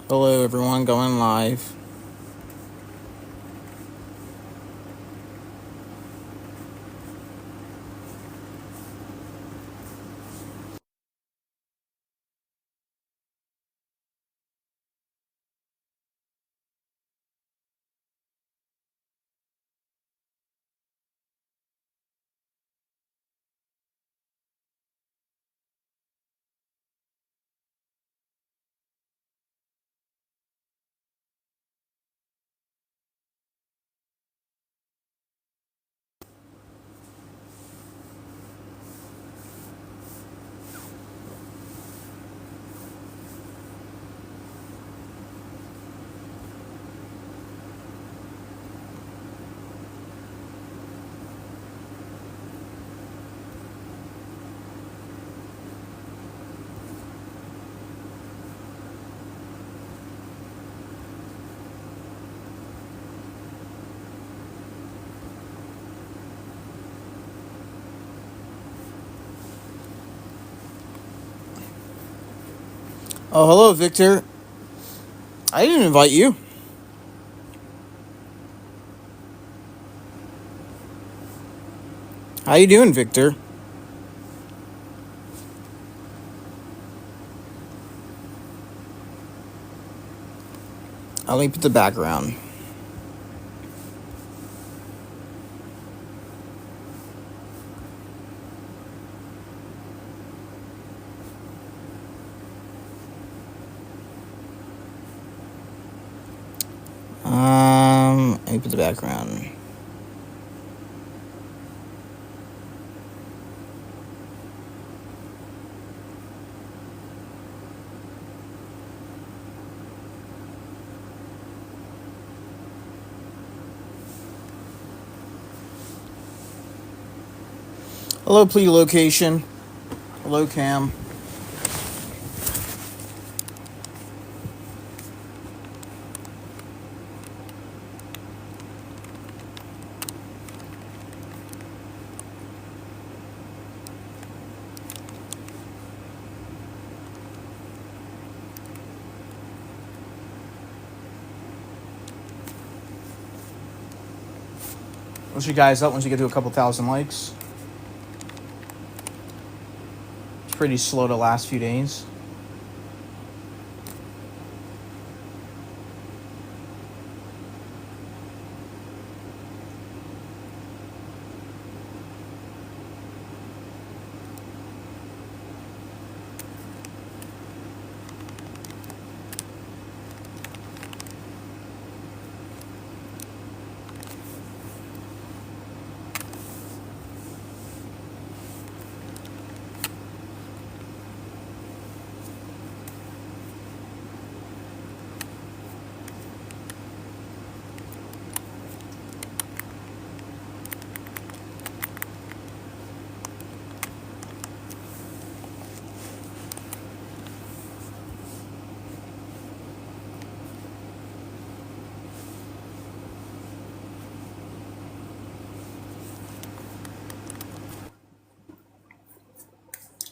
Hello, everyone, going live. Oh, hello, Victor. I didn't invite you. How you doing, Victor? Let me put the background. Let me put the background. Hello, plea location. Hello, Cam. Once you guys up, once you get to a couple thousand likes. It's pretty slow the last few days.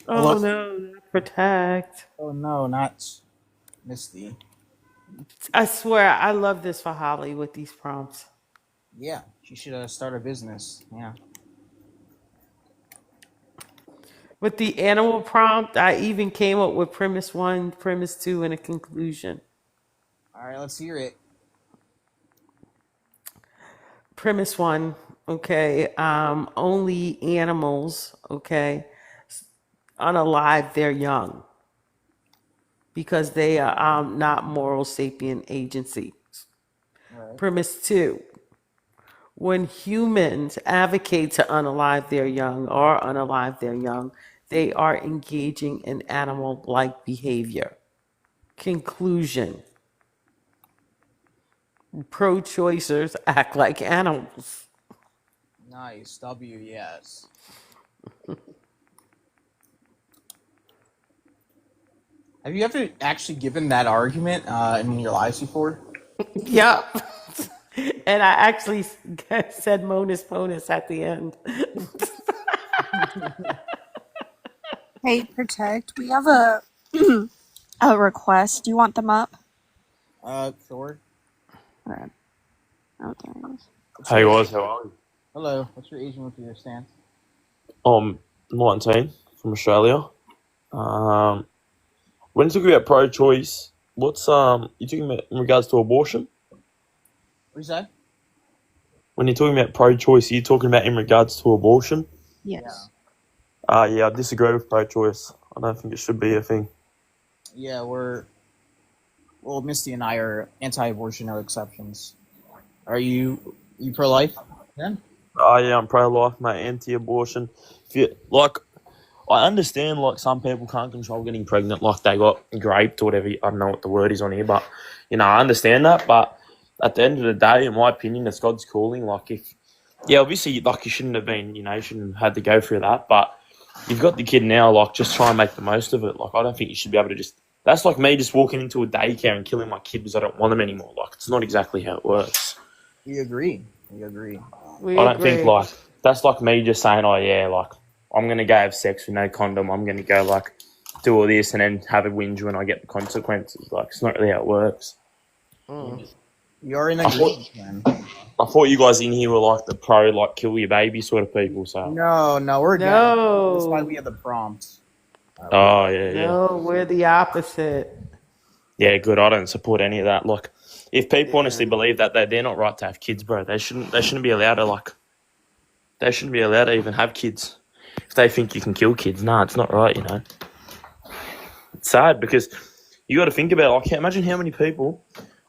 Hello? Oh no, not protect. Oh, no, not Misty. I swear, I love this for Holly with these prompts. Yeah, she should start a business. Yeah. With the animal prompt, I even came up with premise one, premise two, and a conclusion. All right, let's hear it. Premise one, okay, only animals, okay, unalive their young because they are not moral sapient agencies. All right. Premise two, when humans advocate to unalive their young or unalive their young, they are engaging in animal like behavior. Conclusion: pro choicers act like animals. Nice. W, yes. Have you ever actually given that argument in your lives before? Yep. And I actually said Monus Ponus at the end. Hey, Protect, we have a request. Do you want them up? Sure. Alright. Oh, there it is. What's Hey your guys, how are you? hello? What's your age and what's your stance? I'm 19 from Australia. Um, when you're talking about pro-choice, what's you talking about in regards to abortion? What you say? When you're talking about pro-choice, are you talking about in regards to abortion? Yes. Yeah, I disagree with pro-choice. I don't think it should be a thing. Yeah, Misty and I are anti-abortion, no exceptions. Are you pro-life? Then? Yeah, I'm pro-life, mate, anti-abortion. If you like, I understand like some people can't control getting pregnant, like they got raped or whatever. I don't know what the word is on here, but I understand that. But at the end of the day, in my opinion, it's God's calling. Like if, yeah, obviously, like you shouldn't have been, you shouldn't have had to go through that. But you've got the kid now, like just try and make the most of it. Like I don't think you should be able to just. That's like me just walking into a daycare and killing my kid because I don't want them anymore. Like it's not exactly how it works. You agree? You agree? We I don't think agree. like that's like me just saying, oh yeah, like I'm gonna go have sex with no condom. I'm gonna go like do all this and then have a whinge when I get the consequences. Like it's not really how it works. Mm. You're in I thought, agreement, man. I thought you guys in here were like the pro, like kill your baby sort of people. So No, we're against. That's why we No, have the prompt. oh yeah, no, we're the opposite. yeah. Good. I don't support any of that. Like if people Yeah. honestly believe that they're not right to have kids, bro, they shouldn't be allowed to like they shouldn't be allowed to even have kids. If they think you can kill kids, nah, it's not right. It's sad because you got to think about like imagine how many people.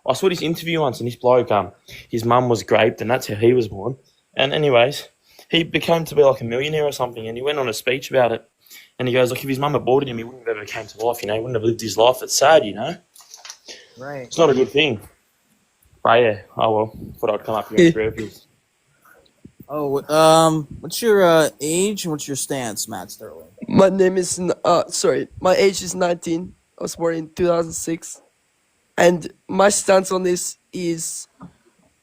I saw this interview once, and this bloke, his mum was raped, and that's how he was born. And anyways, he became to be like a millionaire or something, and he went on a speech about it. And he goes, like, if his mum aborted him, he wouldn't have ever came to life. He wouldn't have lived his life. It's sad, Right. It's not a good thing. But yeah, oh well, thought I'd come up here and agree with you. Oh, what's your age and what's your stance, Matt Sterling? My name is my age is 19. I was born in 2006, and my stance on this is,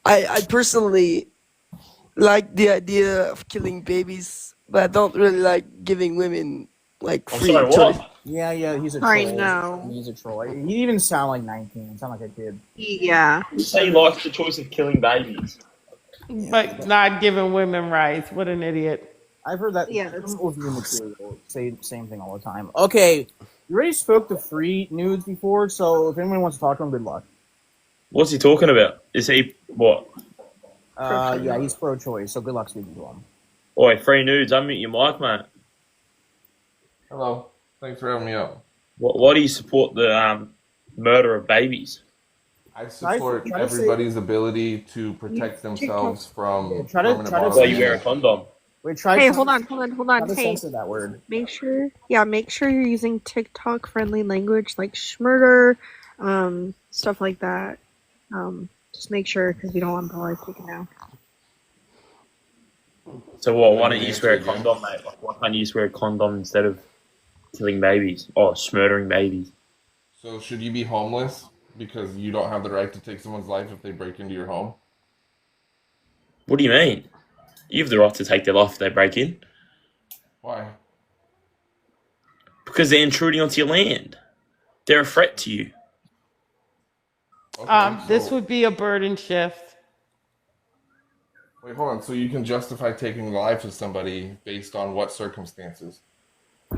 I personally like the idea of killing babies, but I don't really like giving women like I'm free sorry, choice. what? Yeah, he's a troll. I know. He's a troll. He didn't even sound like 19. He sounded like a kid. Yeah. You say you like the choice of killing babies. But not giving women rights. What an idiot. I've heard that. Yeah, Some of you material say the same thing all the time. Okay, you already spoke to Free Nudes before, so if anyone wants to talk to him, good luck. What's he talking about? Is he what? Yeah, he's pro-choice, so good luck speaking to him. Oi, free nudes. Unmute your mic, mate. Hello. Thanks for having me up. Why do you support the murder of babies? I support try to say- everybody's ability to protect themselves from Try to- permanent try to So bodily you wear a injury. condom. Wait, try. Hey, to- hold on. Try to Hey, censor that word. make sure you're using TikTok friendly language like schmurder, stuff like that. Just make sure because we don't want Polly taken out. So what? Why don't you just wear a condom, mate? Like, why can't you just wear a condom instead of killing babies or smurdering babies? So should you be homeless because you don't have the right to take someone's life if they break into your home? What do you mean? You have the right to take their life if they break in Why? because they're intruding onto your land. They're a threat to you. Okay, This so- would be a burden shift. Wait, hold on. So you can justify taking the life of somebody based on what circumstances?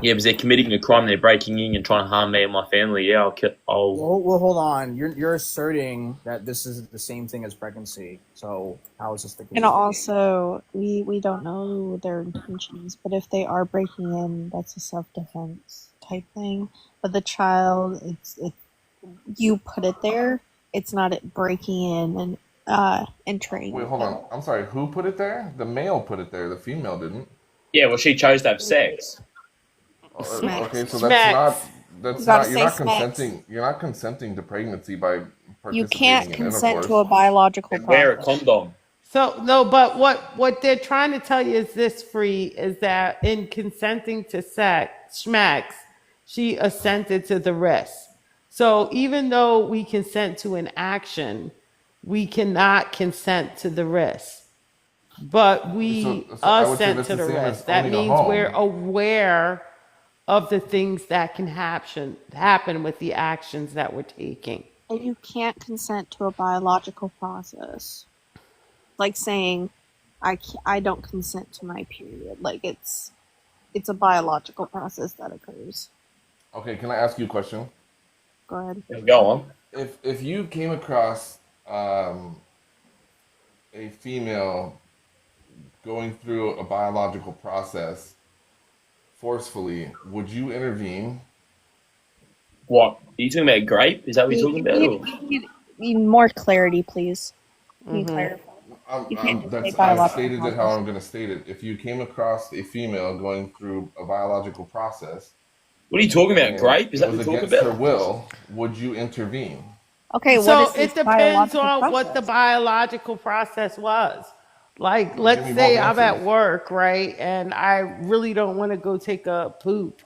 Yeah, because they're committing a crime. They're breaking in and trying to harm me and my family. Yeah, I'll Well, hold on. You're asserting that this is the same thing as pregnancy. So how is this the case? And also, we don't know their intentions, but if they are breaking in, that's a self-defense type thing. But the child, it's you put it there. It's not it breaking in and entering. Wait, hold on. I'm sorry. Who put it there? The male put it there. The female didn't. Yeah, well, she chose to have sex. Smacks. Okay, so Smacks. that's You gotta not you're say not smacks. consenting. You're not consenting to pregnancy by participating You can't in consent intercourse. to a biological And wear a process. condom. So no, but what they're trying to tell you is this, Free, is that in consenting to sex, schmacks, she assented to the risk. So even though we consent to an action, we cannot consent to the risk. But we So I would say assent that's to the the same as risk. That owning a means home. we're aware of the things that can happen with the actions that we're taking. And you can't consent to a biological process. Like saying, I don't consent to my period. Like it's a biological process that occurs. Okay, can I ask you a question? Go ahead. Yeah, go on. If you came across a female going through a biological process forcefully, would you intervene? What? Are you talking about grape? Is that what you're talking about? Or? Need more clarity, please. Can you clarify? You can't just say I've biological stated it how process. I'm going to state it. If you came across a female going through a biological process What are you talking about? and Grape? Is it that what was you're against talking her about? will, would you intervene? Okay, So what is it this depends biological on what the process? biological process was. Like, Give let's me say both I'm at answers. work, right? And I really don't want to go take a poop.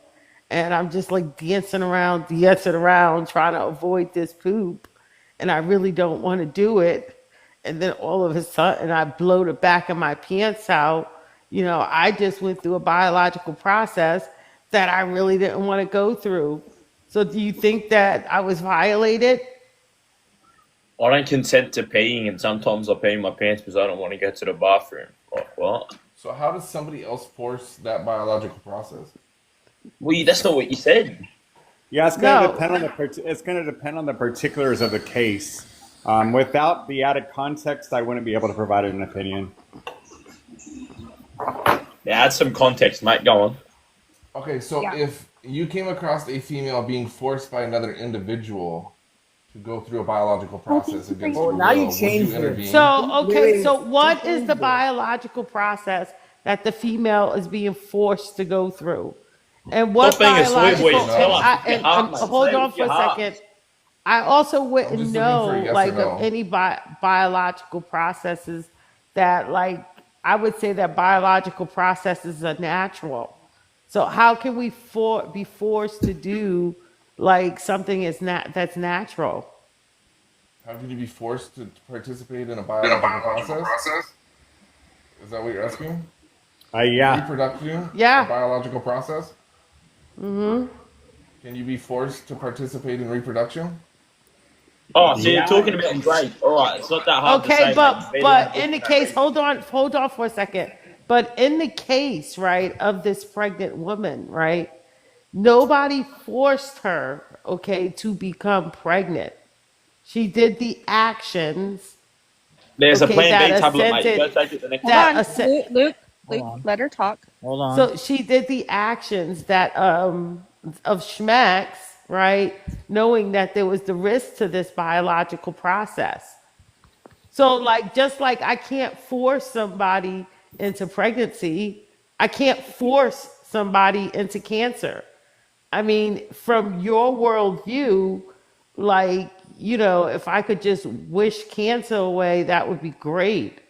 And I'm just like dancing around, trying to avoid this poop. And I really don't want to do it. And then all of a sudden I blow the back of my pants out. You know, I just went through a biological process that I really didn't want to go through. So do you think that I was violated? I don't consent to peeing, and sometimes I pee in my pants because I don't want to go to the bathroom. Like, what? So how does somebody else force that biological process? Well, that's not what you said. Yeah, it's going to No. depend on it's going to depend on the particulars of the case. Without the added context, I wouldn't be able to provide an opinion. Now, add some context, mate. Go on. Okay, so Yeah. if you came across a female being forced by another individual to go through a biological process against Oh, her now you will, would changed you it. intervene? So, okay, Wait, so what is the wait. biological process that the female is being forced to go through? And what Stop being a biological, sleaze. Tell us with your and heart, mate. hold Say it on with for your a heart. second. I also I'm wouldn't just looking for a know yes or like of no. any biological processes that like I would say that biological processes are natural. So how can we be forced to do like something that's natural? How can you be forced to participate in a biological process? Is that what you're asking? Yeah. Reproduction, a Yeah. biological process? Can you be forced to participate in reproduction? Oh, so you're Yeah. talking about grape. All right, it's not that hard to Okay, say, mate. but Beat but around the in bush, the don't case, beat. hold on for a second. But in the case, right, of this pregnant woman, right, nobody forced her, okay, to become pregnant. She did the actions, There's a okay, Plan B that tablet, mate. You go assented, take it the next Hold day. that on, ascent. Hold on. let her talk. Hold on. So she did the actions that of Schmacks, right, knowing that there was the risk to this biological process. So like just like I can't force somebody into pregnancy, I can't force somebody into cancer. I mean, from your worldview, like, you know, if I could just wish cancer away, that would be great.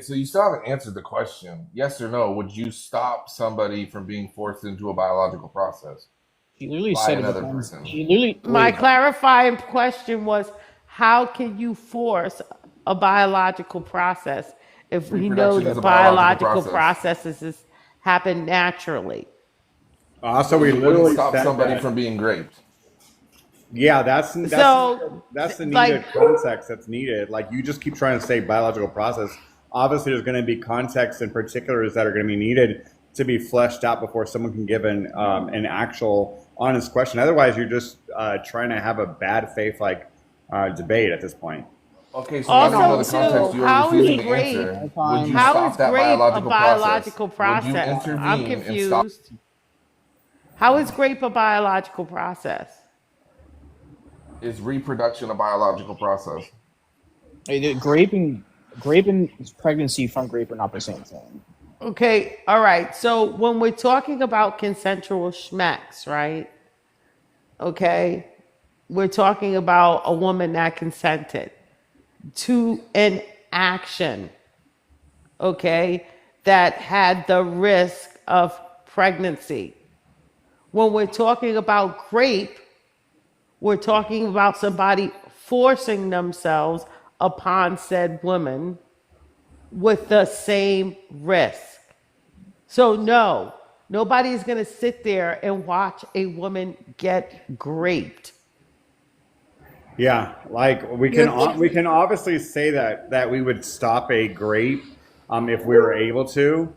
So you still haven't answered the question. Yes or no, would you stop somebody from being forced into a biological process She literally by said it another depends. person? She literally My wait. clarifying question was how can you force a biological process if we know Reproduction is that a biological biological process. processes happen naturally? Also, So we you wouldn't literally stop said somebody that. from being raped. Yeah, that's So, the needed like, context that's needed. Like you just keep trying to say biological process. Obviously, there's going to be context and particulars that are going to be needed to be fleshed out before someone can give an actual honest question. Otherwise, you're just trying to have a bad faith debate at this point. Okay, so now that we know the also, context, too, you are how is refusing to grape? answer. Would you How stop is that grape a biological process? biological Would you process? I'm intervene and stop? confused. How is grape a biological process? Is reproduction a biological process? Hey, grape and pregnancy from grape are not the same thing. Okay, all right. So when we're talking about consensual schmacks, right? Okay, we're talking about a woman that consented to an action, okay, that had the risk of pregnancy. When we're talking about grape, we're talking about somebody forcing themselves upon said woman with the same risk. So, no, Nobody's going to sit there and watch a woman get raped. Yeah, like we can obviously say that we would stop a grape if we were able to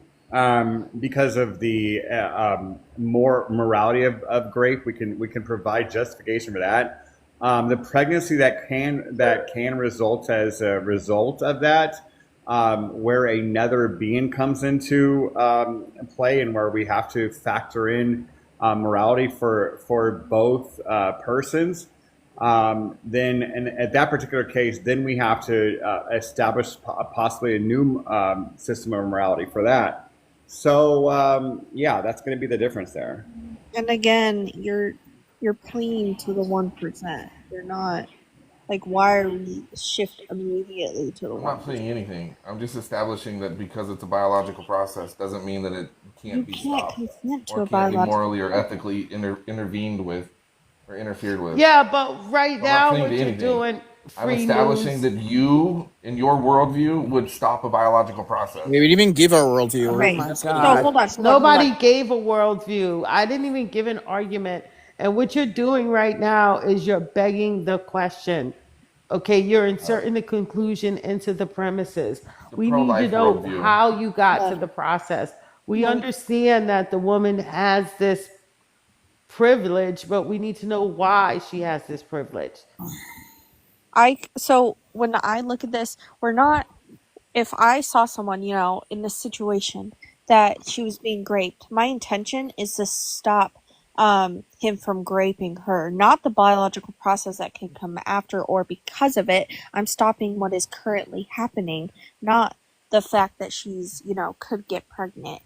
because of the more morality of grape. We can provide justification for that. The pregnancy that can result as a result of that, where another being comes into play, and where we have to factor in morality for both persons. Then, and at that particular case, then we have to establish possibly a new system of morality for that. So, yeah, that's going to be the difference there. And again, you're pleading to the 1%. You're not like, why are we shift immediately to the I'm not 1%? saying anything. I'm just establishing that because it's a biological process doesn't mean that it You can't be can't stopped consent to or a can't be biological morally or ethically intervened with or interfered with. Yeah, but right I'm not now saying what to you're anything. doing, I'm free establishing news. that you, in your worldview, would stop a biological process. We would even give our worldview. Okay. Oh my So God. hold on. Nobody gave a worldview. I didn't even give an argument. And what you're doing right now is you're begging the question. Okay, you're inserting the conclusion into the premises. The We need to pro-life know worldview. how you got to No. the process. We No. understand that the woman has this privilege, but we need to know why she has this privilege. So when I look at this, we're not. If I saw someone, in this situation that she was being raped, my intention is to stop him from raping her, not the biological process that can come after or because of it. I'm stopping what is currently happening, not the fact that she's, could get pregnant.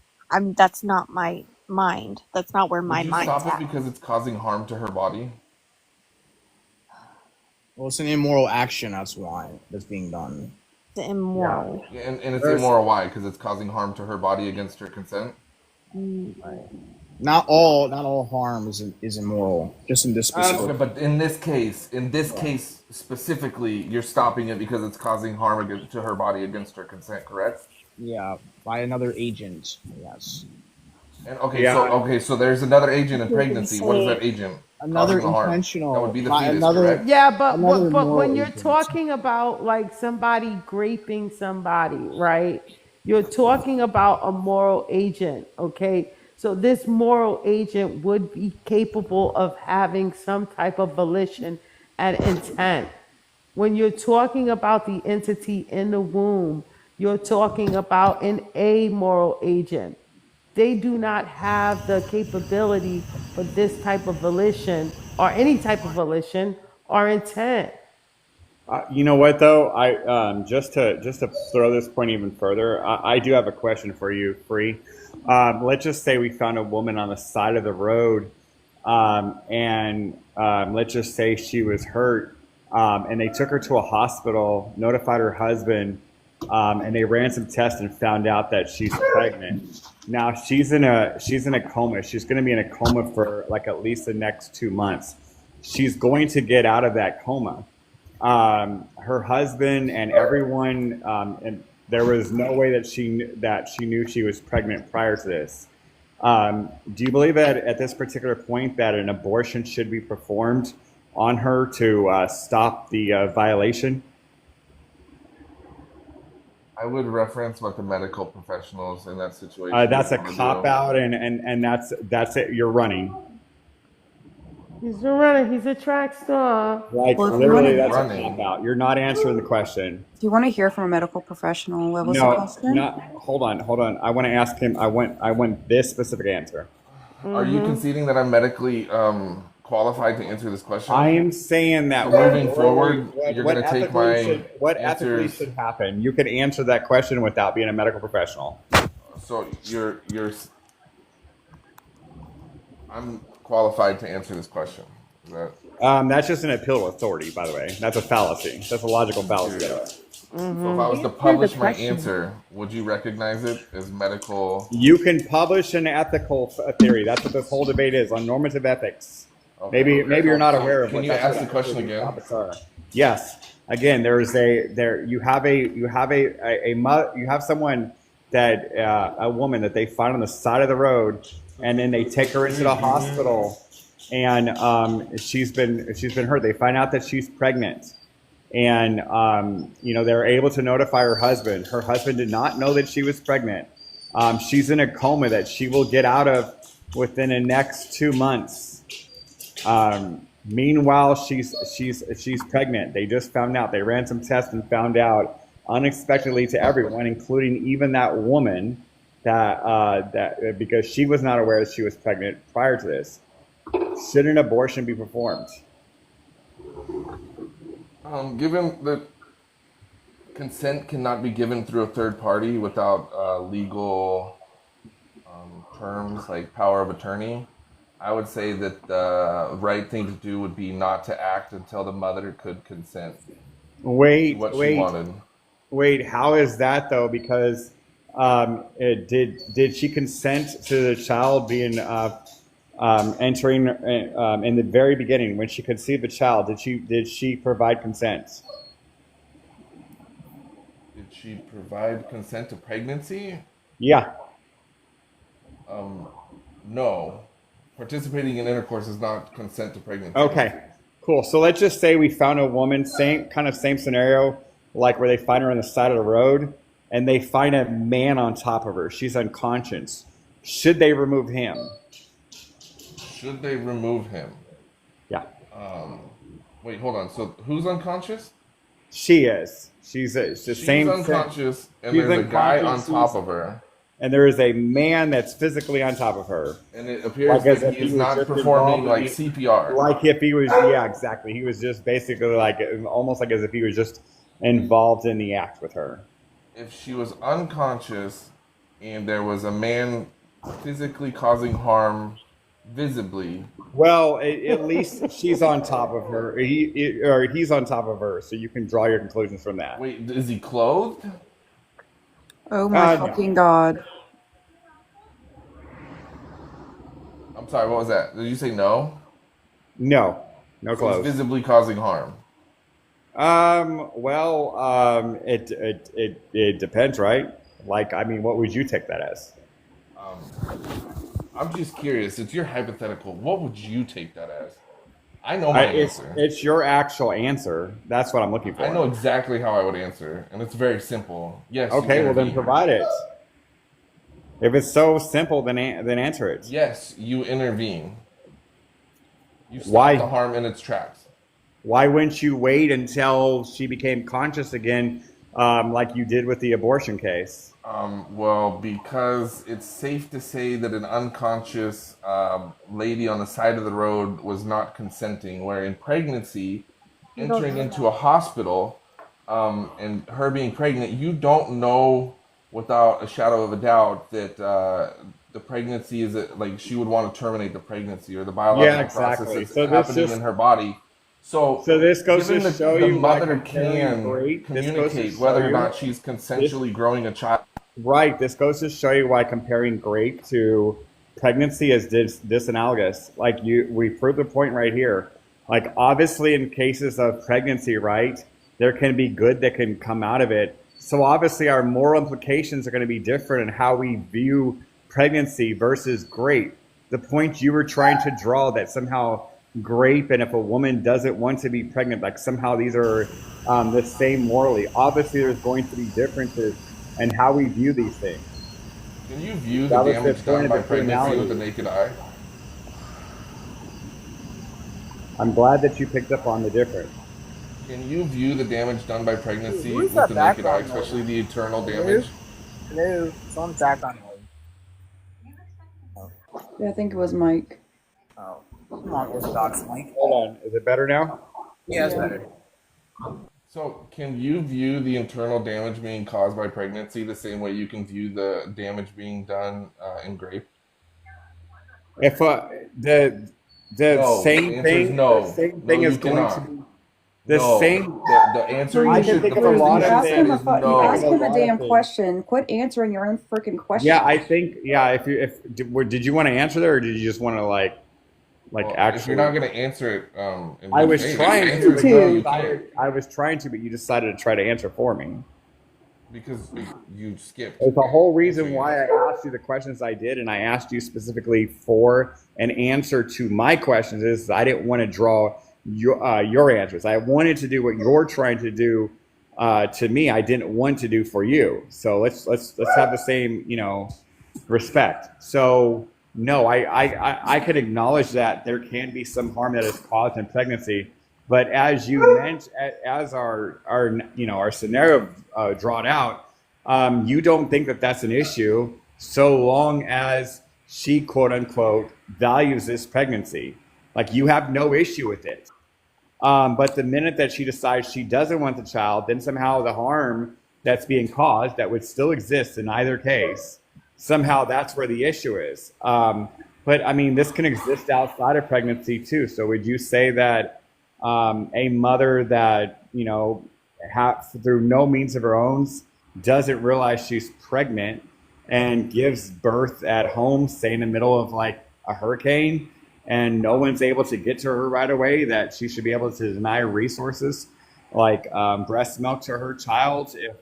That's not my mind. That's not where my Would you mind's stop it at. because it's causing harm to her body? Well, it's an immoral action. That's why that's being done. It's immoral. Yeah, and it's immoral. Why? Because it's causing harm to her body against her consent. Not all harm is immoral. Just in this specific. Okay, but in this case specifically, you're stopping it because it's causing harm to her body against her consent. Correct? Yeah, by another agent. Yes. And okay, Yeah. so there's another agent in pregnancy. What is that agent? Another causing the harm? intentional. That would be the by fetus, another. correct? Yeah, but Another but moral when you're agent. talking about like somebody raping somebody, right? You're talking about a moral agent, okay? So this moral agent would be capable of having some type of volition and intent. When you're talking about the entity in the womb, you're talking about an amoral agent. They do not have the capability for this type of volition or any type of volition or intent. You know what though? I just to throw this point even further, I do have a question for you, Free. Let's just say we found a woman on the side of the road, and let's just say she was hurt, and they took her to a hospital, notified her husband, and they ran some tests and found out that she's pregnant. Now she's in a coma. She's going to be in a coma for like at least the next 2 months. She's going to get out of that coma. Her husband and everyone, and there was no way that she knew she was pregnant prior to this. Do you believe that at this particular point that an abortion should be performed on her to stop the violation? I would reference what the medical professionals in that situation. That's a would do. cop out, and that's it. You're running. He's a runner. He's a track star. Like Well, if you literally, wanna- that's a cop out. You're not answering the question. Do you want to hear from a medical professional? What was the No, question? not. Hold on. I want to ask him. I want this specific answer. Are you conceding that I'm medically qualified to answer this question? I am saying that So moving forward, you're what gonna take ethically my should, what ethically answers- should happen. You can answer that question without being a medical professional. So I'm qualified to answer this question. Is that That's just an appeal to authority, by the way. That's a fallacy. That's a logical fallacy. so? If I was to publish my answer, would you recognize it as medical? You can publish an ethical theory. That's what this whole debate is on normative ethics. Okay, Maybe okay. you're not aware of Can what you ask the question again? topics are. Yes. Again, you have someone that a woman that they find on the side of the road, and then they take her into the hospital, and she's been hurt. They find out that she's pregnant, and they're able to notify her husband. Her husband did not know that she was pregnant. She's in a coma that she will get out of within the next 2 months. Meanwhile, she's pregnant. They just found out. They ran some tests and found out unexpectedly to everyone, including even that woman, that because she was not aware that she was pregnant prior to this. Should an abortion be performed? Given that consent cannot be given through a third party without legal terms like power of attorney, I would say that the right thing to do would be not to act until the mother could consent to what she wanted. Wait. How is that though? Because did she consent to the child being entering in the very beginning when she conceived the child? Did she provide consent? Did she provide consent to pregnancy? Yeah. No. Participating in intercourse is not consent to pregnancy. Okay, cool. So let's just say we found a woman, same scenario, like where they find her on the side of the road, and they find a man on top of her. She's unconscious. Should they remove him? Should they remove him? Yeah. Wait, hold on. So who's unconscious? She is. She's She's unconscious, and there's a guy on top of her. And there is a man that's physically on top of her. And it appears that he is not performing like CPR. Like if he was, yeah, exactly. He was just basically like, almost like as if he was just involved in the act with her. If she was unconscious and there was a man physically causing harm visibly. Well, at least she's on top of her. He's on top of her, so you can draw your conclusions from that. Wait, is he clothed? Oh my fucking God. I'm sorry, what was that? Did you say no? No So clothes. it's visibly causing harm. It depends, right? Like, I mean, what would you take that as? I'm just curious. It's your hypothetical. What would you take that as? I know my answer. It's your actual answer. That's what I'm looking for. I know exactly how I would answer, and it's very simple. Yes. Okay, well then provide it. If it's so simple, then answer it. Yes, you intervene. You stop Why? the harm in its tracks. Why wouldn't you wait until she became conscious again, like you did with the abortion case? Well, because it's safe to say that an unconscious lady on the side of the road was not consenting, where in pregnancy, entering into a hospital, and her being pregnant, you don't know without a shadow of a doubt that the pregnancy is like she would want to terminate the pregnancy or the biological process that's happening in her body. So this goes to show the you mother why can great. communicate whether or not she's consensually growing a child. Right. This goes to show you why comparing grape to pregnancy is disanalogous. Like we proved the point right here. Like obviously in cases of pregnancy, right, there can be good that can come out of it. So obviously our moral implications are going to be different in how we view pregnancy versus grape. The point you were trying to draw that somehow grape, and if a woman doesn't want to be pregnant, like somehow these are the same morally. Obviously there's going to be differences in how we view these things. Can you view the damage done by pregnancy with the naked eye? I'm glad that you picked up on the difference. Can you view the damage done by pregnancy with the naked eye, especially the eternal damage? Hello, someone's background noise. Yeah, I think it was Mike. Oh, come on, Orthodox Mike. Hold on, is it better now? Yeah, it's better. So, can you view the internal damage being caused by pregnancy the same way you can view the damage being done in grape? If the No, same the answer thing, is no. the same No, thing you is going cannot. to be the No, same. The answer I you can should. think The of a first lot thing of you You said things. is ask no. him a lot damn of things. question. Quit answering your own freaking question. Yeah, I think did you want to answer that, or did you just want to like Well, if actually? you're not going to answer it, in I good was faith, trying answer to. it, no, you can't. I was trying to, but you decided to try to answer for me. Because you skipped. It's the whole reason why I asked you the questions I did, and I asked you specifically for an answer to my questions. Is I didn't want to draw your answers. I wanted to do what you're trying to do to me. I didn't want to do for you. So let's have the same respect. So no, I could acknowledge that there can be some harm that is caused in pregnancy, but as you mentioned, as our scenario drawn out, you don't think that that's an issue so long as she quote unquote values this pregnancy. Like you have no issue with it. But the minute that she decides she doesn't want the child, then somehow the harm that's being caused that would still exist in either case, somehow that's where the issue is. But I mean, this can exist outside of pregnancy too. So would you say that a mother that, through no means of her own doesn't realize she's pregnant and gives birth at home, say in the middle of like a hurricane, and no one's able to get to her right away, that she should be able to deny resources like breast milk to her child if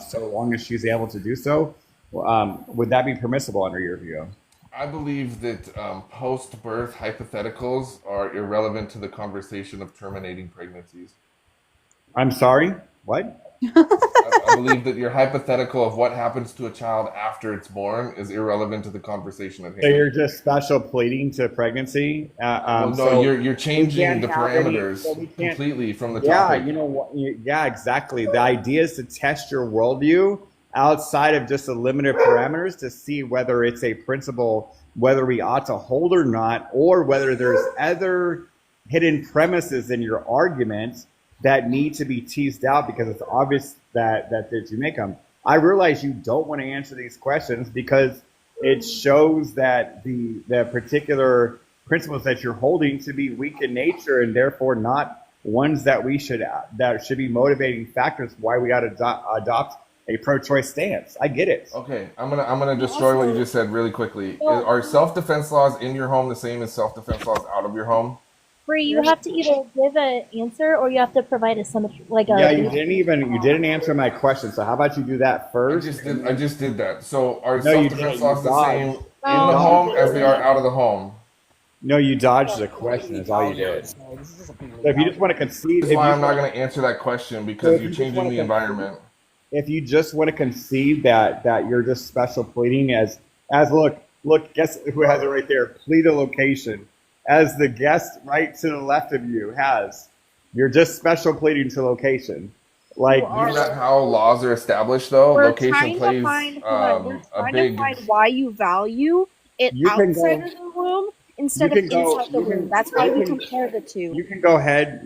so long as she's able to do so? Would that be permissible under your view? I believe that post-birth hypotheticals are irrelevant to the conversation of terminating pregnancies. I'm sorry? What? I believe that your hypothetical of what happens to a child after it's born is irrelevant to the conversation at hand. So you're just special pleading to pregnancy? No, so you're changing the parameters completely from the topic. Yeah, exactly. The idea is to test your worldview outside of just the limited parameters to see whether it's a principle, whether we ought to hold or not, or whether there's other hidden premises in your argument that need to be teased out because it's obvious that you make them. I realize you don't want to answer these questions because it shows that the particular principles that you're holding to be weak in nature and therefore not ones that should be motivating factors why we got to adopt a pro-choice stance. I get it. Okay, I'm gonna destroy what you just said really quickly. Are self-defense laws in your home the same as self-defense laws out of your home? Bree, you have to either give an answer or you have to provide a symmetry, you didn't answer my question. So how about you do that first? I just did that. So are self-defense laws the same in the home as they are out of the home? No, you dodged the question. Is all you did. So if you just want to concede, that's why I'm not going to answer that question because you're changing the environment. If you just want to concede that you're just special pleading as look, guess who has it right there? Plead a location. As the guest right to the left of you has, you're just special pleading to location. Like, isn't that how laws are established, though? We're Location plays we're a trying big. to find why you value it outside of the room instead of inside the room. That's why we compare the two. You can go ahead,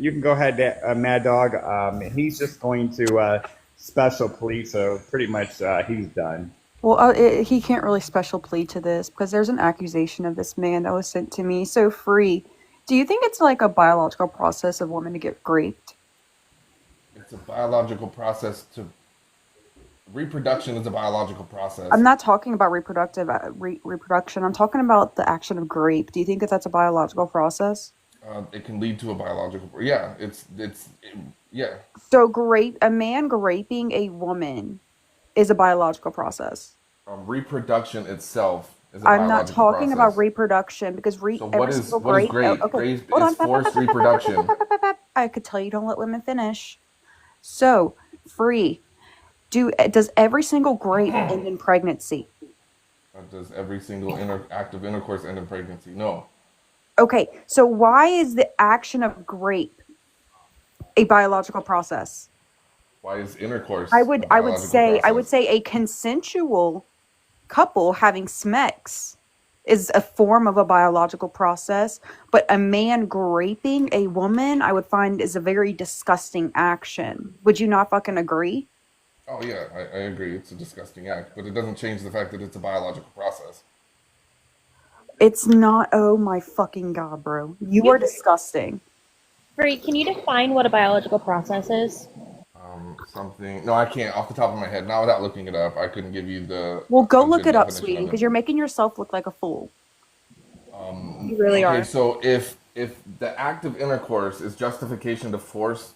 Mad Dog. He's just going to special plead, so pretty much he's done. Well, he can't really special plead to this because there's an accusation of this man that was sent to me. So, Free, do you think it's like a biological process of women to get raped? It's a biological process to. Reproduction is a biological process. I'm not talking about reproduction. I'm talking about the action of grape. Do you think that that's a biological process? It can lead to a biological. Yeah, yeah. So, a man raping a woman is a biological process. Reproduction itself is a I'm biological not talking process. about reproduction because So what is grape? Grape Hold is forced reproduction. I could tell you don't let women finish. So, Free, does every single grape end in pregnancy? Does every single act of intercourse end in pregnancy? No. Okay, so why is the action of grape a biological process? Why is intercourse? I would say a consensual couple having sex is a form of a biological process, but a man raping a woman I would find is a very disgusting action. Would you not fucking agree? Oh yeah, I agree. It's a disgusting act, but it doesn't change the fact that it's a biological process. It's not. Oh my fucking god, bro! You are disgusting. Bree, can you define what a biological process is? Something. No, I can't. Off the top of my head, not without looking it up. I couldn't give you the. Well, go look good it up, definition sweetie, of it. because you're making yourself look like a fool. You really Okay, are. so if the act of intercourse is justification to force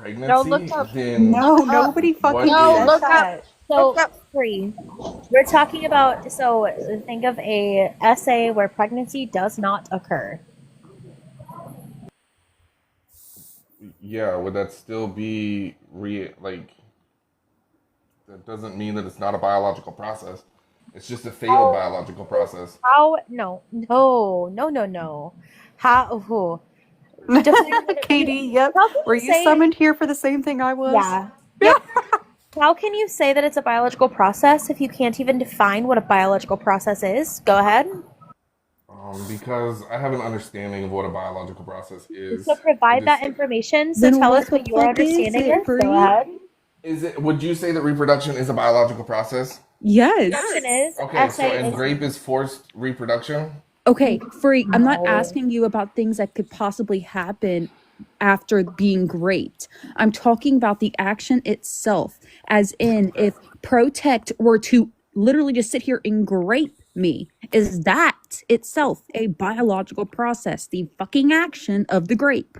pregnancy, look up. then No, nobody what fucking No, said is? look up. that. So Look up. free. We're talking about. So think of a essay where pregnancy does not occur. Yeah, would that still be like? That doesn't mean that it's not a biological process. It's just a failed biological process. How? No, no, no, no, no. How? Oh. Define what it- Katie, yep. How can Were you you say? summoned here for the same thing I was? Yeah. Yep. How can you say that it's a biological process if you can't even define what a biological process is? Go ahead. Because I have an understanding of what a biological process is. So provide It that is. information. So Then tell what us the what your fuck is understanding it, is. Bree? Go ahead. Is it? Would you say that reproduction is a biological process? Yes. Question is Okay, so essay and is grape is forced reproduction. Okay, Free, I'm not no. asking you about things that could possibly happen after being raped. I'm talking about the action itself, as in if Protect were to literally just sit here and grape me, is that itself a biological process? The fucking action of the grape.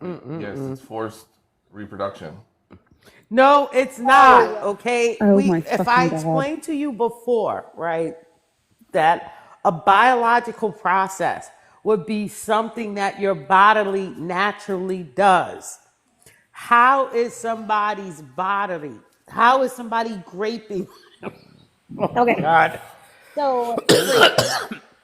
Yes, it's forced reproduction. No, it's not. Okay. Oh my If I fucking God. explained to you before, right, that a biological process would be something that your body naturally does. How is somebody's bodily? How is somebody graping? Okay. God. So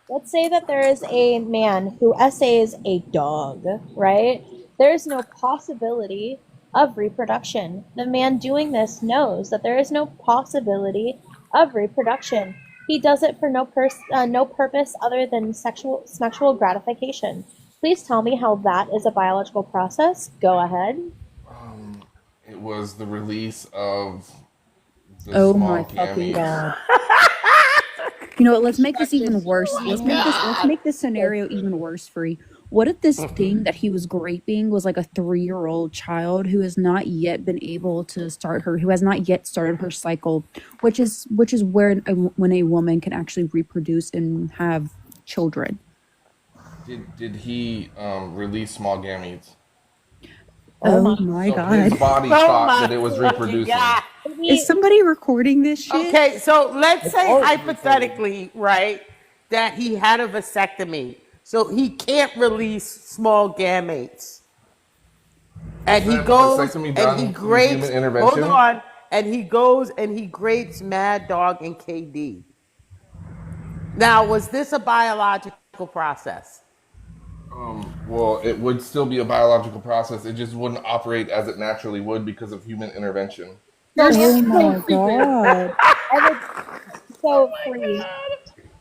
let's say that there is a man who essays a dog, right? There is no possibility of reproduction. The man doing this knows that there is no possibility of reproduction. He does it for no purpose other than sexual gratification. Please tell me how that is a biological process. Go ahead. It was the release of the Oh small my fucking gametes. God. You know what? Let's make this even worse. Let's make this scenario even worse, Free. What if this thing that he was graping was like a 3-year-old child who has not yet been able to who has not yet started her cycle, which is where when a woman can actually reproduce and have children. Did he release small gametes? Oh my So God. his body Oh thought my that it was fucking reproducing. God. Is somebody recording this shit? Okay, so let's say hypothetically, right, that he had a vasectomy, so he can't release small gametes, and he that a goes vasectomy and done he through grapes. human intervention? Hold on, and he goes and he grapes Mad Dog and KD. Now, was this a biological process? Well, it would still be a biological process. It just wouldn't operate as it naturally would because of human intervention. Oh my God. So free.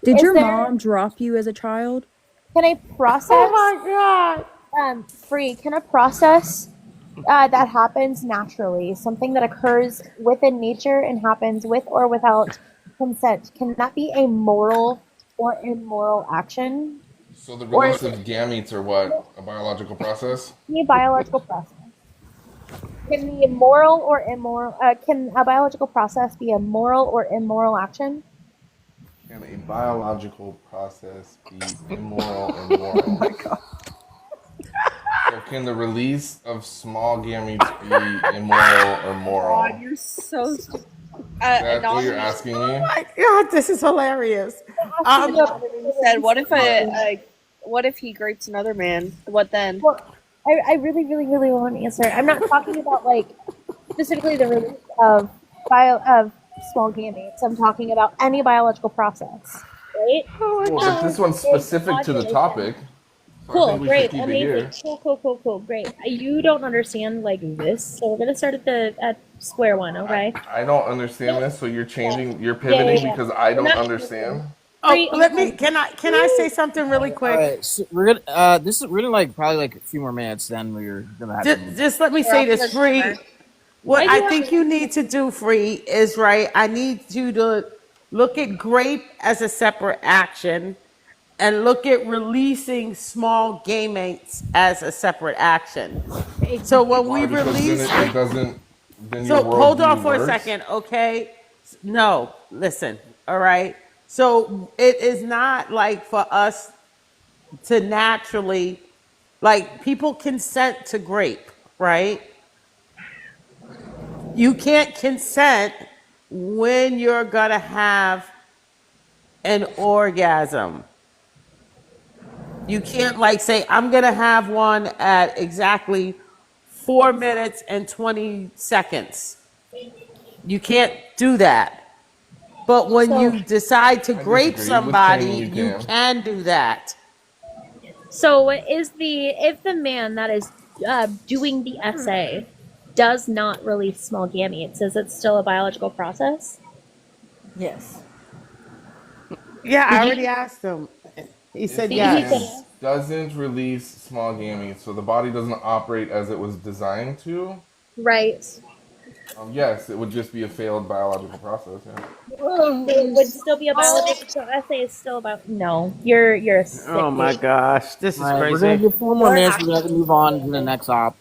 Did Is your there- mom drop you as a child? Can a process? Oh my God! Free. Can a process that happens naturally, something that occurs within nature and happens with or without consent, can that be a moral or immoral action? So the release of gametes are what? A biological process? Can a biological process? Can the moral or immoral? Can a biological process be a moral or immoral action? Can a biological process be immoral or moral? Oh my God. So can the release of small gametes be immoral or moral? God, you're so stupid. That's what you're asking me? Oh my God, this is hilarious. Said, what if he grapes another man? What then? Well, I really, really, really want to answer. I'm not talking about like specifically the release of small gametes. I'm talking about any biological process, right? Well, but this one's specific to the topic. So I Cool, think we should great, keep it amazing, here. cool, great. You don't understand like this, so we're gonna start at square one, okay? I don't understand this, so you're pivoting yeah. because I don't Not- understand. Oh, can I say something really quick? All right, so we're gonna we're gonna like probably like a few more minutes. Then we're gonna have to. Just let me say this, Free. What I think you need to do, Free, is right. I need you to look at grape as a separate action, and look at releasing small gametes as a separate action. So when we Because release, then it doesn't. Then so your hold on worldview for a works. second, okay? No, listen, all right? So it is not like for us to naturally, like people consent to grape, right? You can't consent when you're gonna have an orgasm. You can't like say, I'm gonna have one at exactly 4 minutes and 20 seconds. You can't do that. But when So- you decide to I grape disagree. With somebody, training, you can do that. So if the man that is doing the essay does not release small gametes, is it still a biological process? Yes. Yeah, I already asked him. He said If yes. the man doesn't release small gametes, so the body doesn't operate as it was designed to, Right. yes, it would just be a failed biological process. Yeah. It would still be a biological. So essay is still about. No, you're a sick. Oh my gosh, this is All right, we're crazy. gonna give 4 more minutes. We have to move on to the next op.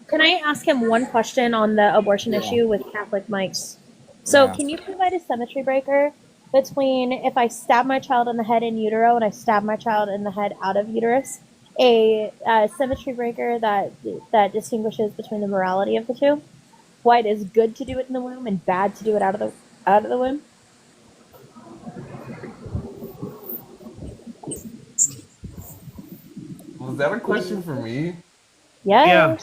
Can I ask him one question on the abortion issue with Catholic mics? So, Yeah. can you provide a symmetry breaker between if I stab my child in the head in utero and I stab my child in the head out of uterus? A symmetry breaker that distinguishes between the morality of the two. Why it is good to do it in the womb and bad to do it out of the womb. Was that a question for me? Yeah.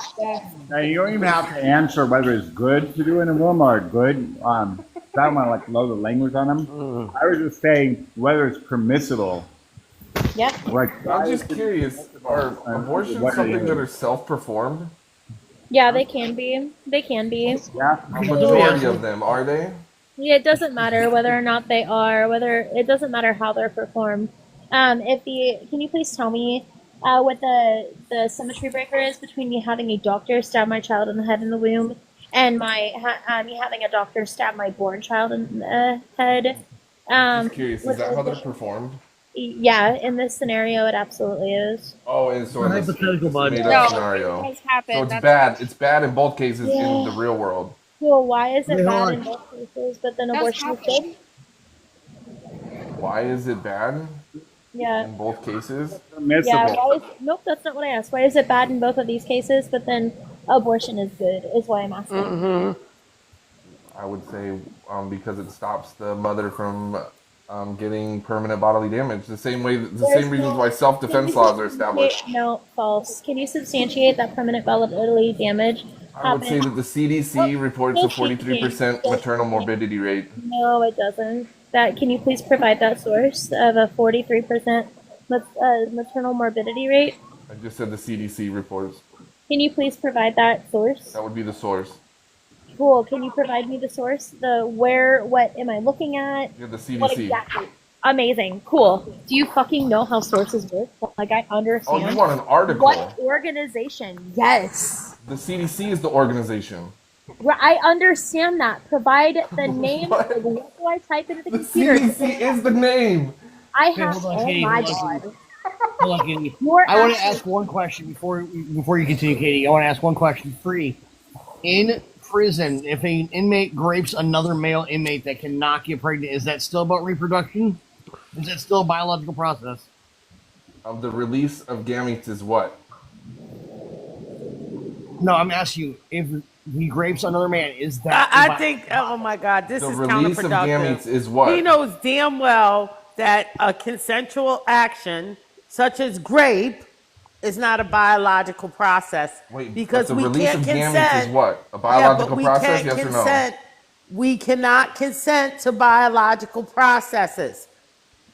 Now, you don't even have to answer whether it's good to do in a womb or good. I don't want to like load the language on them. I was just saying whether it's permissible. Yeah. Like, I'm just curious. Are abortions What it something is. that are self-performed? Yeah, they can be. They can be. Yeah. A majority of them, are they? Yeah, it doesn't matter whether or not they are, it doesn't matter how they're performed. Can you please tell me what the symmetry breaker is between me having a doctor stab my child in the head in the womb and me having a doctor stab my born child in the head? Just curious, is that how they're performed? Yeah, in this scenario, it absolutely is. Oh, and so in this Hypothetical, bud. made No, up it scenario. has happened. So it's That's- bad. It's bad in both cases in Yeah. the real world. Well, why is it Wait, hold bad on. in both cases, but then That's abortion is good? Why is it bad Yeah. in both cases? Permissible. Yeah, nope, that's not what I asked. Why is it bad in both of these cases, but then abortion is good, is why I'm asking. I would say because it stops the mother from getting permanent bodily damage. The same reasons why self-defense laws are established. No, false. Can you substantiate that permanent bodily damage I would say that the CDC reports a bullshit, 43% maternal morbidity rate. No, it doesn't. Can you please provide that source of a 43% maternal morbidity rate? I just said the CDC reports. Can you please provide that source? That would be the source. Cool. Can you provide me the source? What am I looking at? Yeah, the What CDC. exactly? Amazing. Cool. Do you fucking know how sources work? Like, I understand. Oh, you want an article? What organization? Yes. The CDC is the organization. I understand that. Provide the name. What? Like, what do I type into the The computer? CDC is the name. I Hey, have. hold on, Oh Katie, my hold on, god. Hold on, Katie. You're I want to actually- ask one question before you continue, Katie. I want to ask one question. Free. In prison, if an inmate grapes another male inmate that can knock you pregnant, is that still about reproduction? Is that still a biological process? The release of gametes is what? No, I'm asking you, if he grapes another man, is that I think, oh my God, this The is release of counterproductive. gametes is what? He knows damn well that a consensual action, such as grape, is not a biological process. Wait, because but the we release can't of gametes consent. is what? A Yeah, biological but we process, can't yes or no? consent. We cannot consent to biological processes.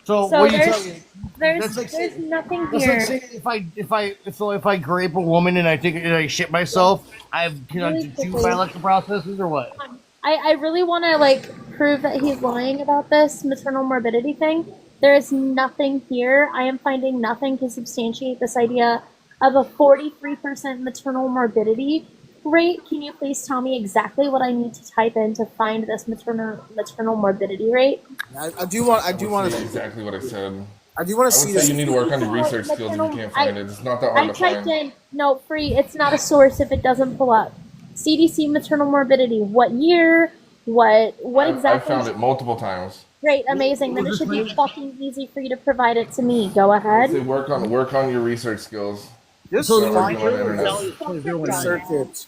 So, So what you there's- tell me? There's That's like there's nothing That's here. like saying if I grape a woman and I shit myself, I have Really two quickly. biological processes or what? I really want to prove that he's lying about this maternal morbidity thing. There is nothing here. I am finding nothing to substantiate this idea of a 43% maternal morbidity rate. Can you please tell me exactly what I need to type in to find this maternal morbidity rate? I do want Say to. exactly what I said. I do want I to see would say this. you need to work on your research skills if you can't find it. It's not that hard I to typed find. in no free. It's not a source if it doesn't pull up. CDC maternal morbidity. What year? What I've exactly? found it multiple times. Great, amazing. Then it should be fucking easy for you to provide it to me. Go ahead. Say work on your research skills. This So is we're doing internet. circuit.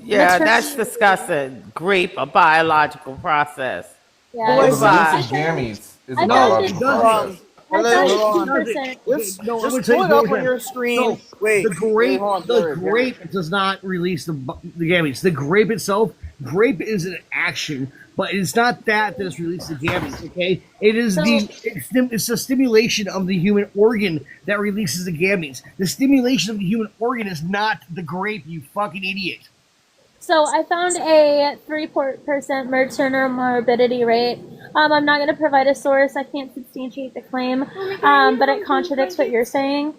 Yeah, Maternal- that's disgusting. Grape, a biological process. Yeah. Well, Boy, the bye. release of gametes is I a found biological it- process. I Hold found on. 2%. No, I Just would say pull it up on bullshit. your screen. No, Wait, the grape, hold on, the Jared. grape does not release the gametes. The grape itself, grape is an action, but it's not that that's released the gametes. Okay, it is it's the stimulation of the human organ that releases the gametes. The stimulation of the human organ is not the grape. You fucking idiot. So I found a 3% maternal morbidity rate. I'm not going to provide a source. I can't substantiate the claim, but it contradicts what you're saying.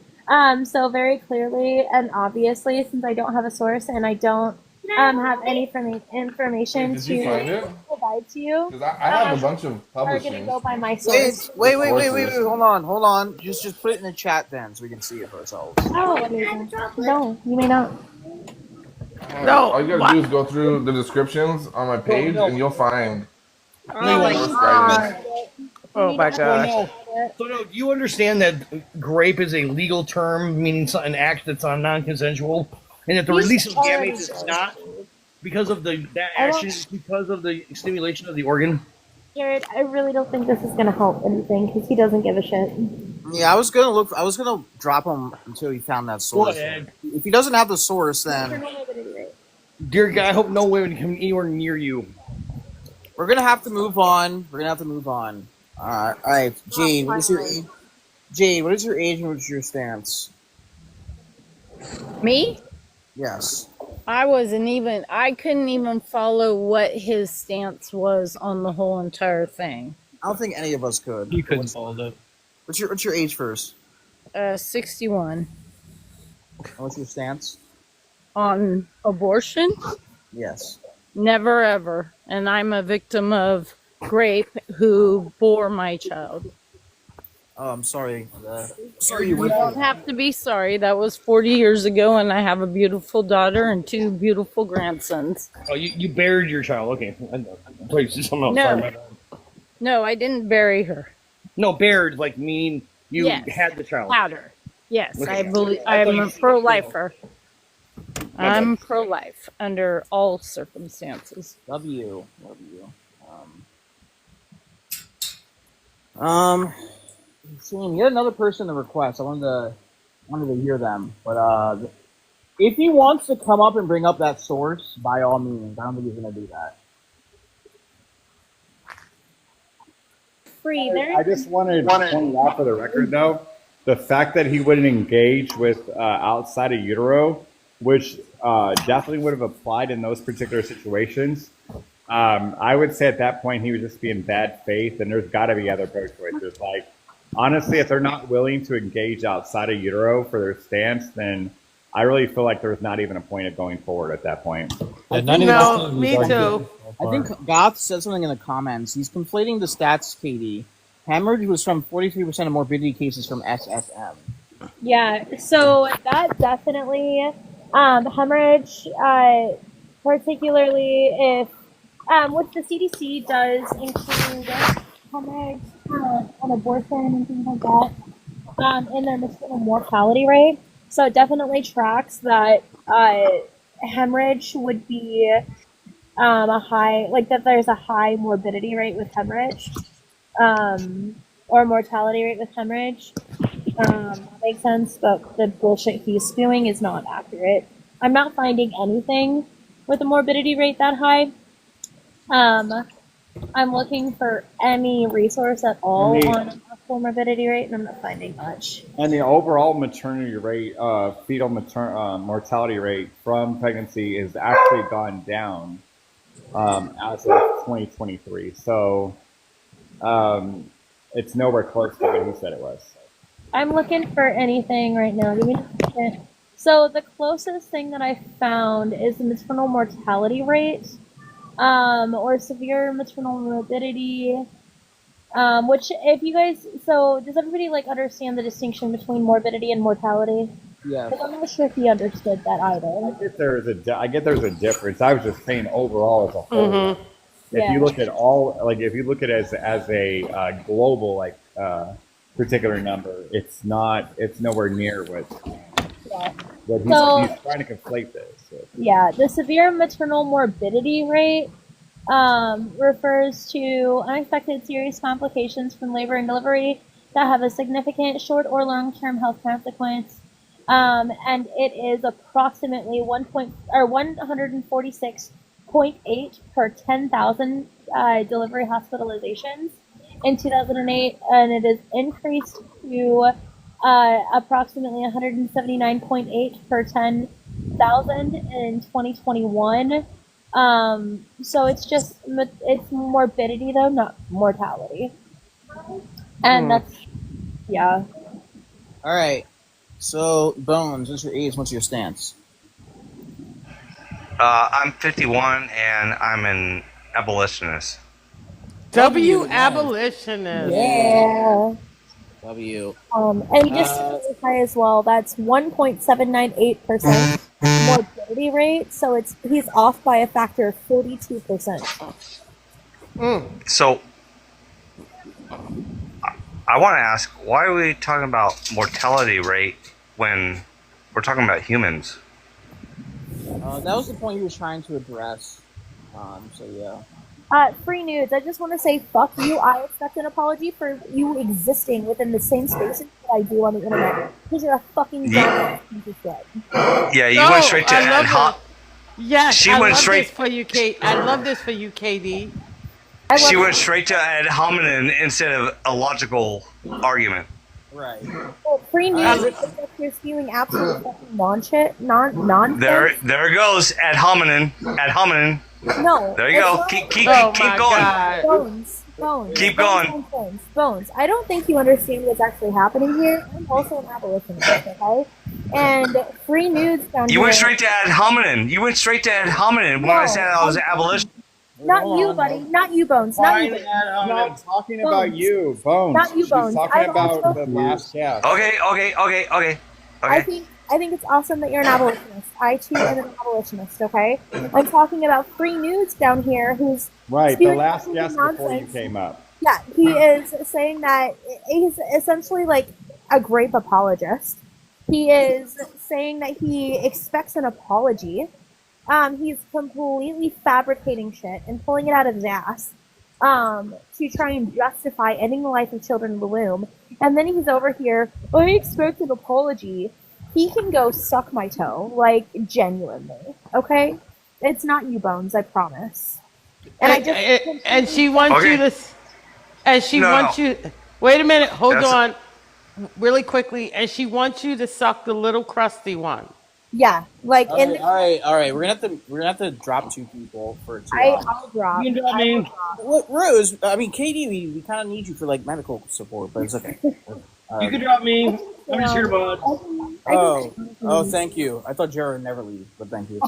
So very clearly and obviously, since I don't have a source and I don't have any information Did you find to it? provide to you, Because I have a bunch of are going to publishings. go by my source. Wait, hold on. Just put it in the chat then, so we can see it for ourselves. Oh, amazing. No, you may not. No, All you gotta what? do is go through the descriptions on my page, no. and you'll find. Oh my source God. guidance. Oh my So gosh. no, do you understand that grape is a legal term meaning an act that's non-consensual, and that the release of gametes is not because of that action, is because of the stimulation of the organ? Jared, I really don't think this is going to help anything because he doesn't give a shit. Yeah, I was gonna drop him until he found that source. Go ahead. If he doesn't have the source, then Dear God, I hope no women come anywhere near you. we're gonna have to move on. All right. Jade, what is your age? Jade, what is your age and what's your stance? Me? Yes. I couldn't even follow what his stance was on the whole entire thing. I don't think any of us could. You couldn't follow that. What's your age first? 61. What's your stance? On abortion? Yes. Never ever. And I'm a victim of grape who bore my child. Oh, I'm sorry. Sorry you You went don't through. have to be sorry. That was 40 years ago, and I have a beautiful daughter and 2 beautiful grandsons. Oh, you buried your child. Okay. Please, something else. No. Sorry about that. No, I didn't bury her. No, buried, like meaning you Yes. had the child. Had her. Yes, Okay. I believe I thought I'm you a said pro-lifer. Okay. I'm pro-life under all circumstances. W. Seeing yet another person to request. I wanted to hear them, but if he wants to come up and bring up that source, by all means. I don't think he's gonna do that. Free. There. I just wanted to point out for the record, though, the fact that he wouldn't engage with outside of utero, which definitely would have applied in those particular situations. I would say at that point he would just be in bad faith, and there's got to be other pro-choicers. Like, honestly, if they're not willing to engage outside of utero for their stance, then I really feel like there's not even a point of going forward at that point. No, me too. I think Goth said something in the comments. He's conflating the stats, Katie. Hemorrhage was from 43% of morbidity cases from SSM. Yeah, so that definitely hemorrhage, particularly if what the CDC does include hemorrhage and abortion and things like that in their maternal mortality rate. So it definitely tracks that hemorrhage would be a high, like that there's a high morbidity rate with hemorrhage or mortality rate with hemorrhage. That makes sense, but the bullshit he's spewing is not accurate. I'm not finding anything with a morbidity rate that high. I'm looking for any resource at all on actual morbidity rate, and I'm not finding much. And the overall maternity rate, fetal mortality rate from pregnancy is actually gone down as of 2023. So it's nowhere close to what he said it was. I'm looking for anything right now. Give me a second. So the closest thing that I found is the maternal mortality rate, or severe maternal morbidity. Which, if you guys, so does everybody like understand the distinction between morbidity and mortality? Yeah. Because I'm not sure if he understood that either. I get there's a difference. I was just saying overall as a whole. Mhm. If you look at all, like if you look at it as a global particular number, it's nowhere near what But So- he's trying to conflate this. So. Yeah, the severe maternal morbidity rate refers to unexpected serious complications from labor and delivery that have a significant short or long-term health consequence, and it is approximately 146.8 per 10,000 delivery hospitalizations in 2008, and it is increased to approximately 179.8 per 10,000 in 2021. So it's just it's morbidity though, not mortality, and that's yeah. All right. So, Bones, what's your age? What's your stance? I'm 51 and I'm an abolitionist. W abolitionist. Yeah. W. And just to clarify as well, that's 1.798% morbidity rate. So he's off by a factor of 42%. So I want to ask, why are we talking about mortality rate when we're talking about humans? That was the point he was trying to address. So yeah. Free nudes. I just want to say, fuck you. I expect an apology for you existing within the same spaces that I do on the internet. Because you're a fucking dumbass piece of shit. Yeah, you went straight to ad hoc. Yes, She I went love straight- this for you, Kate. I love this for you, KD. She went straight to ad hominem instead of a logical argument. Right. Well, free nudes is if you're spewing absolute fucking nonsense. There it goes. Ad hominem. Ad hominem. No. There you it's go. not. Keep Oh going. Bones. Keep Bones, going. Bones. I don't think you understand what's actually happening here. I'm also an abolitionist, okay? And free nudes down You here. went straight to ad hominem. You went straight to ad hominem when I said I was an abolitionist. Not you, buddy. Not you, Bones. Not you. I'm not talking Bones. about you, Bones. Not you, She's Bones. talking I've about also- the last cast. Okay. I think it's awesome that you're an abolitionist. I too am an abolitionist, okay? I'm talking about free nudes down here who's Right, the spewing last fucking guest before you nonsense. came up. Yeah, he is saying that he's essentially like a grape apologist. He is saying that he expects an apology. He's completely fabricating shit and pulling it out of his ass to try and justify ending the life of children in the womb. And then he's over here, I expect an apology. He can go suck my toe, like genuinely. Okay, it's not you, Bones. I promise. And she wants you to. And she wants you. Wait a minute. Hold on. Really quickly. And she wants you to suck the little crusty one. Yeah, like All right, all right. We're gonna have to drop two people for 2 hours. I'll drop. You can drop me. What, Rose? I mean, Katie, we kind of need you for like medical support, but it's okay. You can drop me. I'm just here, bud. Oh, thank you. I thought Jared would never leave, but thank you.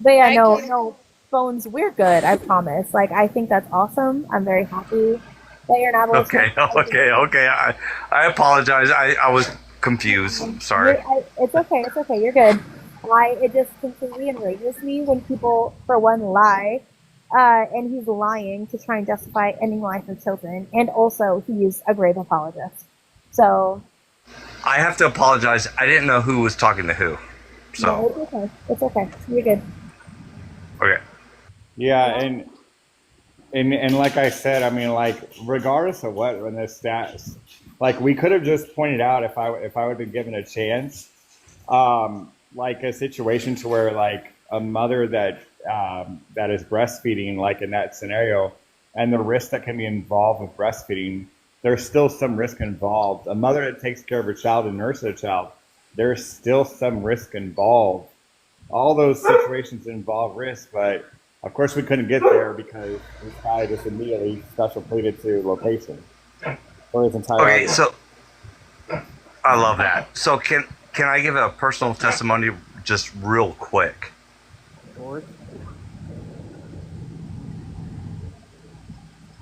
But yeah, no, Bones, we're good. I promise. Like, I think that's awesome. I'm very happy that you're an abolitionist. Okay. I apologize. I was confused. Sorry. It's okay. It's okay. You're good. It just completely enrages me when people, for one, lie, and he's lying to try and justify ending the life of children, and also he's a grave apologist. So. I have to apologize. I didn't know who was talking to who. So. No, it's okay. It's okay. You're good. Okay. Yeah, and like I said, I mean, like regardless of what when the stats, like we could have just pointed out if I would have been given a chance, like a situation to where like a mother that is breastfeeding, like in that scenario, and the risk that can be involved with breastfeeding, there's still some risk involved. A mother that takes care of her child and nurses a child, there's still some risk involved. All those situations involve risk, but of course we couldn't get there because this guy just immediately special pleaded to location for his entire Okay, life. so I love that. So can I give a personal testimony just real quick?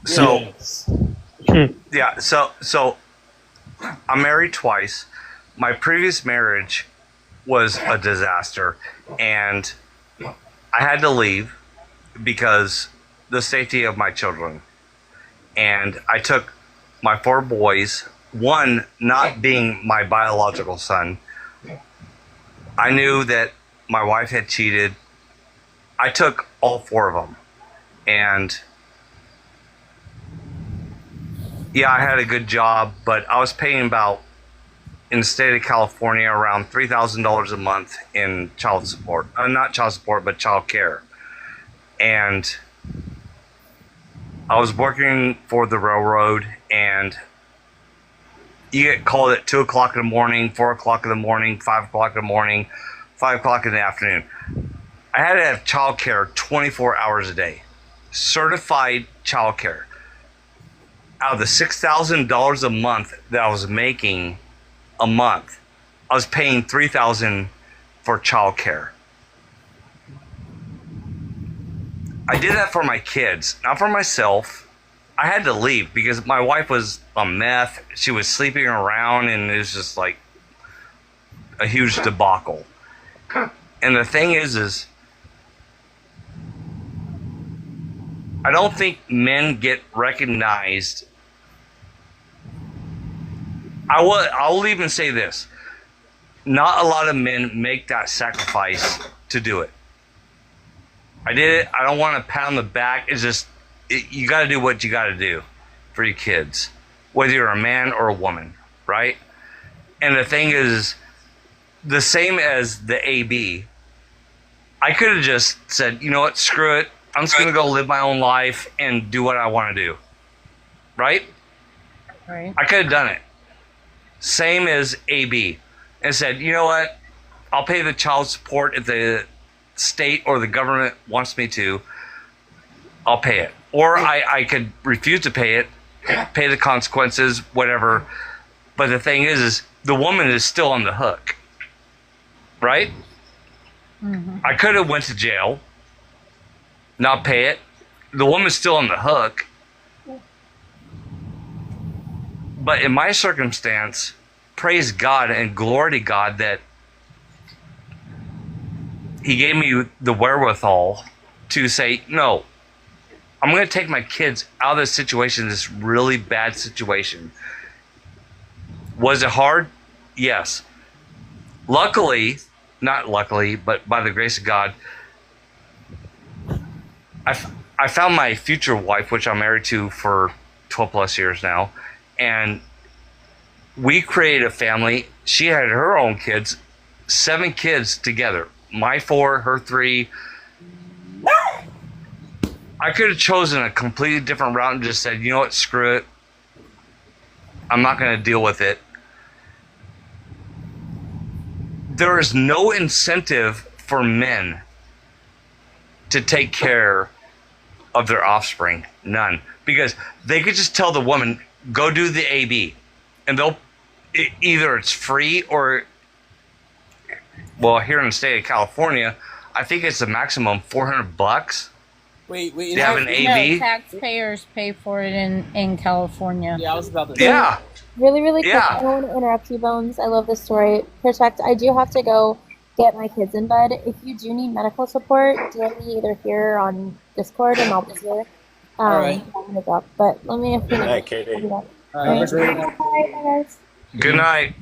So yeah, so I'm married twice. My previous marriage was a disaster, and I had to leave because the safety of my children. And I took my 4 boys one, not being my biological son, I knew that my wife had cheated. I took all 4 of them. And yeah, I had a good job, but I was paying about, in the state of California, around $3,000 a month in child support. Not child support, but child care. And I was working for the railroad, and you get called at 2 o'clock in the morning, 4 o'clock in the morning, 5 o'clock in the morning, 5 o'clock in the afternoon. I had to have child care 24 hours a day. Certified child care. Out of the $6,000 a month that I was making a month, I was paying $3,000 for child care. I did that for my kids, not for myself. I had to leave because my wife was on meth. She was sleeping around, and it was just like a huge debacle. And the thing is I don't think men get recognized. I'll even say this. Not a lot of men make that sacrifice to do it. I did it. I don't want to pat on the back. It's just, you got to do what you got to do for your kids, whether you're a man or a woman, right? And the thing is, the same as the AB, I could have just said, you know what, screw it. I'm just going to go live my own life and do what I want to do, right? Right. I could have done it. Same as AB. And said, you know what, I'll pay the child support if the state or the government wants me to. I'll pay it. Or I could refuse to pay it, pay the consequences, whatever. But the thing is the woman is still on the hook, right? Mm-hmm. I could have went to jail, not pay it. The woman's still on the hook. But in my circumstance, praise God and glory to God that He gave me the wherewithal to say, no, I'm going to take my kids out of this situation, this really bad situation. Was it hard? Yes. Luckily, not luckily, but by the grace of God, I found my future wife, which I'm married to for 12 plus years now, and we created a family. She had her own kids, 7 kids together. My 4, her 3. I could have chosen a completely different route and just said, you know what, screw it. I'm not going to deal with it. There is no incentive for men to take care of their offspring. None. Because they could just tell the woman, go do the AB. And either it's free or, well, here in the state of California, I think it's a maximum $400. Wait, They have an AB? No, taxpayers pay for it in California. Yeah, I was about to. Yeah. Really, really quick, Yeah. I don't want to interrupt you, Bones. I love this story. Protect, I do have to go get my kids in bed. If you do need medical support, DM me either here or on Discord, and I'll be here. All right. I'm going to drop, but let me know if you need All right, Katie. All right, have a great night. Bye, guys. Good night.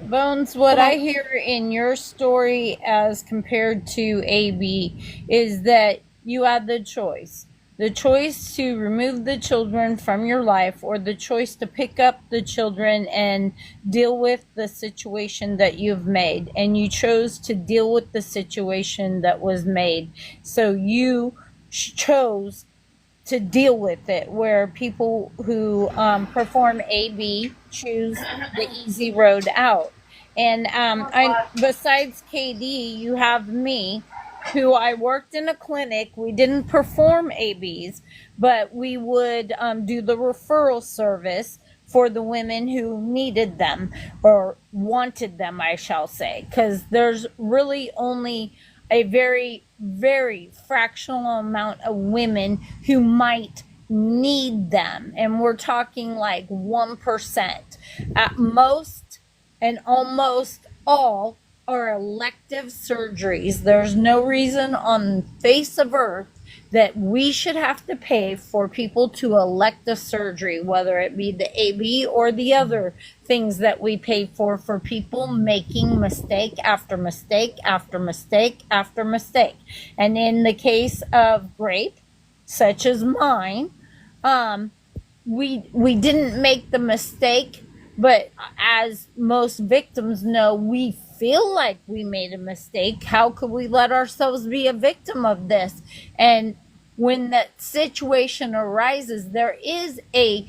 Bones, what I hear in your story as compared to AB is that you had the choice. The choice to remove the children from your life, or the choice to pick up the children and deal with the situation that you've made. And you chose to deal with the situation that was made. So you chose to deal with it, where people who perform AB choose the easy road out. And besides KD, you have me, who I worked in a clinic. We didn't perform ABs, but we would do the referral service for the women who needed them, or wanted them, I shall say, because there's really only a very, very fractional amount of women who might need them. And we're talking like 1%. At most, and almost all are elective surgeries. There's no reason on the face of earth that we should have to pay for people to elect a surgery, whether it be the AB or the other things that we pay for people making mistake after mistake after mistake after mistake. And in the case of rape, such as mine, we didn't make the mistake, but as most victims know, we feel like we made a mistake. How could we let ourselves be a victim of this? And when that situation arises, there is a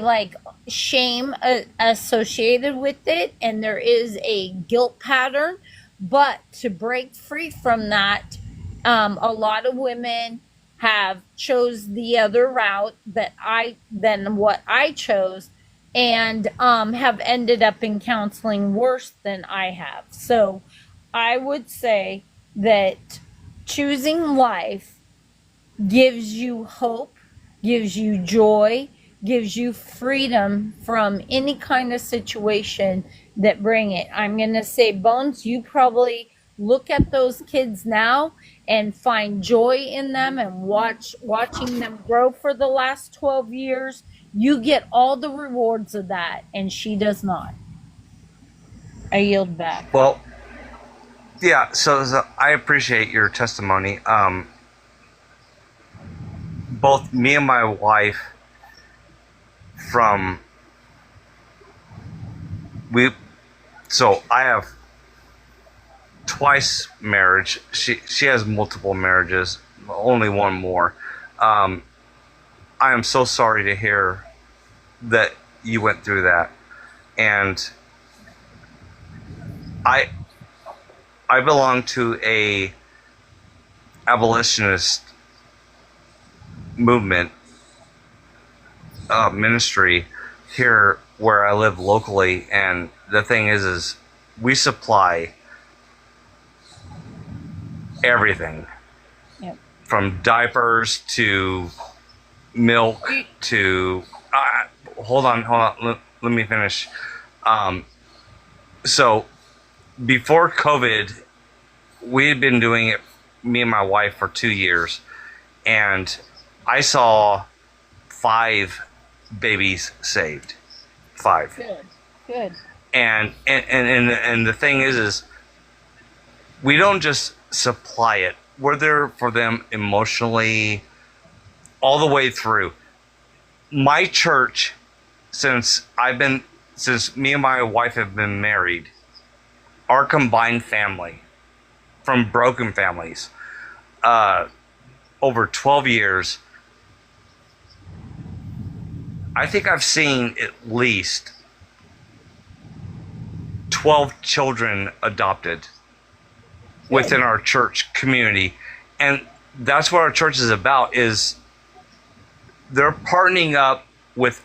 like shame associated with it, and there is a guilt pattern. But to break free from that, a lot of women have chose the other route than what I chose, and have ended up in counseling worse than I have. So I would say that choosing life gives you hope, gives you joy, gives you freedom from any kind of situation that bring it. I'm going to say, Bones, you probably look at those kids now and find joy in them, and watching them grow for the last 12 years. You get all the rewards of that, and she does not. I yield back. Well, yeah, so I appreciate your testimony. Both me and my wife, I have twice marriage. She has multiple marriages, only one more. I am so sorry to hear that you went through that. And I belong to a abolitionist movement ministry here where I live locally, and the thing is we supply everything. Yep. From diapers to milk to hold on, let me finish. So before COVID, we had been doing it, me and my wife, for 2 years, and I saw 5 babies saved. 5. Good. And the thing is we don't just supply it. We're there for them emotionally all the way through. My church, since me and my wife have been married, our combined family from broken families, over 12 years, I think I've seen at least 12 children adopted within our church community. And that's what our church is about, is they're partnering up with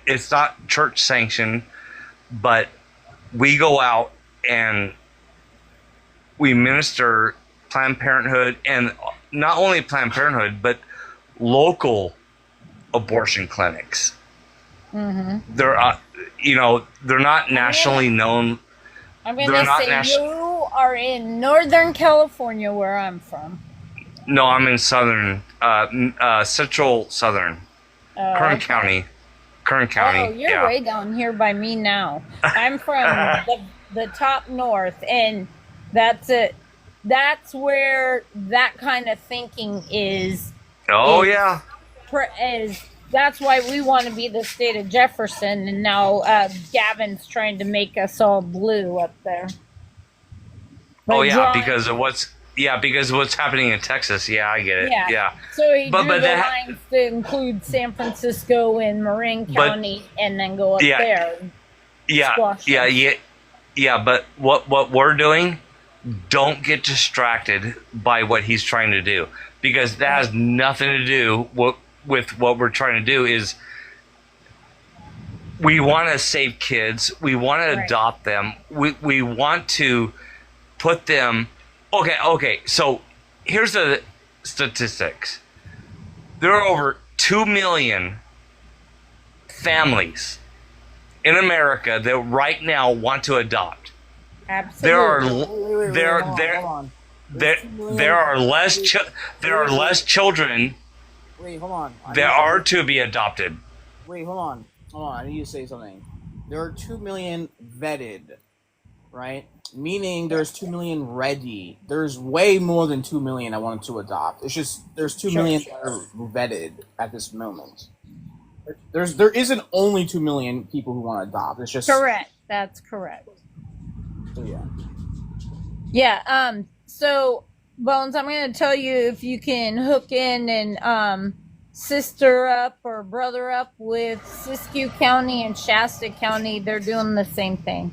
it's not church sanctioned, but we go out and we minister Planned Parenthood, and not only Planned Parenthood, but local abortion clinics. Mm-hmm. They're not nationally known. I'm going to say you are in Northern California, where I'm from. No, I'm in Central Southern. Kern County. Oh, you're way down here by me now. I'm from the top north, and that's it. That's where that kind of thinking is. Oh, yeah. That's why we want to be the state of Jefferson, and now Gavin's trying to make us all blue up there. Because of what's happening in Texas. Yeah, I get it. Yeah. So he drew the lines to include San Francisco and Marin County, and then go up there. Yeah. But what we're doing, don't get distracted by what he's trying to do, because that has nothing to do with what we're trying to do. Is we want to save kids. We want to adopt them. We want to put them. Okay. So here's the statistics. There are over 2 million families in America that right now want to adopt. Absolutely. Hold on. there are less children Wait, hold on. that are to be adopted. Wait, hold on. I need you to say something. There are 2 million vetted, right? Meaning there's 2 million ready. There's way more than 2 million I wanted to adopt. It's just there's 2 million that are vetted at this moment. There isn't only 2 million people who want to adopt. It's just Correct. That's correct. So yeah. Yeah. So Bones, I'm going to tell you if you can hook in and sister up or brother up with Siskiyou County and Shasta County. They're doing the same thing.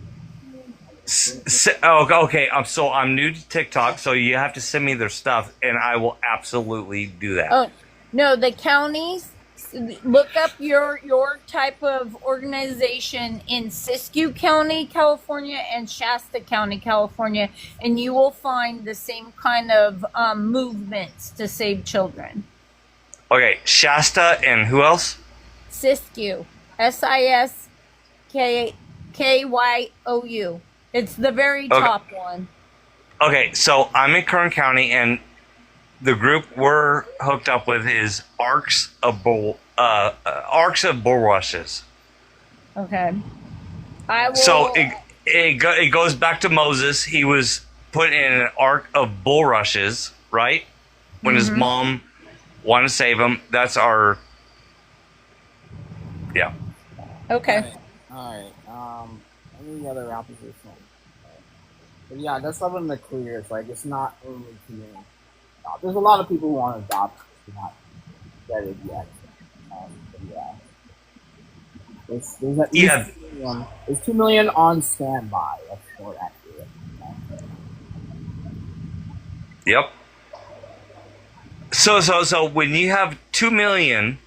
Okay. I'm new to TikTok, so you have to send me their stuff, and I will absolutely do that. Oh no, the counties. Look up your type of organization in Siskiyou County, California, and Shasta County, California, and you will find the same kind of movements to save children. Okay, Shasta and who else? Siskiyou, Siskkyou. It's the very top one. Okay, so I'm in Kern County, and the group we're hooked up with is Arcs of Bulrushes. Okay. I will. So it goes back to Moses. He was put in an ark of bulrushes, right? When his mom wanted to save him. That's our. Yeah. Okay. All right. Any other opposition? But yeah, that's something in the clear. It's like it's not only to me. There's a lot of people who want to adopt. It's not vetted yet. But yeah. There's at least 2 million. There's 2 million on standby. That's more accurate. Yep. So when you have 2 million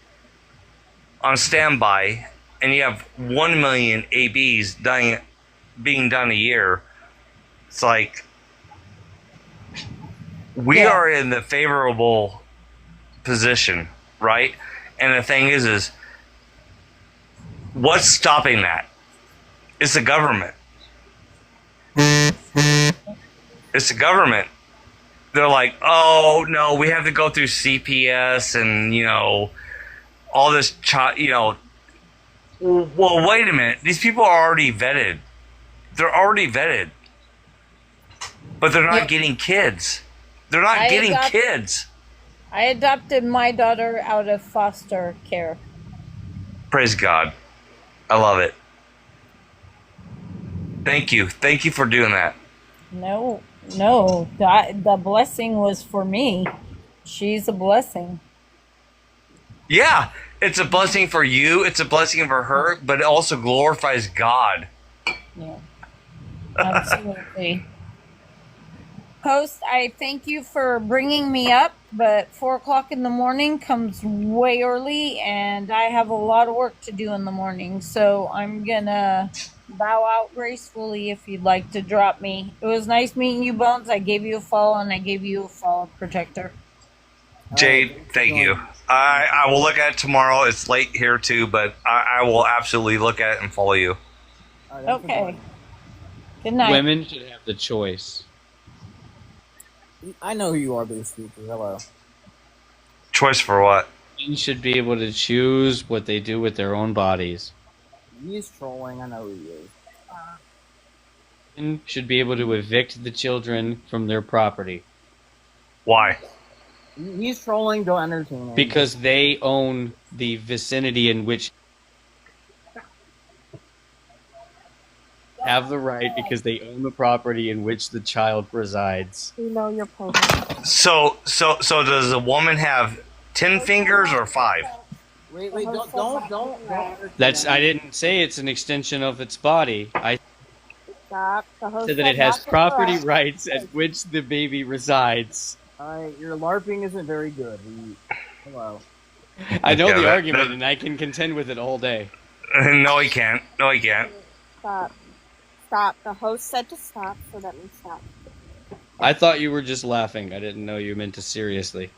on standby and you have 1 million ABs being done a year, it's like we are in the favorable position, right? And the thing is what's stopping that? It's the government. It's the government. They're like, oh no, we have to go through CPS and all this. Well, wait a minute. These people are already vetted. They're already vetted, but they're not getting kids. They're not getting kids. I adopted my daughter out of foster care. Praise God. I love it. Thank you. Thank you for doing that. No, the blessing was for me. She's a blessing. Yeah, it's a blessing for you. It's a blessing for her, but it also glorifies God. Yeah, absolutely. Host, I thank you for bringing me up, but 4:00 in the morning comes way early, and I have a lot of work to do in the morning, so I'm gonna bow out gracefully if you'd like to drop me. It was nice meeting you, Bones. I gave you a follow, and I gave you a follow, Protector. Jade, thank you. I will look at it tomorrow. It's late here too, but I will absolutely look at it and follow you. Okay. Good night. Women should have the choice. I know who you are, Big Speaker. Hello. Choice for what? Men should be able to choose what they do with their own bodies. He's trolling. I know who he is. Men should be able to evict the children from their property. Why? He's trolling. Don't entertain him. Because they own the vicinity in which have the right, because they own the property in which the child resides. We know your program. So does a woman have 10 fingers or 5? Wait, don't. That's, I didn't say it's an extension of its body. I Stop. The host said that it has not to property correct. rights at which the baby resides. Alright, your LARPing isn't very good. Hello. I know Yeah, the that- argument, and I can contend with it all day. No, he can't. No, he can't. Stop. Stop. The host said to stop, so that means stop. I thought you were just laughing. I didn't know you meant to seriously.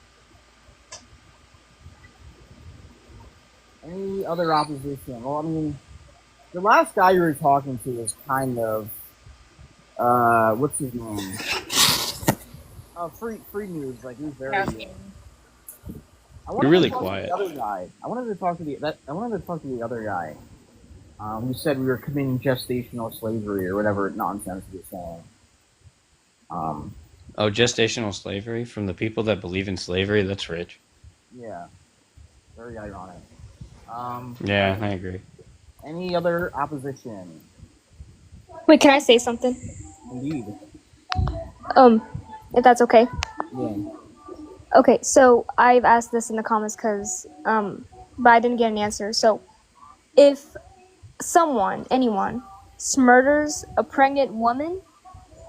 Any other opposition? Well, I mean, the last guy you were talking to is kind of, what's his name? free news. Like he was very. I You're really to talk quiet. To the other guy. I wanted to talk to the other guy. Who said we were committing gestational slavery or whatever nonsense he was saying. Oh, gestational slavery from the people that believe in slavery? That's rich. Yeah. Very ironic. Yeah, I agree. Any other opposition? Wait, can I say something? Indeed. If that's okay. Yeah. Okay, so I've asked this in the comments but I didn't get an answer. So, if anyone, murders a pregnant woman,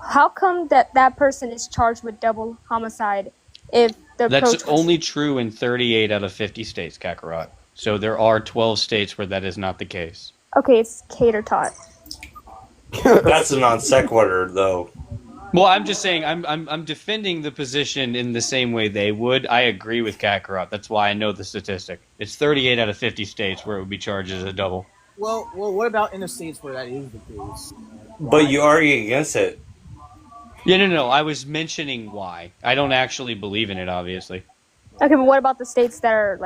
how come that person is charged with double homicide if the That's only true in 38 out of 50 states, Kakarot. So there are 12 states where that is not the case. Okay, it's cater tot. That's a non sequitur, though. Well, I'm just saying I'm defending the position in the same way they would. I agree with Kakarot. That's why I know the statistic. It's 38 out of 50 states where it would be charged as a double. Well, what about in the states where that is the case? But you argue against it. Yeah, no. I was mentioning why. I don't actually believe in it, obviously. Okay, but what about the states that are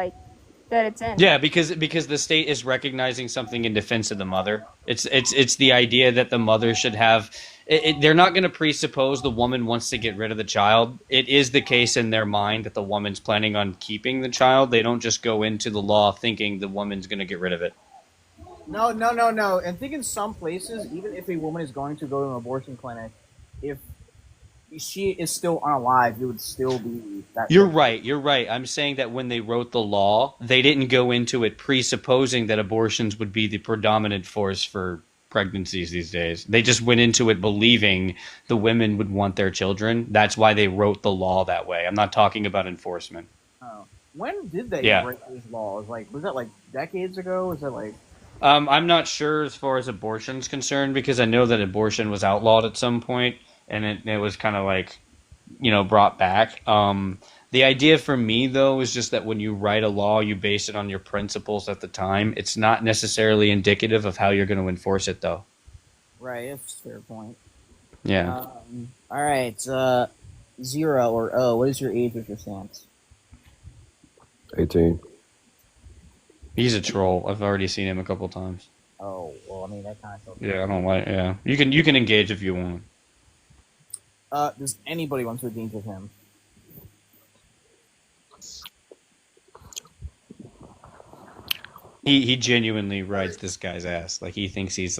that it's in? Yeah, because the state is recognizing something in defense of the mother. It's the idea that the mother should have. They're not going to presuppose the woman wants to get rid of the child. It is the case in their mind that the woman's planning on keeping the child. They don't just go into the law thinking the woman's going to get rid of it. No. And think in some places, even if a woman is going to go to an abortion clinic, if she is still unalive, it would still be that. You're right. I'm saying that when they wrote the law, they didn't go into it presupposing that abortions would be the predominant force for pregnancies these days. They just went into it believing the women would want their children. That's why they wrote the law that way. I'm not talking about enforcement. Oh. When did they break these laws? Was that decades ago? Was that I'm not sure as far as abortion's concerned because I know that abortion was outlawed at some point and it was kind of brought back. The idea for me, though, is just that when you write a law, you base it on your principles at the time. It's not necessarily indicative of how you're going to enforce it, though. Right, that's a fair point. Yeah. All right, Zero or O, what is your age with your stance? 18. He's a troll. I've already seen him a couple times. Oh, well, I mean, that kind of... Yeah, I don't like... Yeah. You can engage if you want. Does anybody want to engage with him? He genuinely rides this guy's ass. Like, he thinks he's,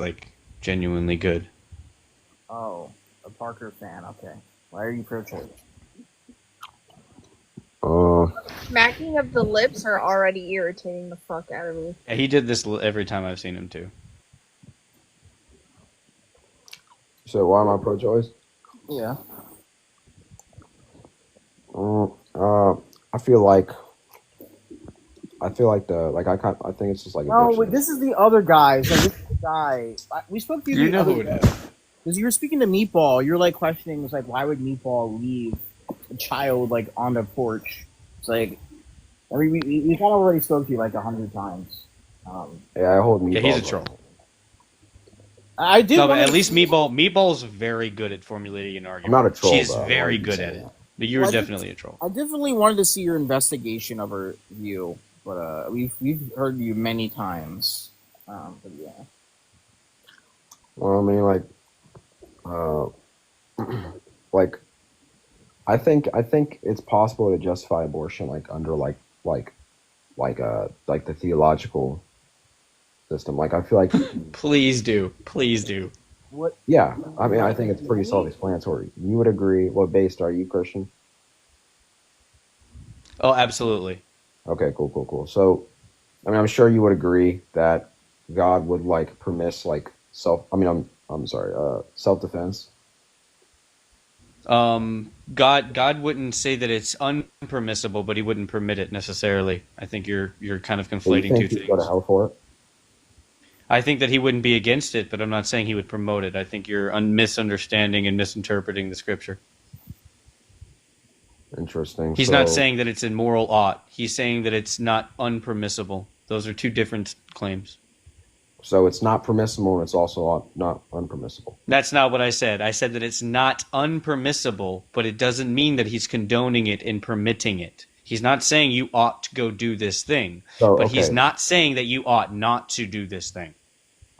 genuinely good. Oh, a Parker fan, okay. Why are you pro-choice? Smacking of the lips are already irritating the fuck out of me. Yeah, he did this every time I've seen him, too. So why am I pro-choice? Yeah. I feel like I think it's just like No, but this is the other guy. So this is the guy. We spoke to you. You know who it is. Because you were speaking to Meatball. You're questioning, why would Meatball leave a child on the porch? It's we kind of already spoke to you 100 times. Yeah, I hold Meatball. Yeah, he's a troll. I did. No, but at least Meatball's very good at formulating an argument. I'm not a troll, She's though. very good at it. But you're definitely a troll. I definitely wanted to see your investigation of her view, but we've heard you many times. But yeah. Well, I mean, I think it's possible to justify abortion under the theological system. I feel like please do. What? Yeah, I mean, I think it's pretty self-explanatory. You would agree. What based are you, Christian? Oh, absolutely. Okay, cool. So, I mean, I'm sure you would agree that God would permit self-defense. God wouldn't say that it's unpermissible, but he wouldn't permit it necessarily. I think you're kind of conflating two things. Go to hell for it? I think that he wouldn't be against it, but I'm not saying he would promote it. I think you're misunderstanding and misinterpreting the scripture. Interesting. He's not saying that it's immoral ought. He's saying that it's not unpermissible. Those are two different claims. So it's not permissible and it's also not unpermissible. That's not what I said. I said that it's not unpermissible, but it doesn't mean that he's condoning it and permitting it. He's not saying you ought to go do this thing, So, but he's okay. not saying that you ought not to do this thing.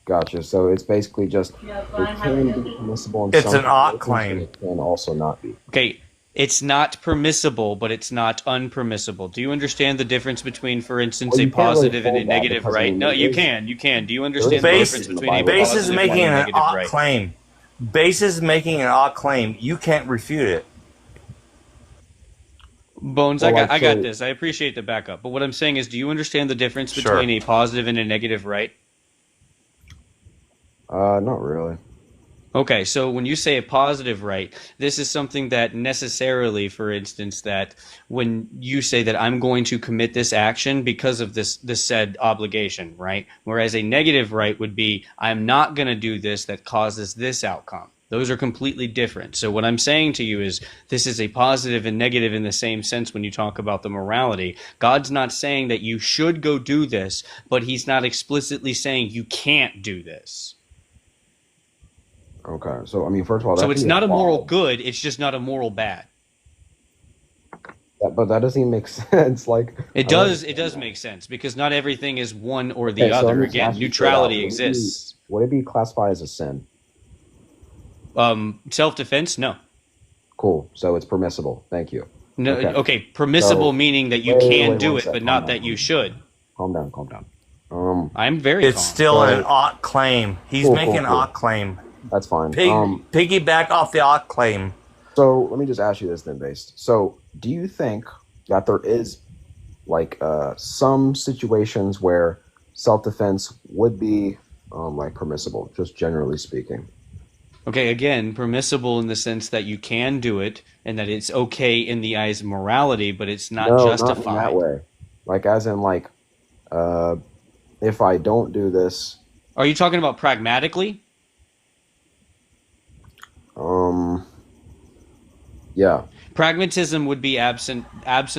Gotcha. So it's basically just it can be permissible in It's some an ought situations, claim. but it can also not be. Okay, it's not permissible, but it's not unpermissible. Do you understand the difference between, for instance, Well, a you can't really positive and a hold that negative because, I right? mean, No, there you is- can. You can. Do you there understand is the Base, difference in the between a Bible. Base is positive and making a an negative ought right? claim. Base is making an ought claim. You can't refute it. Bones, Well, I got so- this. I appreciate the backup. But what I'm saying is, do you understand the difference Sure. between a positive and a negative right? Not really. Okay, so when you say a positive right, this is something that necessarily, for instance, that when you say that I'm going to commit this action because of this said obligation, right? Whereas a negative right would be I'm not going to do this that causes this outcome. Those are completely different. So what I'm saying to you is this is a positive and negative in the same sense when you talk about the morality. God's not saying that you should go do this, but he's not explicitly saying you can't do this. Okay. So I mean, first of all, that So can it's be not a moral applied. good, it's just not a moral bad. But that doesn't even make sense. Like It I don't does understand that. make sense because not everything is one or the Okay, so let other. me just Again, ask you straight out. neutrality exists. Would it be classified as a sin? Self-defense? No. Cool. So it's permissible. Thank you. No. Okay. Okay. Permissible So meaning that you wait, can wait, do one it, sec. but Calm not down. that you should. Calm down. Calm down. I'm very It's calm. still an So ought claim. He's cool, making cool, an cool. ought claim. That's fine. Piggyback off the ought claim. So let me just ask you this then, based. So do you think that there is like some situations where self-defense would be like permissible, just generally speaking? Okay, again, permissible in the sense that you can do it and that it's okay in the eyes of morality, but it's not No, not in justified. that way. Like as in like if I don't do this, Are you talking about pragmatically? yeah. Pragmatism would be absent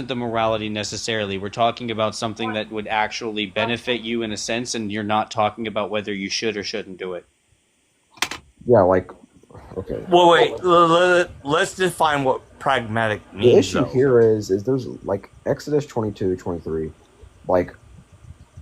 the morality necessarily. We're talking about something that would actually benefit you in a sense, and you're not talking about whether you should or shouldn't do it. Yeah, like okay. Well, wait. Let's define what pragmatic The means. issue though. here is there's like Exodus 22:23, like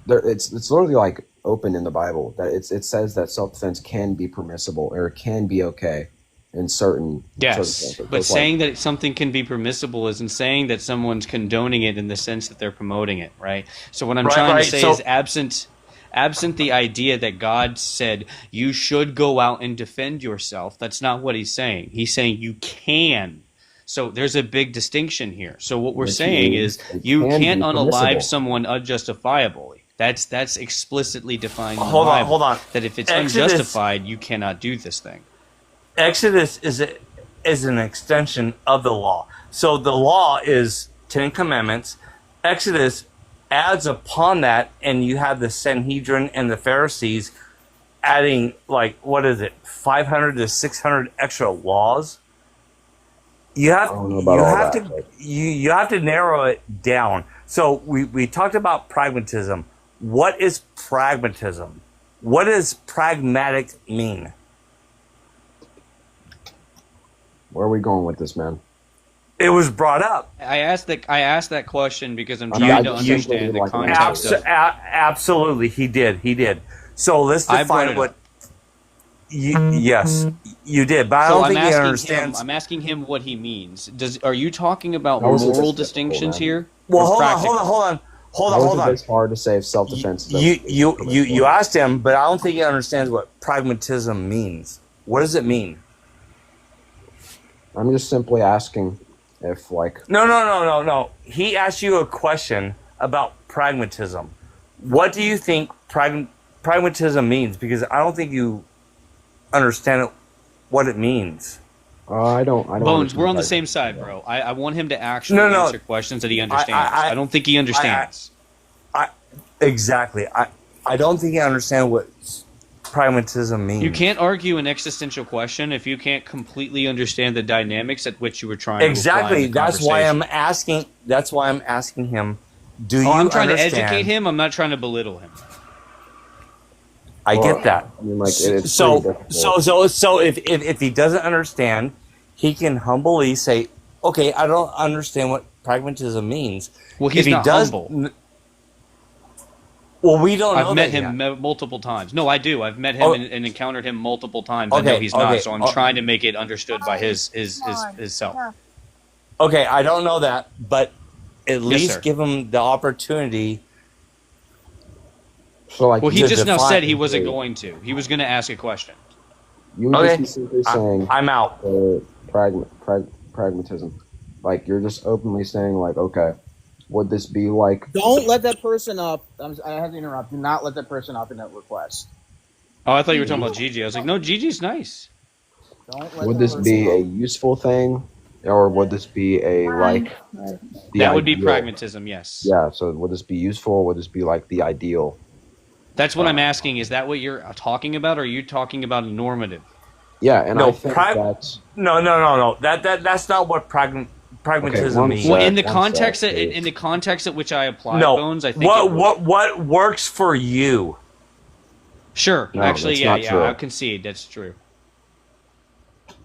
there it's literally like open in the Bible that it says that self-defense can be permissible or it can be okay in certain Yes, circumstances. So but it's like, saying that something can be permissible isn't saying that someone's condoning it in the sense that they're promoting it, right? So what I'm trying to say So is absent the idea that God said you should go out and defend yourself. That's not what he's saying. He's saying you can. So there's a big distinction here. So what we're which saying means is it you can can't be unalive permissible. someone unjustifiably. That's explicitly defined in the Hold on, Bible. hold on. That if it's Exodus- unjustified, you cannot do this thing. Exodus is an extension of the law. So the law is 10 commandments. Exodus adds upon that, and you have the Sanhedrin and the Pharisees adding, like, what is it, 500 to 600 extra laws. You have, I don't know about all that, but you have to narrow it down. So we talked about pragmatism. What is pragmatism? What does pragmatic mean? where are we going with this, man? It was brought up. I asked that question because I'm I mean, trying I to just simply understand the like an context answer. of. Absolutely, he did. So let's I brought define it what. up. Yes, you did, but I So don't I'm think he asking him. understands. I'm asking him what he means. Are you talking about How is it moral this difficult, distinctions man? here? Well, or hold practical? on. How is it this hard to say if self-defense is You asked him, but I don't think he understands what pragmatism means. What does it mean? I'm just simply asking if like No. He asked you a question about pragmatism. What do you think pragmatism means? Because I don't think you understand what it means. I don't Bones, understand we're on the pragmatism. same side, bro. I want him to actually No. answer questions that he understands. I don't think he understands. Exactly. I don't think he understands what pragmatism means. You can't argue an existential question if you can't completely understand the dynamics at which you were trying to apply Exactly. the That's why conversation. I'm asking. That's why I'm asking him. Do you I'm trying understand? to educate him. I'm not trying to belittle him. I Well, get that. I mean, like it's pretty So difficult. if he doesn't understand, he can humbly say, "Okay, I don't understand what pragmatism means." Well, If he's he not does, humble. well, we don't know I've met that him yet. multiple times. No, I do. I've met him Oh, and encountered him multiple times. I know okay, he's not, okay, so I'm trying to make it understood by his self. okay. I don't know that, but at Yes, least sir. give him the opportunity. So like Well, he to just now define- said he wasn't going to. He was going to ask a question. you would Okay, just be simply saying I'm out. pragmatism. Like you're just openly saying like, okay, would this be like? Don't let that person up. I have to interrupt. Do not let that person up in that request. Oh, I thought you were talking about Gigi. I was like, no, Gigi's nice. Don't let Would that this person be a up. useful thing, or would this be a like? The That would be ideal? pragmatism, yes. Yeah. So would this be useful? Or would this be like the ideal? That's what I'm asking. Is that what you're talking about, or are you talking about normative? Yeah, and No, I think that's no. That's not what pragmatism one means. Well, sec, in the one context sec, in the context at which I apply No. Bones, I think What works for you? Sure. No, Actually, that's yeah, not yeah. true. I'll concede. That's true.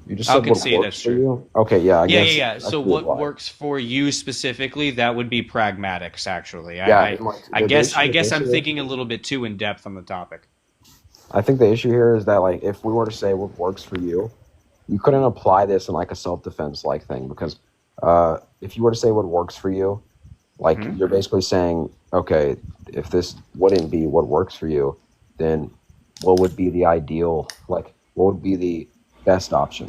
you just I'll said what concede works that's for true. you. Okay, yeah, I Yeah, guess. yeah. that's So the what why. works for you specifically? That would be pragmatics. Actually, Yeah, I and, like, I the guess issue- I the guess I'm issue- thinking a little bit too in depth on the topic. I think the issue here is that like if we were to say what works for you, you couldn't apply this in like a self-defense like thing because if you were to say what works for you, like Mhm. you're basically saying, okay, if this wouldn't be what works for you, then what would be the ideal? Like what would be the best option?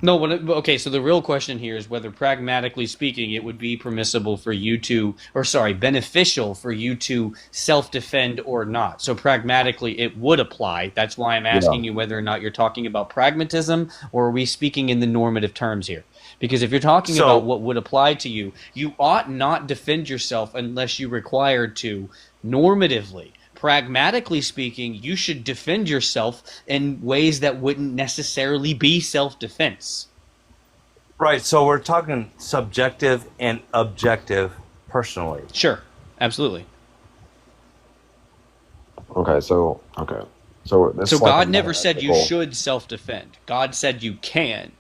No, okay, so the real question here is whether pragmatically speaking it would be permissible for you to, or sorry, beneficial for you to self-defend or not. So pragmatically it would apply. That's why I'm asking you whether or not you're talking about pragmatism or are we speaking in the normative terms here? Because if you're talking So- about what would apply to you, you ought not defend yourself unless you're required to normatively. Pragmatically speaking, you should defend yourself in ways that wouldn't necessarily be self-defense. Right. So we're talking subjective and objective personally. Sure, absolutely. Okay, so this So is like God a never said you metaphysical- should self-defend. God said you can.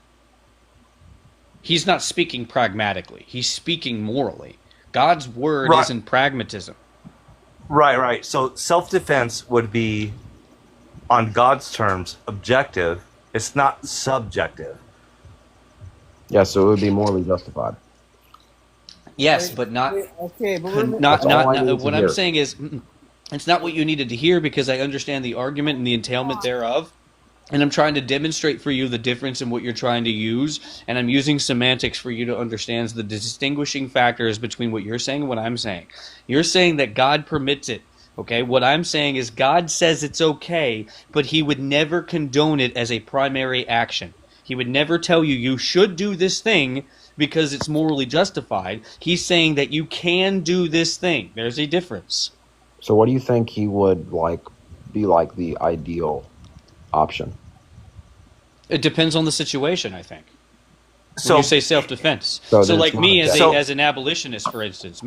He's not speaking pragmatically. He's speaking morally. God's word Right. isn't pragmatism. Right. So self-defense would be, on God's terms, objective. It's not subjective. Yeah, so it would be morally justified. Yes, but not Okay, but we're not That's all I not need to what I'm hear. saying is it's not what you needed to hear because I understand the argument and the entailment thereof. And I'm trying to demonstrate for you the difference in what you're trying to use, and I'm using semantics for you to understand the distinguishing factors between what you're saying and what I'm saying. You're saying that God permits it, okay? What I'm saying is God says it's okay, but he would never condone it as a primary action. He would never tell you you should do this thing because it's morally justified. He's saying that you can do this thing. There's a difference. So what do you think he would like be like the ideal option? It depends on the situation, I think. So When you say self-defense. So So, there's like not me a as doubt. as an abolitionist, for instance,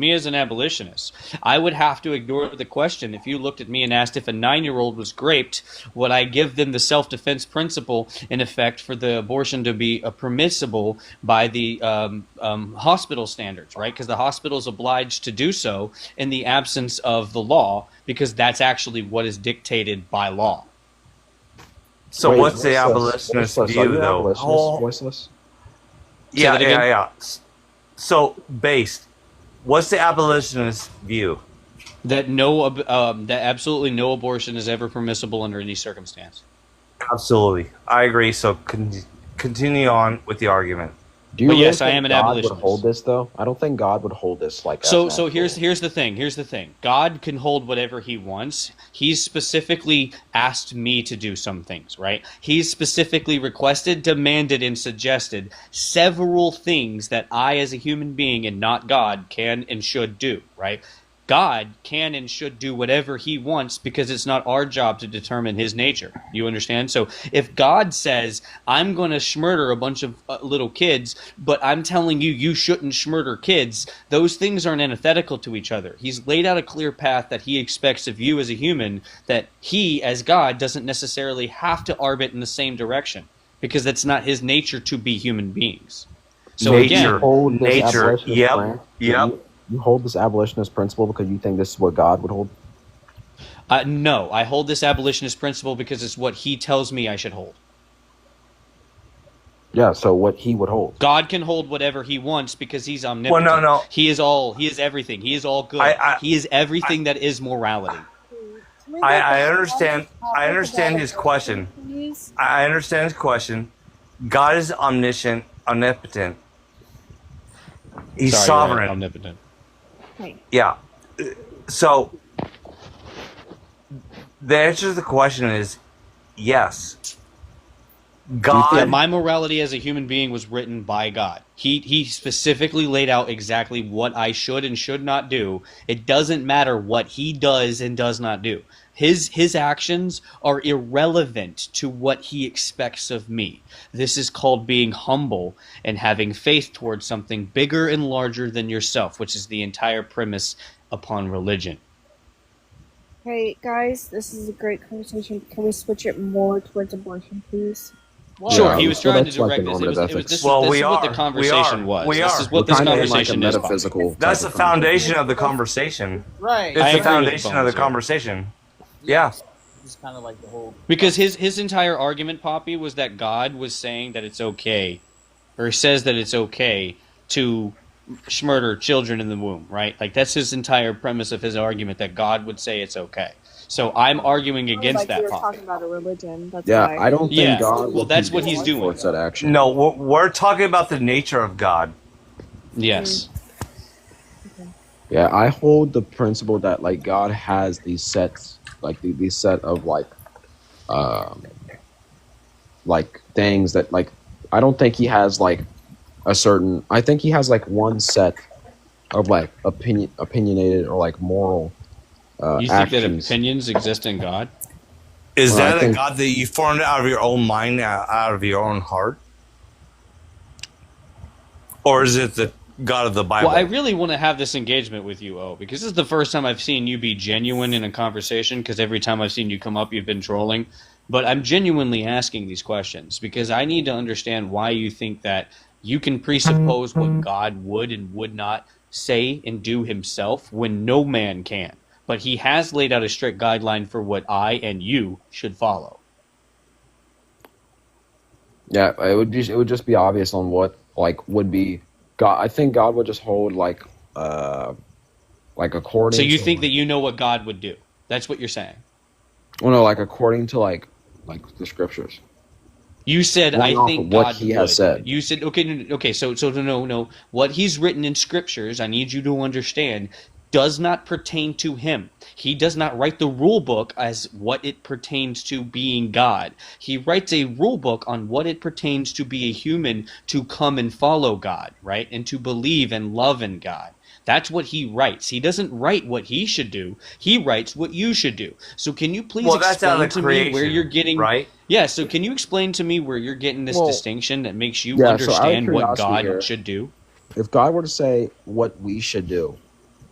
I would have to ignore the question. If you looked at me and asked if a 9-year-old was raped, would I give them the self-defense principle in effect for the abortion to be permissible by the hospital standards, right? Because the hospital is obliged to do so in the absence of the law, because that's actually what is dictated by law. So Wait, what's the voiceless. abolitionist Voiceless. Are view, you though? abolitionist? Oh, Voiceless? yeah, that again? yeah. So based, what's the abolitionist view? That that absolutely no abortion is ever permissible under any circumstance. Absolutely, I agree. So continue on with the argument. Do you But really yes, I think am an God abolitionist. would hold this though? I don't think God would hold this like. as So an here's actual- the thing. Here's the thing. God can hold whatever he wants. He's specifically asked me to do some things, right? He's specifically requested, demanded, and suggested several things that I as a human being and not God can and should do, right? God can and should do whatever he wants because it's not our job to determine his nature. You understand? So if God says, I'm going to schmurder a bunch of little kids, but I'm telling you, you shouldn't schmurder kids, those things aren't antithetical to each other. He's laid out a clear path that he expects of you as a human, that he, as God, doesn't necessarily have to orbit in the same direction because that's not his nature to be human beings. So Nature. again, Nature. Yep. Yep. You hold this abolitionist principle because you think this is what God would hold? No, I hold this abolitionist principle because it's what he tells me I should hold. Yeah, so what he would hold. God can hold whatever he wants because he's omnipotent. Well, no. He is all. He is everything. He is all good. He is everything that is morality. I understand. I understand his question. I understand his question. God is omniscient, omnipotent. He's Sorry, sovereign. you're right, omnipotent. Yeah. So the answer to the question is yes. God. Yeah, my morality as a human being was written by God. He specifically laid out exactly what I should and should not do. It doesn't matter what he does and does not do. His actions are irrelevant to what he expects of me. This is called being humble and having faith towards something bigger and larger than yourself, which is the entire premise upon religion. Hey guys, this is a great conversation. Can we switch it more towards abortion, please? Sure, he was trying to direct this. This is what the conversation was. This is what this conversation is about. That's the foundation of the conversation. Right. It's the foundation of the conversation. Yeah. It's kind of like the whole. Because his entire argument, Poppy, was that God was saying that it's okay, or he says that it's okay to murder children in the womb, right? Like that's his entire premise of his argument, that God would say it's okay. So I'm arguing against that. You were talking about a religion. That's Yeah, why. I don't think God. Well, that's what he's doing. Towards that action. No, we're talking about the nature of God. Yes. Yeah, I hold the principle that like God has these sets, like these set of like things that like I don't think he has like a certain. I think he has like one set of like opinionated or like moral. You think actions. that opinions exist in God? Is Well, I that a think- God that you formed out of your own mind, out of your own heart? Or is it the God of the Bible? Well, I really want to have this engagement with you, O, because this is the first time I've seen you be genuine in a conversation, because every time I've seen you come up, you've been trolling. But I'm genuinely asking these questions, because I need to understand why you think that you can presuppose what God would and would not say and do himself when no man can. But he has laid out a strict guideline for what I and you should follow. Yeah, it would just be obvious on what like would be God. I think God would just hold like according. So you to, think that you know what God would do? That's what you're saying. well, no, like according to like the scriptures. You said, Going I off think of what God he would. has said. You said, okay, so no. What he's written in scriptures, I need you to understand, does not pertain to him. He does not write the rule book as what it pertains to being God. He writes a rule book on what it pertains to be a human to come and follow God, right? And to believe and love in God. That's what he writes. He doesn't write what he should do. He writes what you should do. So can you please that's out explain of to me creation, where you're getting right? Yeah, so can you explain to me where you're getting this Well, distinction that makes you yeah, so out of understand what curiosity God here, should do? If God were to say what we should do,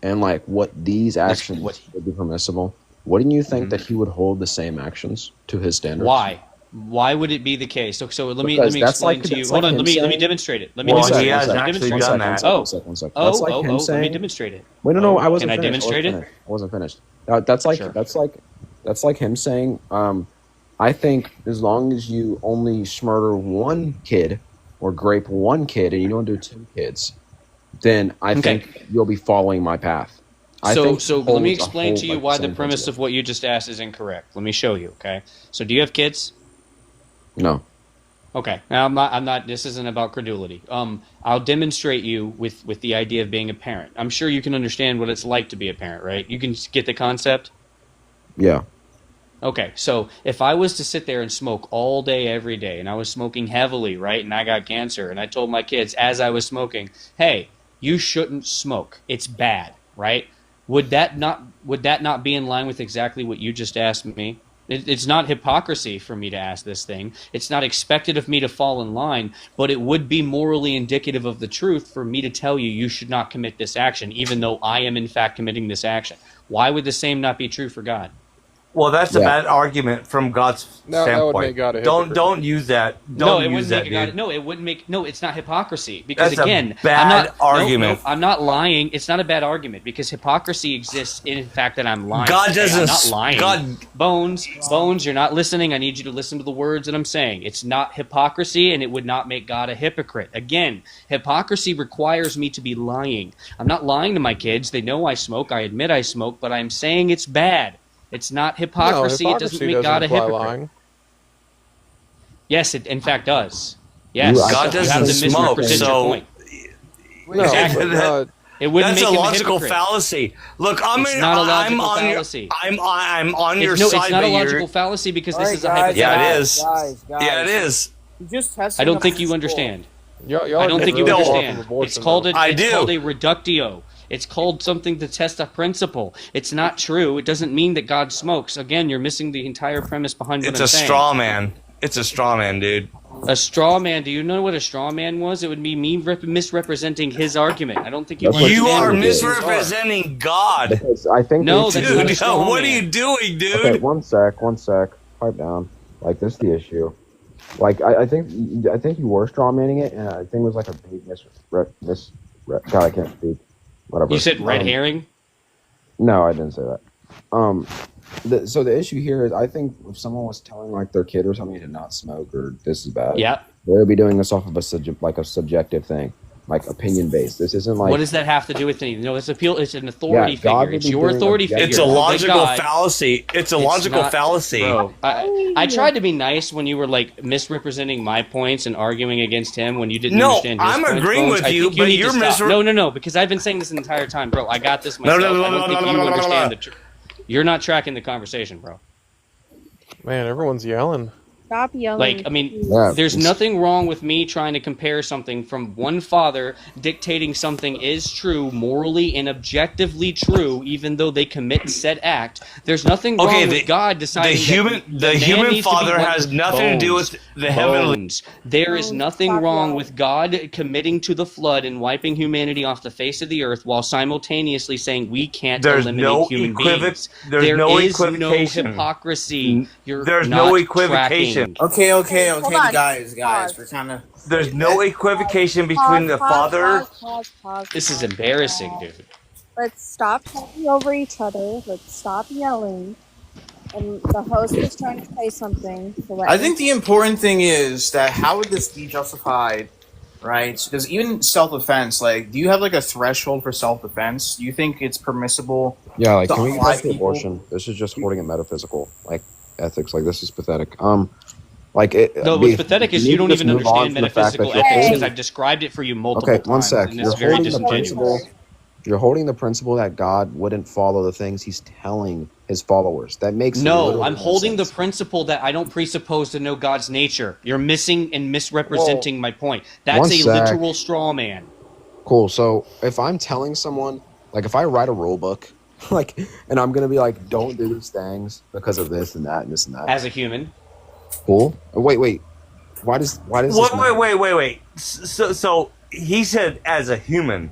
and like what these actions would be permissible, wouldn't you think that he would hold the same actions to his standards? Why? Why would it be the case? So let me Because that's explain like- to you. that's Hold like on, him let me saying- demonstrate it. Let Well, demonstrate he it. has Let me actually demonstrate done it. that. One second. That's like him let me saying. demonstrate it. Wait, no, I wasn't Can I finished. demonstrate it? I wasn't finished. That's like Sure. that's like him saying, I think as long as you only murder one kid or grape one kid and you don't do 2 kids, then I think you'll be following my path. I think So he let me holds a explain whole, to you like, why the same premise principle. of what you just asked is incorrect. Let me show you, okay? So do you have kids? No. Okay. Now I'm not this isn't about credulity. I'll demonstrate you with the idea of being a parent. I'm sure you can understand what it's like to be a parent, right? You can get the concept? Yeah. Okay, so if I was to sit there and smoke all day, every day, and I was smoking heavily, right, and I got cancer, and I told my kids as I was smoking, hey, you shouldn't smoke. It's bad, right? Would that not be in line with exactly what you just asked me? It's not hypocrisy for me to ask this thing. It's not expected of me to fall in line, but it would be morally indicative of the truth for me to tell you you should not commit this action, even though I am in fact committing this action. Why would the same not be true for God? Well, that's a bad argument from God's That would standpoint. make God a hypocrite. Don't use that. No, Don't it use wouldn't that, make dude. no, it wouldn't make no. It's not hypocrisy because That's a again, bad I'm not, argument. No, I'm not lying. It's not a bad argument because hypocrisy exists in fact that I'm lying. God Okay, doesn't. I'm not lying. God. Bones, you're not listening. I need you to listen to the words that I'm saying. It's not hypocrisy, and it would not make God a hypocrite. Again, hypocrisy requires me to be lying. I'm not lying to my kids. They know I smoke. I admit I smoke, but I'm saying it's bad. It's not hypocrisy. No, It doesn't hypocrisy make God a imply hypocrite. lying. Yes, it in fact does. Yes, God you have doesn't to smoke, misrepresent your so point. No, Exactly. but, It wouldn't That's make a him logical hypocrite. fallacy. Look, I'm It's not a I'm logical on fallacy. your I'm on your It's side. not a but you're- logical fallacy because All this right, is a guys, hypothetical. Yeah, it is. Guys, Yeah, it is. You just tested I don't them think at you school. understand. y'all I don't get think you really far from understand. abortion, It's called though. a, I it's do. called a reductio. It's called something to test a principle. It's not true. It doesn't mean that God smokes. Again, you're missing the entire premise behind what It's I'm a saying. straw man. It's a straw man, dude. A straw man. Do you know what a straw man was? It would be me misrepresenting his argument. I don't think you That's what You understand are what this is. misrepresenting God. Because I think No, the that's issue not a is- straw What are man. you doing, dude? Okay, one sec. Pipe down. Like, this is the issue. Like, I think you were straw manning it, and I think it was like a big God, I can't speak. Whatever. You said red herring? No, I didn't say that. So the issue here is, I think if someone was telling like their kid or something to not smoke or this is bad, Yeah. they would be doing this off of a subjective thing, like opinion based. This isn't like What does that have to do with anything? No, it's an authority Yeah, God figure. would It's be your doing authority objective- figure. It's a The logical God. fallacy. It's a It's logical not- fallacy. Bro, I tried to be nice when you were like misrepresenting my points and arguing against him when you didn't No, understand his I'm points, agreeing Bones. with I you, think but need to you're stop. No, because I've been saying this the entire time, bro. I got this No, myself. no, no, I don't no, think no, you no, no, understand no. You're not tracking the conversation, bro. Man, everyone's yelling. Stop yelling. Like, I mean, Yeah, there's it's- nothing wrong with me trying to compare something from one father dictating something is true, morally and objectively true, even though they commit said act. There's nothing wrong Okay, with God deciding the man human needs to be father one- has nothing to do with the heavenly. Bones. There is nothing wrong with God committing to the flood and wiping humanity off the face of the earth while simultaneously saying we can't There's eliminate no human beings. there's There no is equivocation. no hypocrisy. You're There's not no equivocation. tracking. Okay, Hold on. guys, Pause. we're kind of. There's no equivocation between the father. Pause. This is embarrassing, dude. Let's stop talking over each other. Let's stop yelling. And the host is trying to say something. So let I him- think the important thing is that how would this be justified, right? Because even self-defense, like, do you have like a threshold for self-defense? Do you think it's permissible? Yeah, like, to can we get unalive back to people? abortion? This is just holding it metaphysical, like ethics. Like, this is pathetic. Like, No, what's pathetic is need you to don't just even move on understand from the fact that metaphysical you're ethics holding- because I've described it for you multiple Okay, one times, sec. and You're it's very holding the disingenuous. principle. You're holding the principle that God wouldn't follow the things He's telling His followers. That makes No, literally I'm no holding sense. the principle that I don't presuppose to know God's nature. You're missing and misrepresenting my point. That's one a sec. literal straw man. Cool. So if I'm telling someone, like, if I write a rule book, like, and I'm gonna be like, don't do these things because of this and that and this and that. As a human, Cool. Wait. Why does this matter? Wait. So he said as a human.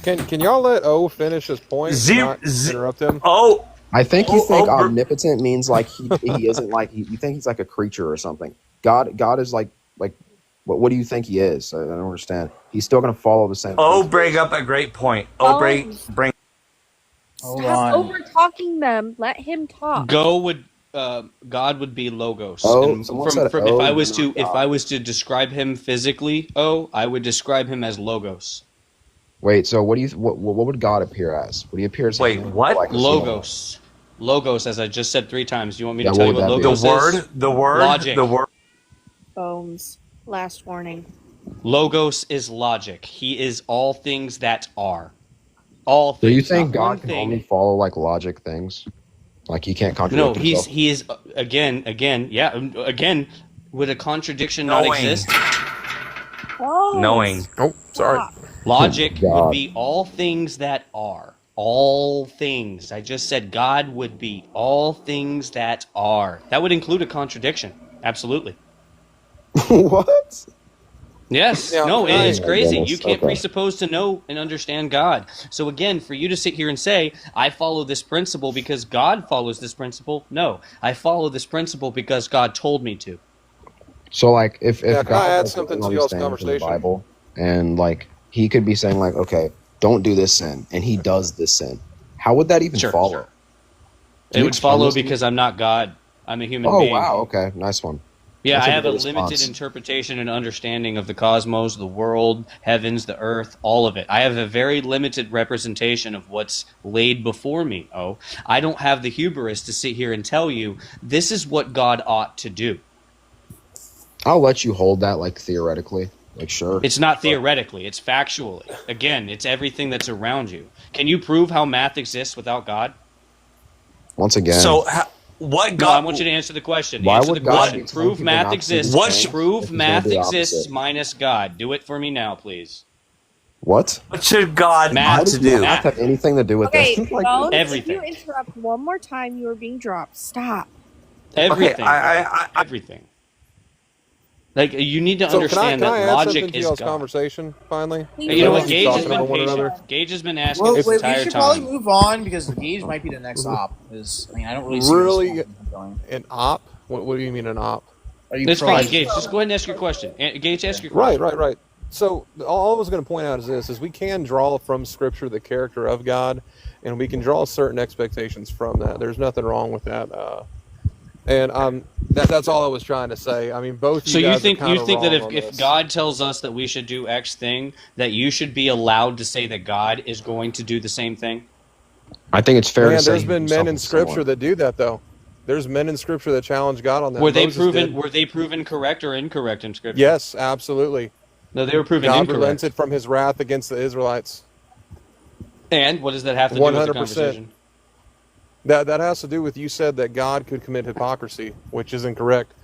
Can y'all let O finish his point? and Zero- not interrupt him. Oh, I think you think bro- omnipotent means like he isn't like you think he's like a creature or something. God is like what do you think he is? I don't understand. He's still gonna follow the same. Oh, bring up a great point. Oh, bring. Hold Stop on. over talking them. Let him talk. God would be logos. Oh, And someone said if oh, I was not to if God. I was to describe him physically, I would describe him as logos. Wait, so what would God appear as? Would he appear as Wait, human? what? Like a Logos. Logos, as I just said 3 times. Do you want me to Yeah, tell what you what would that be? logos is? The word. Logic. The word. Bones. Last warning. Logos is logic. He is all things that are. All Do things. you think not one God can thing. only follow like logic things? Like he can't contradict No, himself? he is again, would a contradiction not Knowing. exist? Oh. Knowing. Oh, sorry. Logic God. would be all things that are. all things. I just said God would be all things that are. That would include a contradiction. Absolutely. What? Yes. Yeah, No, it I- is crazy. goodness, You can't okay. presuppose to know and understand God. So again, for you to sit here and say, I follow this principle because God follows this principle. No, I follow this principle because God told me to. So like if Yeah, can I God add was something giving to all these y'all's standards in the conversation? Bible, and like he could be saying like, okay, don't do this sin, and he does this sin. How would that even Sure, follow? sure. Can It you would explain follow this to me? because I'm not God. I'm a human Oh being. wow, okay, nice one. Yeah, That's I a have a good limited response. interpretation and understanding of the cosmos, the world, heavens, the earth, all of it. I have a very limited representation of what's laid before me. Oh, I don't have the hubris to sit here and tell you this is what God ought to do. I'll let you hold that like theoretically, like sure. It's not theoretically, it's factually. Again, it's everything that's around you. Can you prove how math exists without God? Once again, So, what No, I God? want you to answer the question. why Answer the would God question. be telling Prove people math not to do exists. these What things Prove if he's gonna math do the exists opposite? minus God. Do it for me now, please. What? What should God Math. How ought does to do? math have anything to do with Okay, this? Like, Bones, if Everything. you interrupt one more time, you are being dropped. Stop. Everything. I Everything. Like, you need to So understand can I that add logic something to is y'all's God. conversation finally? Hey, you know Like what? keep Gage has talking been over one another. patient. Gage has been asking Well, this wait, we entire should probably time. move on because Gage might be the next op. Because I mean, I don't really see Really, this one going. an op? What do you mean an op? Are you It's pro? fine, Gage. Just go ahead and ask your question. Gage, ask your Right, question. right. So all I was going to point out is this: is we can draw from Scripture the character of God, and we can draw certain expectations from that. There's nothing wrong with that. And that's all I was trying to say. I mean, both So you you guys think are kind you of think that wrong on if this. God tells us that we should do X thing, that you should be allowed to say that God is going to do the same thing? I think it's fair to Man, say there's he been did men in something Scripture similar. that do that, though. There's men in Scripture that challenge God on that. Were they Moses proven? did. Were they proven correct or incorrect in Scripture? Yes, absolutely. No, they were proven God incorrect. relented from His wrath against the Israelites. And what does that have to do with the 100%. conversation? That has to do with you said that God could commit hypocrisy, which is incorrect.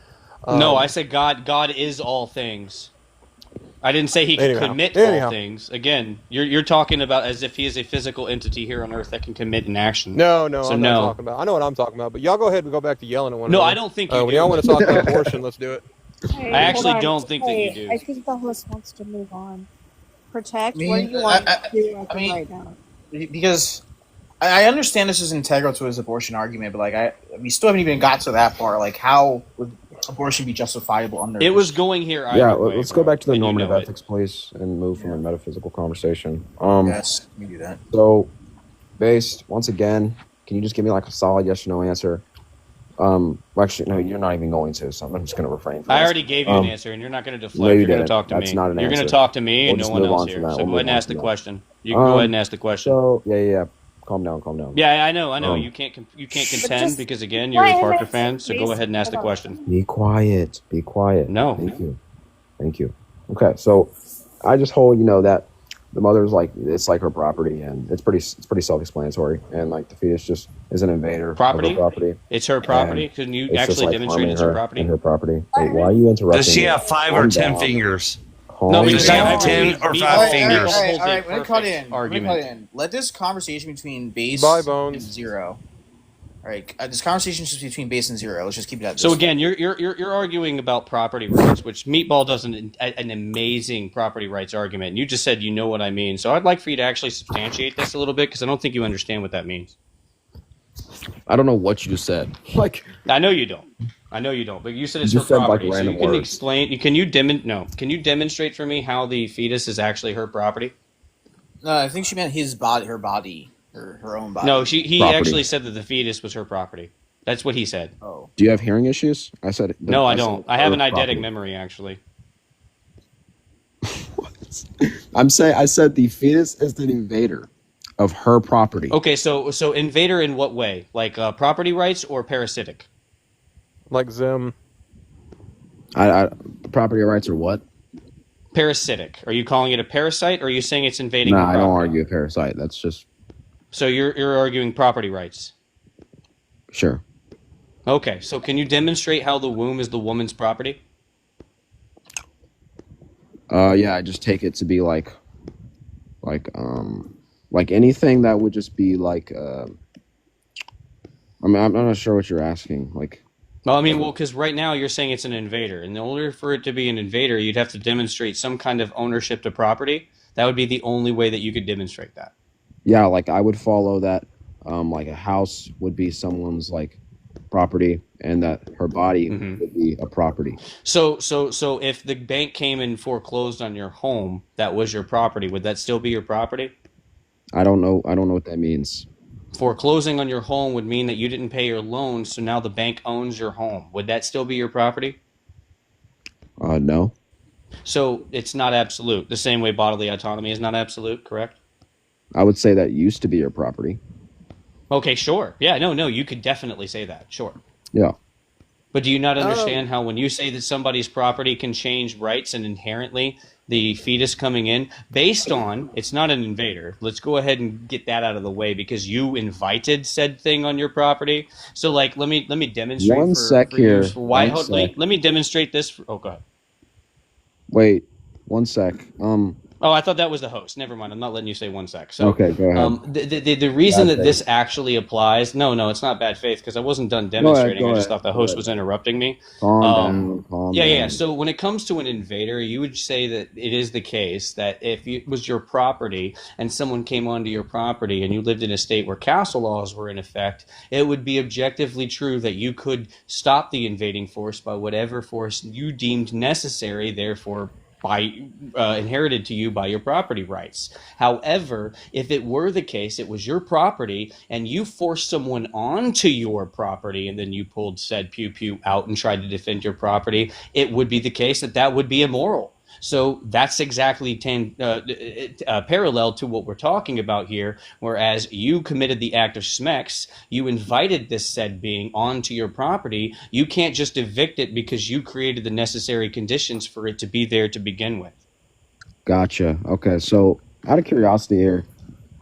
No, I said God. God is all things. I didn't say He could commit all Anyhow. things. Again, you're talking about as if He is a physical entity here on Earth that can commit an action. No, So I'm no. not talking about. I know what I'm talking about, but y'all go ahead and go back to yelling at one No, another. I don't think you When do. y'all want to talk about abortion, let's do it. Hey, I actually hold on. don't think that you do. I think the host wants to move on. Protect. I mean, what do you want I- to do I mean, right now? Because I understand this is integral to his abortion argument, but like we still haven't even got to that part. Like, how would abortion be justifiable under? It was going here either Yeah, way, let's go back to the and you normative know it. ethics, please, and move from a metaphysical conversation. Yes, we do that. So, based once again, can you just give me like a solid yes or no answer? Well, actually, no, you're not even going to, so I'm just going to refrain from I this. already gave you an answer, and you're not going to deflect. No, you You're going to didn't. talk to That's me. not an You're going answer. to talk to me We'll and no just one move else on here. from that. So We'll go move ahead and on ask the from that. question. You can go ahead and ask the question. So, yeah. Calm down. Yeah, I know. Um, You can't contend just because again, you're a quiet, Parker fan. So go please. ahead and ask the Hold on. question. Be quiet. No. Thank you. Okay, so I just hold, that the mother's like, it's like her property, and it's pretty self-explanatory, and like the fetus just is an invader Property? of her property. It's her property. And Can you it's just, actually like, demonstrate harming it's her her property? and her property. Wait, why are you interrupting Does she me? have 5 or Calm 10 down. fingers? Calm No, Does she down. have 10 or 5 All right, fingers? all right. Holds a We're gonna cut perfect in. argument. Let this conversation between base Bye, and Bones. zero. All right, this conversation is between base and zero. Let's just keep it at this. So again, you're arguing about property rights, which Meatball does an amazing property rights argument. And you just said you know what I mean. So I'd like for you to actually substantiate this a little bit because I don't think you understand what that means. I don't know what you just said. Like, I know you don't. But you said it's You her said, like, property. So random you can words. explain. Can you demonstrate for me how the fetus is actually her property? No, I think she meant his body, her body, her own body. No, he Property. actually said that the fetus was her property. That's what he said. Oh. do you have hearing issues? I said No, I said don't. I have her an eidetic property. memory actually. I said the fetus is the invader of her property. Okay, so invader in what way? Like property rights or parasitic? Like Zim. The property rights are what? Parasitic. Are you calling it a parasite or are you saying it's invading No, her I property? don't argue a parasite. That's just So you're arguing property rights. sure. Okay, so can you demonstrate how the womb is the woman's property? Yeah, I just take it to be like Like anything that would just be like, I mean, I'm not sure what you're asking. Like, Well, I mean, well, because right now you're saying it's an invader. In order for it to be an invader, you'd have to demonstrate some kind of ownership to property. That would be the only way that you could demonstrate that. yeah, like I would follow that. Like a house would be someone's like property, and that her body would be a property. So if the bank came and foreclosed on your home, that was your property. Would that still be your property? I don't know. I don't know what that means. Foreclosing on your home would mean that you didn't pay your loan, so now the bank owns your home. Would that still be your property? No. So it's not absolute. The same way bodily autonomy is not absolute, correct? I would say that used to be your property. Okay, sure. Yeah, no, you could definitely say that, sure. Yeah. But do you not understand how when you say that somebody's property can change rights and inherently the fetus coming in based on, it's not an invader. Let's go ahead and get that out of the way because you invited said thing on your property. So like, let me demonstrate One sec here. Why? One sec. Let me demonstrate this. Oh, go ahead. Wait, 1 sec. Oh, I thought that was the host. Never mind. I'm not letting you say 1 sec. So, Okay, go ahead. The reason Bad that this faith. actually applies, no, it's not bad faith because I wasn't done demonstrating. go I just ahead, thought the go host ahead. was interrupting me. Calm down. Calm Yeah. down. So when it comes to an invader, you would say that it is the case that if it was your property and someone came onto your property and you lived in a state where castle laws were in effect, it would be objectively true that you could stop the invading force by whatever force you deemed necessary, therefore inherited to you by your property rights. However, if it were the case, it was your property and you forced someone onto your property and then you pulled said pew out and tried to defend your property, it would be the case that would be immoral. So that's exactly parallel to what we're talking about here, whereas you committed the act of schmex, you invited this said being onto your property, you can't just evict it because you created the necessary conditions for it to be there to begin with. Gotcha. Okay, so out of curiosity here,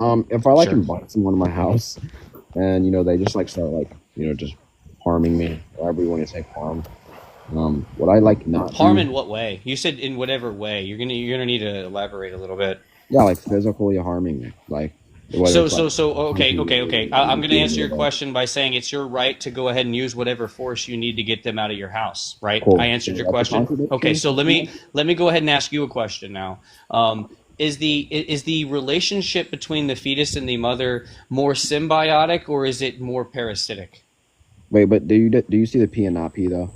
if I like Sure. invite someone to my house, and they just like start like just harming me, whatever you want to say, harm. Would I like not Harm do- in what way? You said in whatever way. You're gonna need to elaborate a little bit. Yeah, like physically harming me, like. whether it's, like, Okay. I'm going to answer your question by saying it's your right to go ahead and use whatever force you need to get them out of your house, right? Cool. I answered your That's a question. contradiction. Okay, so let me go ahead and ask you a question now. Is the relationship between the fetus and the mother more symbiotic or is it more parasitic? Wait, but do you see the P and not P though?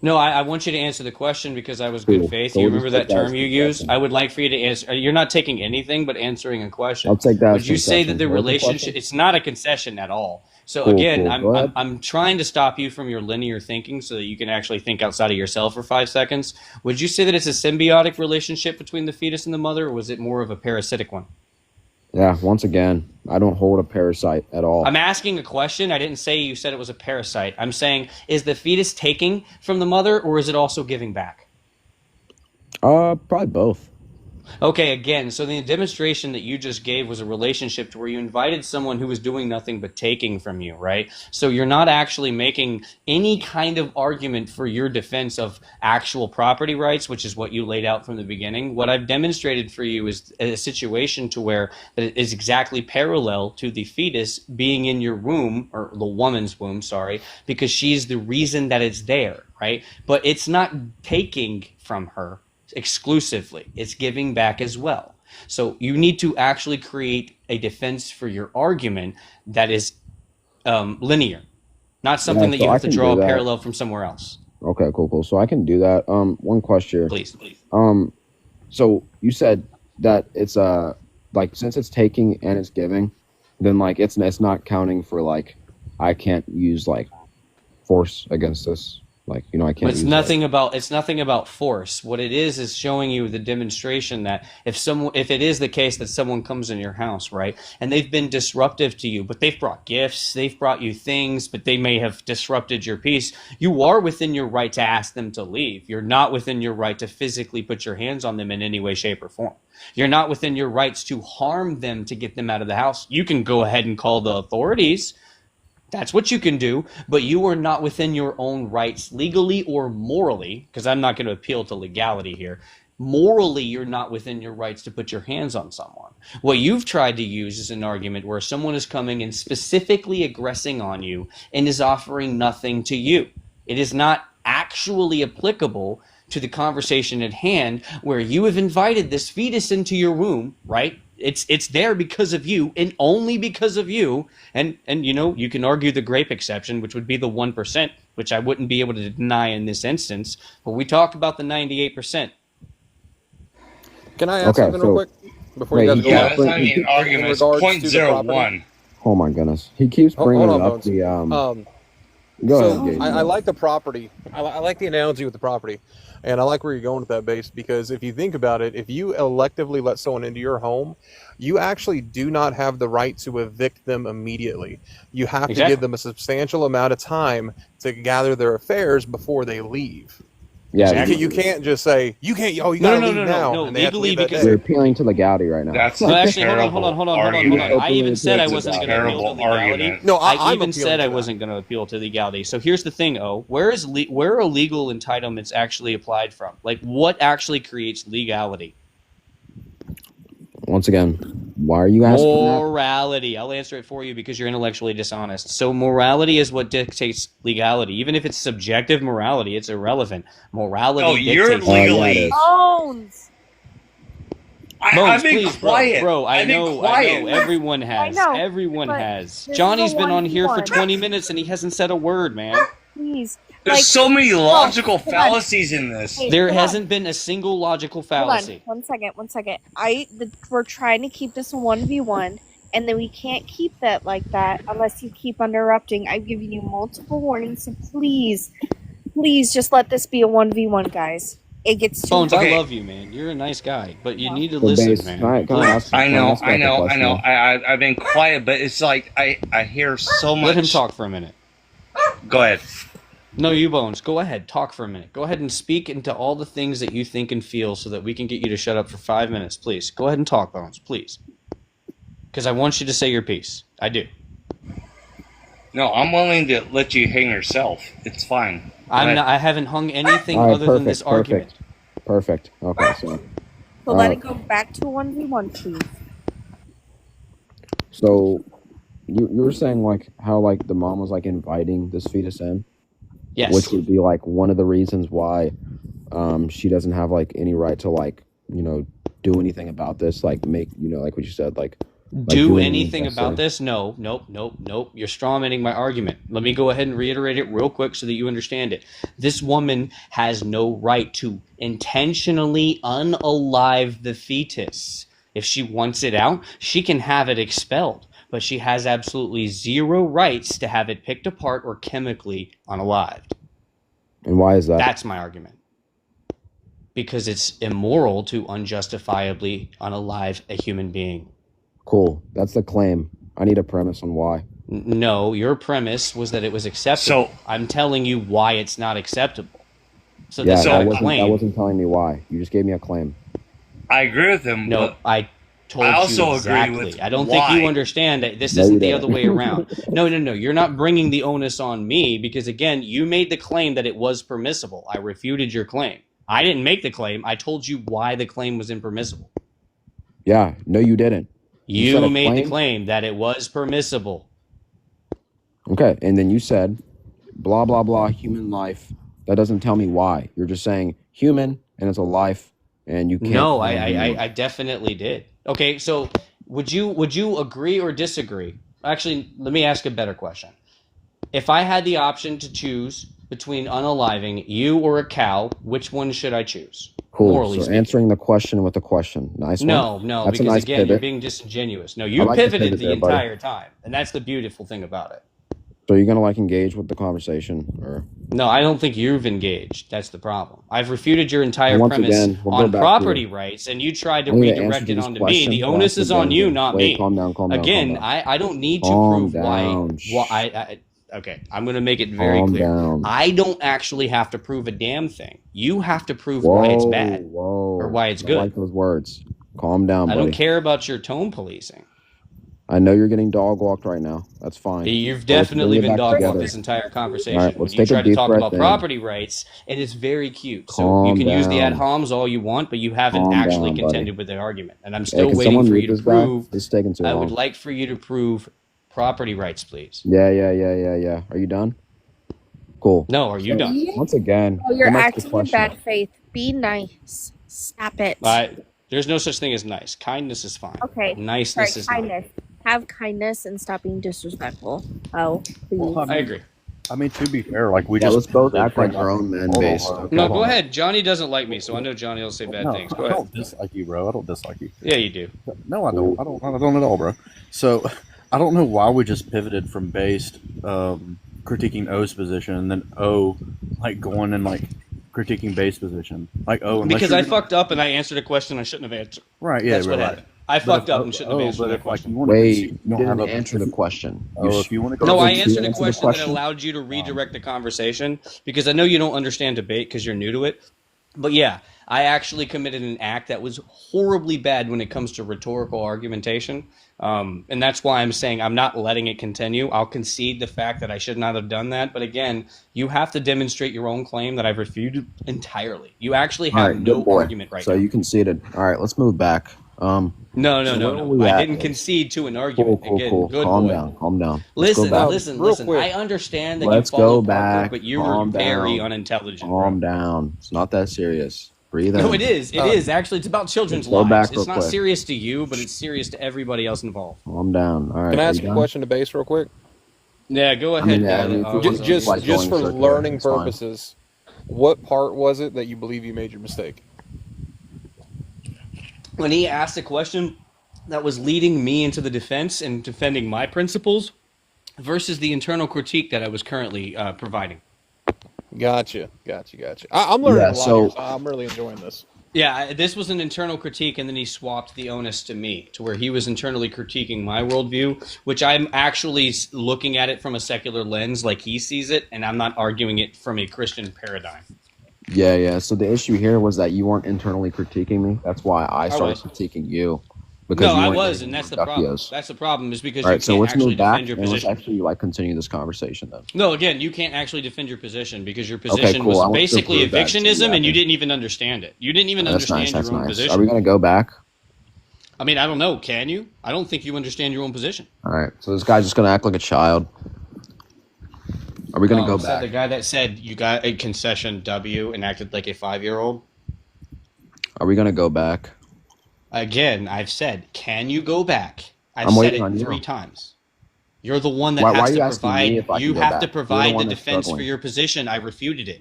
No, I want you to answer the question because I was good Cool. faith. So You we'll remember just that take that term as you concession. used? I would like for you to answer. You're not taking anything but answering a question. I'll take that Would as you say that concession. the What was the relationship? question? It's not a concession at all. So Cool, again, cool. Go ahead. I'm trying to stop you from your linear thinking so that you can actually think outside of yourself for 5 seconds. Would you say that it's a symbiotic relationship between the fetus and the mother, or was it more of a parasitic one? Yeah, once again, I don't hold a parasite at all. I'm asking a question. I didn't say you said it was a parasite. I'm saying, is the fetus taking from the mother, or is it also giving back? Probably both. Okay, again, so the demonstration that you just gave was a relationship to where you invited someone who was doing nothing but taking from you, right? So you're not actually making any kind of argument for your defense of actual property rights, which is what you laid out from the beginning. What I've demonstrated for you is a situation to where that it is exactly parallel to the fetus being in your womb, or the woman's womb, sorry, because she's the reason that it's there, right? But it's not taking from her exclusively, it's giving back as well. So you need to actually create a defense for your argument that is linear, not something that so you I have to can draw a do that. parallel from somewhere else. Okay, cool. So I can do that. One question. Please. So you said that it's like since it's taking and it's giving, then like it's not counting for like I can't use like force against this. Like I can't. But it's use nothing about force. What it is showing you the demonstration that if it is the case that someone comes in your house, right, and they've been disruptive to you, but they've brought gifts, they've brought you things, but they may have disrupted your peace, you are within your right to ask them to leave. You're not within your right to physically put your hands on them in any way, shape, or form. You're not within your rights to harm them to get them out of the house. You can go ahead and call the authorities. That's what you can do, but you are not within your own rights legally or morally, because I'm not going to appeal to legality here. Morally, you're not within your rights to put your hands on someone. What you've tried to use is an argument where someone is coming and specifically aggressing on you and is offering nothing to you. It is not actually applicable to the conversation at hand, where you have invited this fetus into your womb, right? It's there because of you and only because of you. And you know, you can argue the grape exception, which would be the 1%, which I wouldn't be able to deny in this instance. But we talked about the 98%. Can I ask something real quick before you guys go on? That's not even an argument. It's 0.01. Oh my goodness, he keeps bringing Hold on, up Bones. the. Go So ahead, Gabe. I like the property. I like the analogy with the property, and I like where you're going with that base, because if you think about it, if you electively let someone into your home, you actually do not have the right to evict them immediately. You have to give them a substantial amount of time to gather their affairs before they leave. Yeah, you can't just say you can't. Oh, you gotta leave now. No, and they have to legally, leave that because day. You're appealing to legality right now. That's No, actually, a hold on. argument. I even said I wasn't going to appeal to Terrible legality. argument. No, I I'm even said appealing I to that. wasn't going to appeal to legality. So here's the thing, where are legal entitlements actually applied from? Like, what actually creates legality? Once again, why are you asking that? Morality. I'll answer it for you because you're intellectually dishonest. So morality is what dictates legality. Even if it's subjective morality, it's irrelevant. Morality No, you're dictates legally. Bones. I've been please, quiet. bro. I I've been know. quiet. Everyone has. I know, Everyone but has. this is Johnny's a been on here for 1v1. 20 minutes and he hasn't said a word, man. Please. There's so many logical hold on. fallacies in this. Hey, There hold on. hasn't been a single logical Hold fallacy. on. 1 second. We're trying to keep this a 1v1, and then we can't keep that like that unless you keep interrupting. I've given you multiple warnings, so please just let this be a 1v1, guys. It gets too Bones, Okay. I love you, man. You're a nice guy, but you need to So, listen, Base, man. can I ask- I can know, ask back a question? I've been quiet, but it's like I hear so much. Let him talk for a minute. Go ahead. No, you, Bones. Go ahead. Talk for a minute. Go ahead and speak into all the things that you think and feel so that we can get you to shut up for 5 minutes, please. Go ahead and talk, Bones, please. Because I want you to say your piece. I do. No, I'm willing to let you hang yourself. It's fine. Go ahead. I haven't hung anything All right, other than this argument. Perfect. Okay, so So let it go back to a 1v1, please. so you were saying like how like the mom was like inviting this fetus in, Yes. which would be like one of the reasons why she doesn't have like any right to like do anything about this, like make like what you said like Do any anything about investing. this? No. Nope. You're strawmanning my argument. Let me go ahead and reiterate it real quick so that you understand it. This woman has no right to intentionally unalive the fetus. If she wants it out, she can have it expelled, but she has absolutely zero rights to have it picked apart or chemically unalived. And why is that? That's my argument. Because it's immoral to unjustifiably unalive a human being. Cool. That's the claim. I need a premise on why. No, your premise was that it was acceptable. I'm telling you why it's not acceptable. So Yeah, that's not a that claim. wasn't telling me why. You just gave me a claim. I agree with him. No, but I told I also you exactly. agree with I don't why. think you understand that this No, isn't you the didn't. other way around. No. You're not bringing the onus on me because, again, you made the claim that it was permissible. I refuted your claim. I didn't make the claim. I told you why the claim was impermissible. Yeah. No, you didn't. You said a made the claim that it was permissible. Okay, and then you said, blah blah blah, human life. That doesn't tell me why. You're just saying human, and it's a life, and you can't. No, I definitely did. Okay, so would you agree or disagree? Actually, let me ask a better question. If I had the option to choose between unaliving you or a cow, which one should I choose? Cool. Morally So speaking. answering the question with a question. Nice one. No, That's a because nice again, you're pivot. being disingenuous. No, I you like the pivoted pivot the there, buddy. entire time, and that's the beautiful thing about it. So you're gonna like engage with the conversation, or No, I don't think you've engaged. That's the problem. I've refuted your entire Once premise again, we'll go on back property to- rights, and you tried to I need an answer redirect to it this onto me. question, The but onus I is have to on you, not wait, me. calm down, Again, calm down. I don't need to Calm prove down. why. Okay, I'm going to make it very Calm clear. down. I don't actually have to prove a damn thing. You have to prove why it's bad Whoa. or why it's I good. like those words. Calm down, I buddy. don't care about your tone policing. I know you're getting dog walked right now. That's fine. You've But let's bring definitely it been back dog walked together. this entire All conversation. right, When let's you take a try to deep talk breath about in. property rights, it is very cute. So you Calm can use the ad down. homs all you want, but you haven't Calm actually down, buddy. contended with the argument. And I'm Hey, still can waiting someone for mute you to this guy? prove. This is taking too I would long. like for you to prove property rights, please. Yeah. Are you done? Cool. No, are you So done? once again, Oh, you're going back to the acting in question. bad faith. Be nice. Stop it. There's no such thing as nice. Kindness is fine. Okay. But niceness is not. Kindness. Have kindness and stop being disrespectful. Oh, please. Well, I agree. I mean, to be fair, like we Yeah, just let's both act like grown men based. Okay. No, go ahead. Johnny doesn't like me, so I know Johnny will say bad No, things. Go I ahead. don't dislike you, bro. I don't dislike you. Yeah, you do. No, I don't. I don't at all, bro. So I don't know why we just pivoted from based critiquing O's position and then O like going and like critiquing base position. Like unless Because you're I gonna- fucked up and I answered a question I shouldn't have answered. Right, yeah, That's what right. happened. I But fucked if up and shouldn't have answered but that if, like, question. you wanna Wait, concede, you don't didn't have a- answer the question. if you want to No, I Did you answered a answer the question that question? allowed you to redirect the conversation because I know you don't understand debate because you're new to it. But yeah, I actually committed an act that was horribly bad when it comes to rhetorical argumentation. And that's why I'm saying I'm not letting it continue. I'll concede the fact that I should not have done that. But again, you have to demonstrate your own claim that I've refuted entirely. You actually All have right, no good boy. argument right So now. you conceded. All right, let's move back. No. so where are we I at? didn't concede to an argument. Cool. Again, good Calm boy. down. Calm down. Let's Listen, go back. listen. I understand that Let's you follow go Parker, back. but you were Calm very down. unintelligent. Calm down. It's not that serious. Breathe in. No, it is. It is. Actually, it's about children's let's go back lives. real It's not quick. serious to you, but it's serious to everybody else involved. Calm down. All right. Can I are ask you a done? question to base real quick? Yeah, go I ahead. mean, yeah, I mean, if we want to Just like just going for circular, learning it's fine. purposes, what part was it that you believe you made your mistake? When he asked a question that was leading me into the defense and defending my principles versus the internal critique that I was currently providing. Gotcha. I'm learning Yeah, a lot. so- Here, so I'm really enjoying this. Yeah, this was an internal critique, and then he swapped the onus to me, to where he was internally critiquing my worldview, which I'm actually looking at it from a secular lens like he sees it, and I'm not arguing it from a Christian paradigm. Yeah. So the issue here was that you weren't internally critiquing me. That's why I started was. critiquing you. No, you I weren't was, getting and that's the your problem. Duckios. That's the problem, is because All you right, so can't let's actually move back defend your and let's position. actually like continue this conversation then. No, again, you can't actually defend your position because your Okay, position cool. I was want to basically prove that to you, evictionism, and you okay. didn't even understand it. You didn't even That's understand nice. That's your own nice. position. Are we gonna go back? I mean, I don't know. Can you? I don't think you understand your own position. All right. So this guy's just gonna act like a child. Are we gonna go So back? the guy that said you got a concession W and acted like a 5-year-old. Are we gonna go back? Again, I've said, can you go back? I've I'm said waiting it on you. 3 times. You're the one that Why are has you to asking me provide. if I You can go have back? to You're the provide one the that's defense for struggling. your position. I refuted it.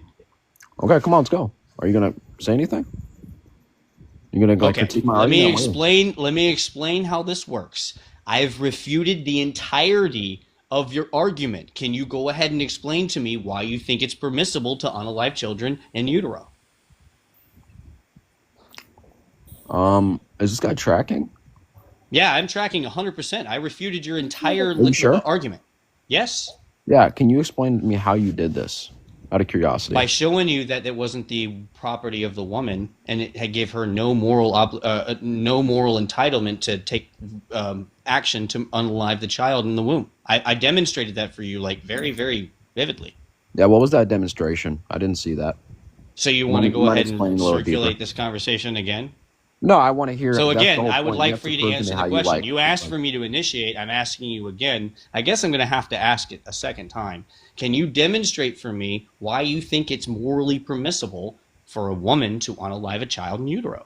Okay, come on, let's go. Are you gonna say anything? You're gonna go Okay, critique my let me argument? I'm waiting. explain. Let me explain how this works. I've refuted the entirety of your argument. Can you go ahead and explain to me why you think it's permissible to unalive children in utero? Is this guy tracking? Yeah, I'm tracking 100%. I refuted your entire Are you sure? argument. Yes. Yeah. Can you explain to me how you did this? Out of curiosity. By showing you that it wasn't the property of the woman, and it had gave her no moral entitlement to take action to unalive the child in the womb. I demonstrated that for you, like very, very vividly. Yeah. What was that demonstration? I didn't see that. So you want to go Mind ahead explaining and a little circulate deeper? this conversation again? No, I want to hear. So that's the again, whole I would point. like have for you prove to answer how the you question. like. You asked for me to initiate. I'm asking you again. I guess I'm going to have to ask it a second time. Can you demonstrate for me why you think it's morally permissible for a woman to unalive a child in utero?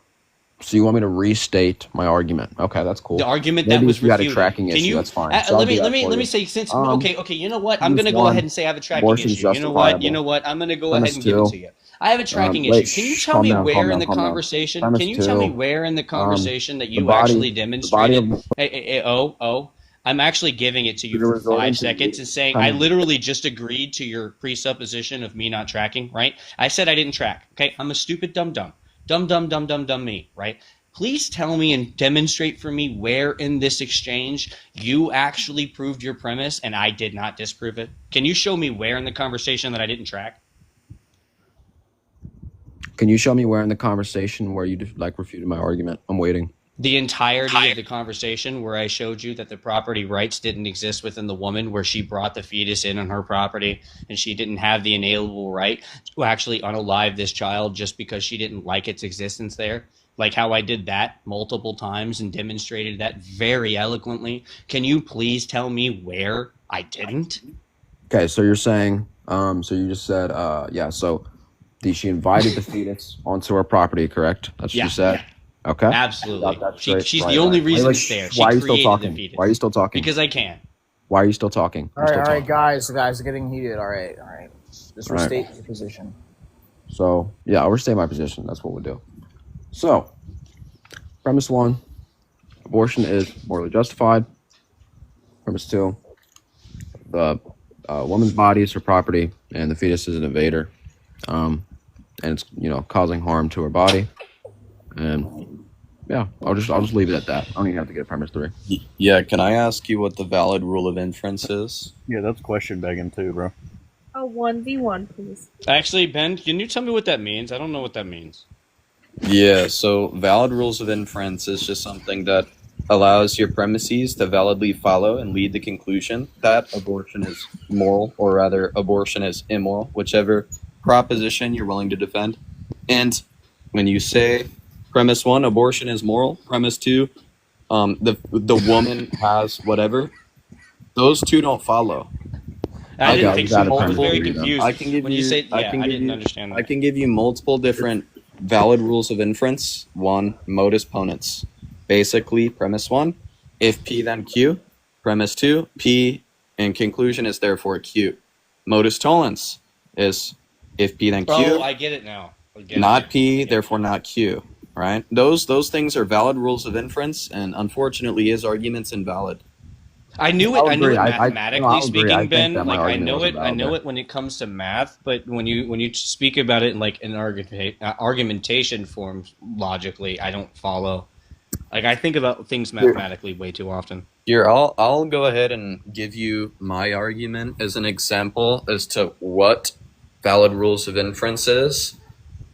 So you want me to restate my argument? Okay, that's cool. The argument Maybe that was if you had a refuted. tracking Can issue, you, that's fine. So I'll let do me that let me for let you. me say since Um, okay. You know what? I'm premise going to go one, ahead and say I have a tracking abortion's issue. You know what? You justifiable. know what? I'm going to go Premise ahead and give it two, to you. I have a tracking wait, issue. Can you tell calm me down, where calm in down, the calm down. conversation? Premise Can you tell me two, where in the conversation that the you body- actually the body demonstrated? of- Oh, I'm actually giving it to you You're for resorting 5 to seconds the and saying kind I of- literally just agreed to your presupposition of me not tracking, right? I said I didn't track. Okay, I'm a stupid dumb me, right? Please tell me and demonstrate for me where in this exchange you actually proved your premise and I did not disprove it. Can you show me where in the conversation that I didn't track? Can you show me where in the conversation where you like refuted my argument? I'm waiting. The entirety of the conversation where I showed you that the property rights didn't exist within the woman, where she brought the fetus in on her property and she didn't have the inalienable right to actually unalive this child just because she didn't like its existence there. Like how I did that multiple times and demonstrated that very eloquently. Can you please tell me where I didn't? Okay, so you're saying, so you just said, yeah, so she invited the fetus onto her property, correct? That's what Yeah. you said? Okay. Absolutely. That's She's right, the only right. reason Like, it's there. She why are you still created talking? the fetus. Why are you still talking? Because I can. Why are you still talking? All You're right, still all right, talking. guys, are getting heated. All right. Just All right. restate your position. So, yeah, I'll restate my position. That's what we'll do. So, premise 1, abortion is morally justified. Premise 2, the woman's body is her property, and the fetus is an invader, and it's causing harm to her body. And yeah, I'll just leave it at that. I don't even have to get a premise 3. Yeah, can I ask you what the valid rule of inference is? Yeah, that's question begging too, bro. A 1v1, please. Actually, Ben, can you tell me what that means? I don't know what that means. Yeah, so valid rules of inference is just something that allows your premises to validly follow and lead the conclusion that abortion is moral, or rather, abortion is immoral, whichever proposition you're willing to defend. And when you say premise 1, abortion is moral, premise 2, the woman has whatever, those two don't follow. I didn't think so. I was very confused I can give when you. you said, I yeah, can I give didn't you, understand that. I can give you multiple different valid rules of inference. 1, modus ponens. Basically, premise 1, if P then Q. Premise 2, P in conclusion is therefore Q. Modus tollens is if P then Q. Oh, I get it now. Not P, therefore not Q. Right? Those things are valid rules of inference, and unfortunately, his argument's invalid. I knew it. I knew it mathematically I'll agree. I speaking, think Ben. that my Like I argument know wasn't it. I valid know there. it when it comes to math, but when you speak about it in like an argumentation form logically, I don't follow. Like I think about things mathematically way too often. Here, I'll go ahead and give you my argument as an example as to what valid rules of inference is.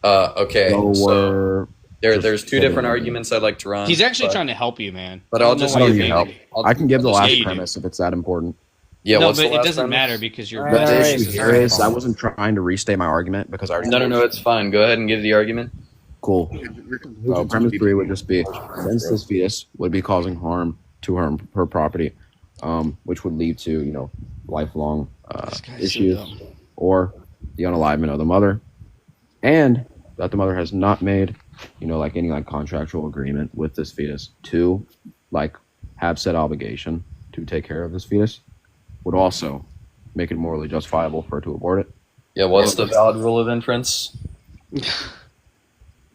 Okay, so there's two different arguments I'd like to run. He's actually but- trying to help you, man. But I I'll don't know just why give you're you being- help. I can give the Yeah, last you do. premise if it's that important. Yeah, no, what's but the it last doesn't premise? matter because you're. But the issue here is I wasn't trying to restate my argument because I already No, it's fine. Go ahead and give the argument. Cool. So premise 3 would just be since this fetus would be causing harm to her property, which would lead to lifelong issues or the unalivement of the mother, and that the mother has not made like any contractual agreement with this fetus to have said obligation to take care of this fetus, would also make it morally justifiable for her to abort it. Yeah, what's the valid rule of inference?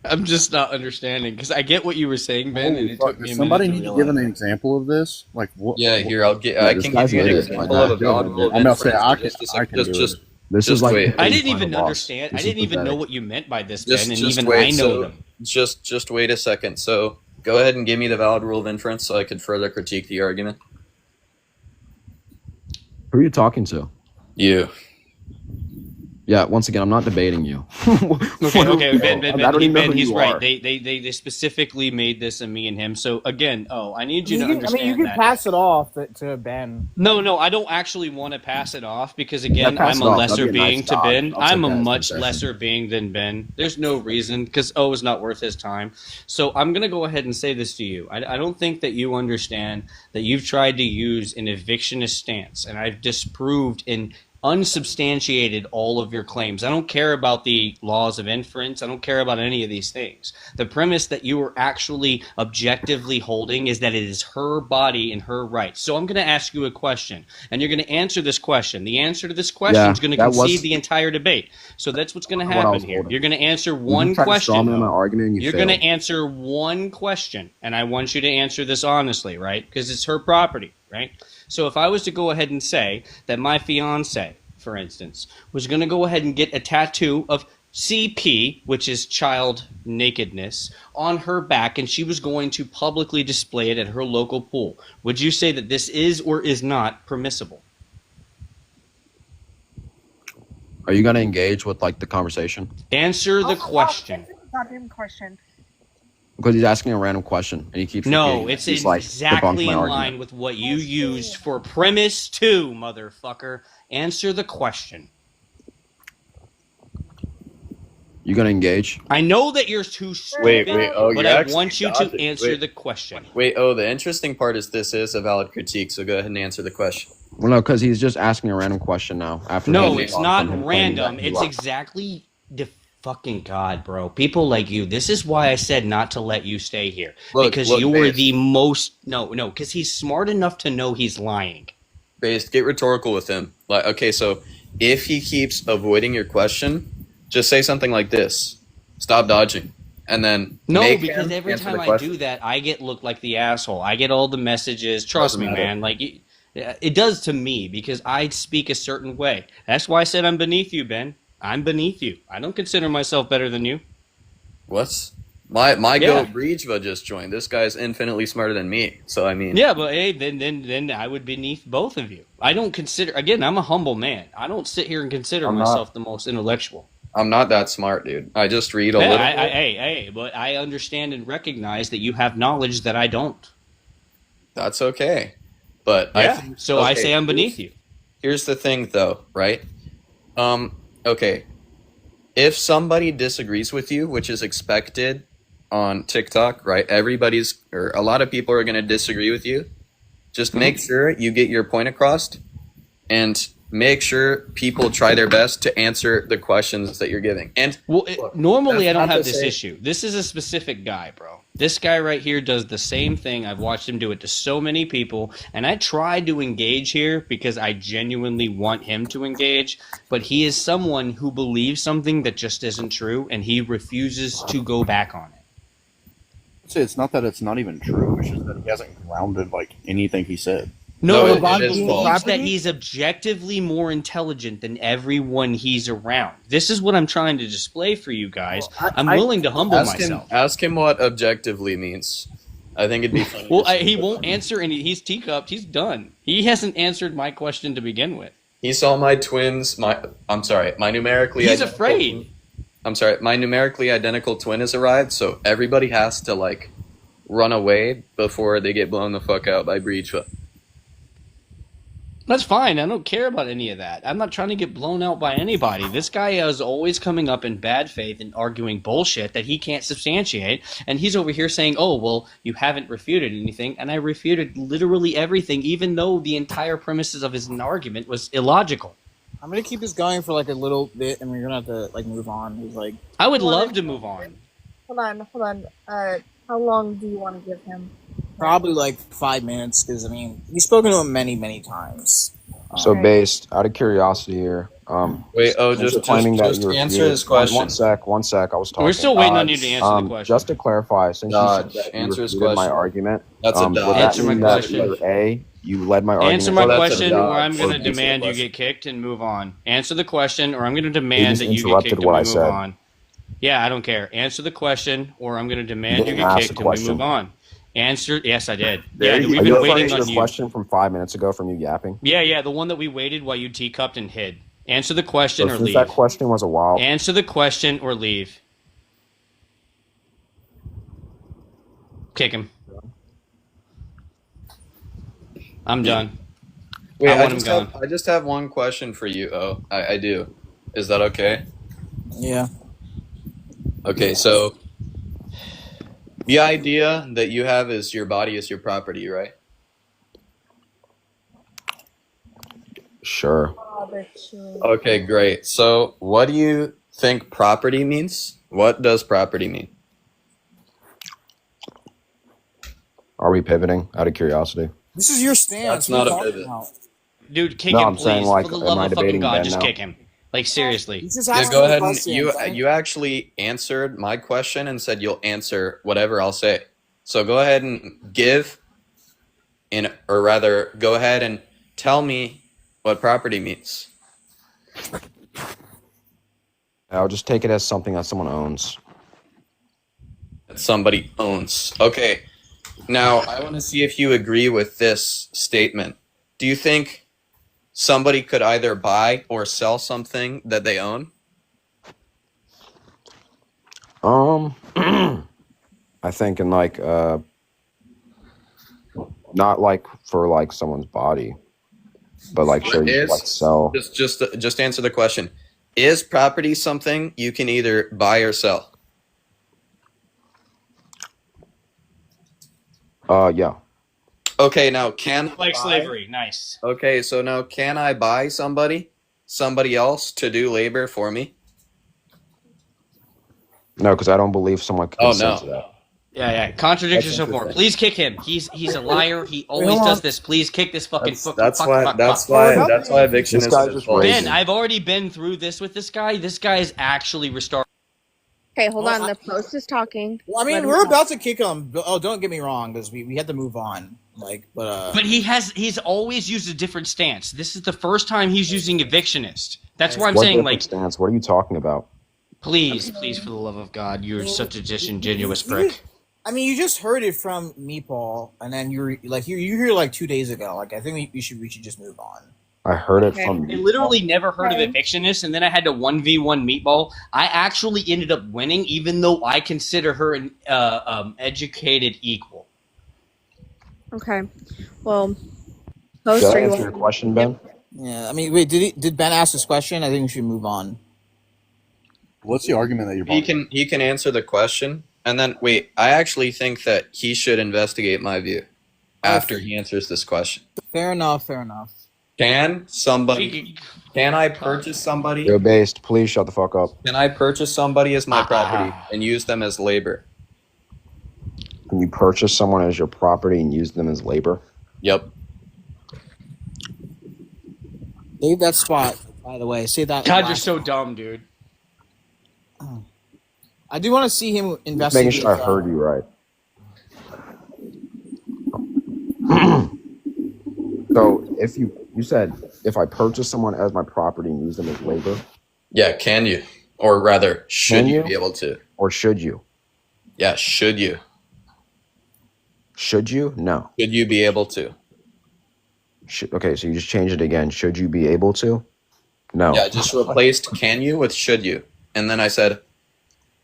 I'm just not understanding because I get what you were saying, Ben, and it took me a Somebody minute need to to give realize. an example of this. Like what? Yeah, here I this can guy's give you an an idiot. example of a valid rule of I'm gonna say inference. I can do it. This is like wait. I didn't even Final boss. understand. This I is didn't even know pathetic. what you meant by this, Just Ben, and just even wait. I know So them. just wait a second. So go ahead and give me the valid rule of inference so I could further critique the argument. Who are you talking to? You. Yeah, once again, I'm not debating you. Okay, Ben, I don't even know who he's you right. are. They specifically made this a me and him. So again, I need you to I mean, understand you can that. pass it off to Ben. No, I don't actually want to pass it off because again, Yeah, pass I'm it a off. lesser That'd be a nice being to dog. Ben. I'll I'm take a that as much concession. lesser being than Ben. There's no reason because O is not worth his time. So I'm gonna go ahead and say this to you. I don't think that you understand that you've tried to use an evictionist stance, and I've disproved in unsubstantiated all of your claims. I don't care about the laws of inference. I don't care about any of these things. The premise that you are actually objectively holding is that it is her body and her rights. So I'm going to ask you a question, and you're going to answer this question. The answer to this question Yeah, is going to that was- concede the entire debate. So that's what's going to What I happen was here. holding. You're going to answer You one tried to question. straw man my though. argument and you You're going to failed. answer one question, and I want you to answer this honestly, right? Because it's her property, right? So if I was to go ahead and say that my fiance, for instance, was going to go ahead and get a tattoo of CP, which is child nakedness, on her back, and she was going to publicly display it at her local pool, would you say that this is or is not permissible? Are you going to engage with the conversation? Answer the question. Goddamn question. Because he's asking a random question and he keeps No, repeating it. it's He's like exactly debunks my in argument. line with what you used for premise 2, motherfucker. Answer the question. You gonna engage? I know that you're too Wait, stupid, oh, but you I actually want you got to it. answer Wait. the question. Wait, oh, the interesting part is this is a valid critique, so go ahead and answer the question. Well, no, because he's just asking a random question now. After No, he it's moved on not from him claiming that random. he It's lied. exactly the fucking God, bro. People like you. This is why I said not to let you stay here. Because you were Based, the most... No, because he's smart enough to know he's lying. Based, get rhetorical with him. Like, okay, so if he keeps avoiding your question, just say something like this. Stop dodging. And then No, make because him every answer time the I question. do that, I get looked like the asshole. I get all the messages. Trust Doesn't me, matter. man. Like it does to me because I speak a certain way. That's why I said I'm beneath you, Ben. I'm beneath you. I don't consider myself better than you. What? My Yeah. goat Breechva just joined. This guy's infinitely smarter than me. So I mean, Yeah, but hey, then I would beneath both of you. I don't consider. Again, I'm a humble man. I don't sit here and consider I'm myself not. the most intellectual. I'm not that smart, dude. I just read a Yeah, little. hey, but I understand and recognize that you have knowledge that I don't. That's okay. But I Yeah. think So I say I'm beneath you. Here's the thing though, right? Okay. If somebody disagrees with you, which is expected on TikTok, right? A lot of people are going to disagree with you. Just make sure you get your point across and make sure people try their best to answer the questions that you're giving. And Normally, I don't that's not have to this say- issue. This is a specific guy, bro. This guy right here does the same thing. I've watched him do it to so many people, and I try to engage here because I genuinely want him to engage, but he is someone who believes something that just isn't true, and he refuses to go back on it. See, it's not that it's not even true. It's just that he hasn't grounded like anything he said. No, it he is false. believes that he's objectively more intelligent than everyone he's around. This is what I'm trying to display for you guys. I'm willing to humble myself. Ask him what objectively means. I think it'd be funny. Well, he won't answer any. He's teacupped. He's done. He hasn't answered my question to begin with. He saw my twins. I'm sorry. My numerically. He's identical afraid. twin- I'm sorry. My numerically identical twin has arrived, so everybody has to like run away before they get blown the fuck out by Breechva. That's fine. I don't care about any of that. I'm not trying to get blown out by anybody. This guy is always coming up in bad faith and arguing bullshit that he can't substantiate. And he's over here saying, oh, well, you haven't refuted anything. And I refuted literally everything, even though the entire premises of his argument was illogical. I'm gonna keep this going for like a little bit, and we're gonna have to like move on. He's like, I would love to move on. Hold on. How long do you want to give him? probably like 5 minutes, because I mean, we've spoken to him many times. So, based out of curiosity here, Wait, since just you're claiming that just you answer refuted- his question. One sec. I was talking. We're still waiting on you to answer the question. Just to clarify, since Dodge, you said that you answer his refuted my question. argument, That's a would dodge. that Answer my mean that question. either A, you led my argument? Answer my that's a question, or dodge. I'm going to Answer the demand you question. get kicked and move on. Answer the question, or I'm going to demand just that you get interrupted kicked and what we I move said. on. Yeah, I don't care. Answer the question, or I'm going to demand you didn't get ask kicked the and we question. move on. Answer. Yes, I did. Are Yeah, we've you been referring waiting to on your you. question from 5 minutes ago from you yapping? Yeah, the one that we waited while you teacupped and hid. Answer the question So or since leave. that question was a while, Answer the question or leave. Kick him. I'm done. Wait, I want him gone. I just have one question for you. Oh, I do. Is that okay? Yeah. Okay, so the idea that you have is your body is your property, right? sure. Okay, great. So what do you think property means? What does property mean? Are we pivoting out of curiosity? This is your stance. That's not What a are you pivot. talking Dude, kick No, him, I'm please. saying, like, For the am love I of fucking debating God, Ben just now? kick him. Like, seriously. He's just Yeah, asking go the ahead and question. you actually answered my question and said you'll answer whatever I'll say. So go ahead and go ahead and tell me what property means. I'll just take it as something that someone owns. That somebody owns. Okay. Now, I want to see if you agree with this statement. Do you think somebody could either buy or sell something that they own? I I think in like not like for like someone's body, but like sure you could, like sell. Just answer the question. Is property something you can either buy or sell? Yeah. Okay, now can Like slavery, nice. Okay, so now can I buy somebody else to do labor for me? No, because I don't believe someone can Oh, consent no. to that. Yeah. Contradicts That's yourself more. interesting. Please kick him. He's a liar. He always hold does on. this. Please kick this fucking That's fuck, why fuck, that's fuck. why eviction This is guy's just Ben, raging. I've already been through this with this guy. This guy is actually restored. Okay, hold on. The post is talking. Well, I mean, Let him we're talk. about to kick him. Oh, don't get me wrong, because we had to move on. Like, But he's always used a different stance. This is the first time he's using evictionist. That's why I'm What saying, different like, stance? What are you talking about? please, for the love of God, you're such a disingenuous prick. I mean, you just heard it from me, Paul, and then you hear like 2 days ago. Like, I think we should just move on. I heard it I from. literally never heard of evictionist, and then I had to 1v1 Meatball. I actually ended up winning, even though I consider her an educated equal. Okay. Well, Did post, I are you answer your question, Ben? Yeah, I mean, wait, did Ben ask this question? I think we should move on. What's the argument that you're He can answer the question, and then wait. I actually think that he should investigate my view after he answers this question. Fair enough. Fair enough. Can I purchase somebody? Yo, based. Please shut the fuck up. Can I purchase somebody as my property and use them as labor? Can you purchase someone as your property and use them as labor? Yep. Leave that spot, by the way. Say that. God, you're last- so dumb, dude. I do want to see him Just investigate. making sure I heard you right. So if you said if I purchase someone as my property and use them as labor, Yeah, can you? Or rather, should Can you you? be able to? or should you? Yeah, should you? Should you? No. Should you be able to? Okay, so you just change it again. Should you be able to? No. Yeah, I just replaced can you with should you. And then I said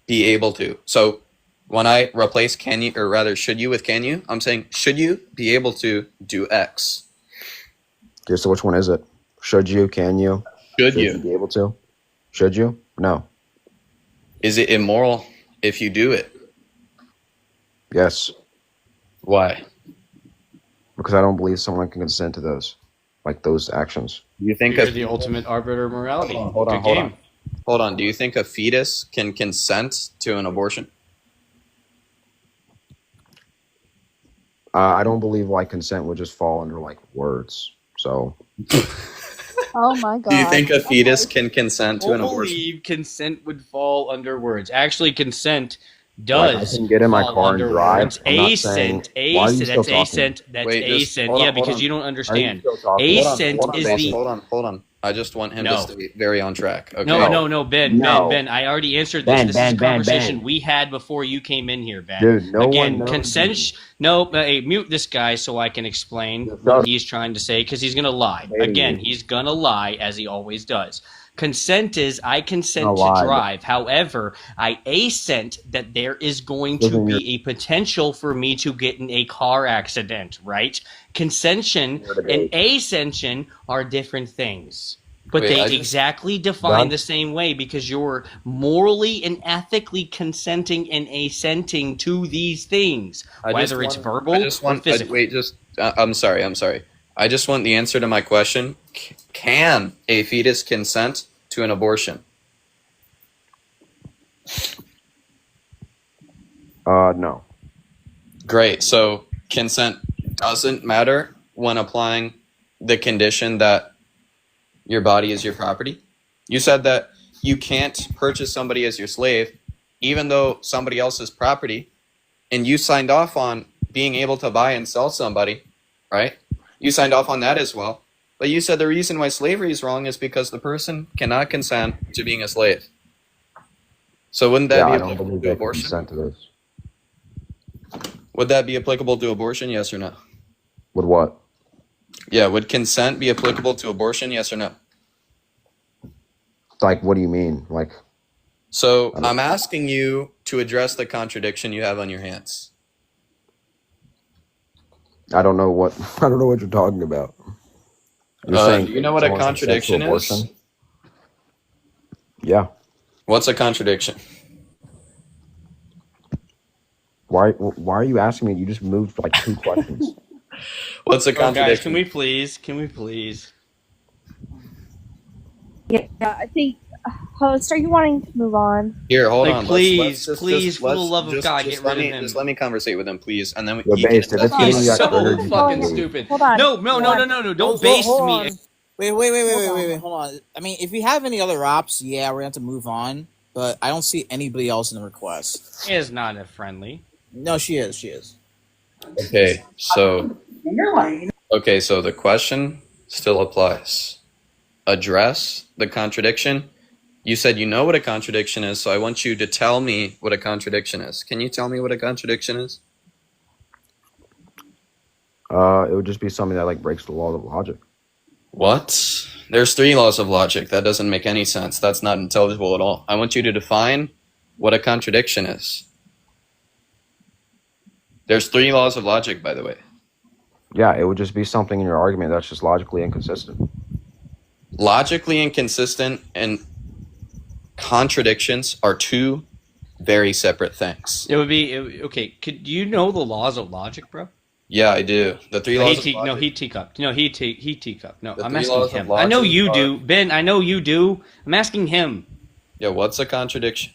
be able to. So when I replace can you, or rather should you with can you, I'm saying should you be able to do X? Okay, so which one is it? Should you? Can you? Should you? be able to? Should you? No. Is it immoral if you do it? Yes. Why? Because I don't believe someone can consent to those, like those actions. Do you think You're the ultimate arbiter of morality. Hold Good on. game. Hold on. Do you think a fetus can consent to an abortion? I don't believe like consent would just fall under like words. So Oh my god. Do you think a fetus can consent to I an abortion? believe consent would fall under words. Actually, consent like, does. I can get in my fall car and under drive. words. I'm not saying- Ascent. Why are you still That's talking? ascent. That's Wait, just ascent. hold on, Yeah, hold because on. you don't Why are you understand. still talking? Ascent Hold on, is hold on, the. hold on. I just want him No. to stay very on track. Okay. No, Ben, No. Ben. I already answered this. Ben, This Ben, is a Ben, conversation Ben. we had before you came in here, Ben. Dude, no Again, one knows. consent. No, hey, mute this guy so I can explain what he's trying to say because he's gonna lie. Again, he's gonna lie as he always does. Consent is I consent No to lie. drive. However, I assent that there is going to Doesn't be a potential for me to get in a car accident. Right? Consension and ascension are different things. But Wait, they I just- exactly define That- the same way because you're morally and ethically consenting and assenting to these things, whether it's verbal or physical. I'm sorry. I just want the answer to my question. Can a fetus consent to an abortion? No. Great. So consent doesn't matter when applying the condition that your body is your property. You said that you can't purchase somebody as your slave, even though somebody else's property, and you signed off on being able to buy and sell somebody, right? You signed off on that as well. But you said the reason why slavery is wrong is because the person cannot consent to being a slave. So wouldn't that Yeah, be I don't applicable believe to they can abortion? consent to this. Would that be applicable to abortion? Yes or no? With what? Yeah, would consent be applicable to abortion? Yes or no? Like, what do you mean? Like, So I'm asking you to address the contradiction you have on your hands. I don't know what you're talking about. You're saying Do you know what a someone consents to contradiction is? abortion? Yeah. What's a contradiction? Why are you asking me? You just moved like 2 questions. What's a Oh, guys, contradiction? can we please? Yeah, I think. Host, are you wanting to move on? Here, hold Like, on. please, please, for the love of God, get let rid me, of him. Just let me conversate with him, please, and then Yo, he can Based, if it's address getting my you that so triggered, you fucking can leave. stupid. Hold on. No, don't Hold baste on. me. Wait. Hold on. I mean, if you have any other ops, yeah, we're going to have to move on. But I don't see anybody else in the request. Is not a friendly. No, she is. Okay, so the question still applies. Address the contradiction. You said you know what a contradiction is, so I want you to tell me what a contradiction is. Can you tell me what a contradiction is? It would just be something that like breaks the laws of logic. What? There's 3 laws of logic. That doesn't make any sense. That's not intelligible at all. I want you to define what a contradiction is. There's 3 laws of logic, by the way. Yeah, it would just be something in your argument that's just logically inconsistent. Logically inconsistent and contradictions are 2 very separate things. It would be okay. Could you know the laws of logic, bro? Yeah, I do. The 3 laws of logic. No, he teacup. No, he teacup. No, The I'm 3 asking laws of him. I know logic you are- do, Ben. I know you do. I'm asking him. Yeah, what's a contradiction?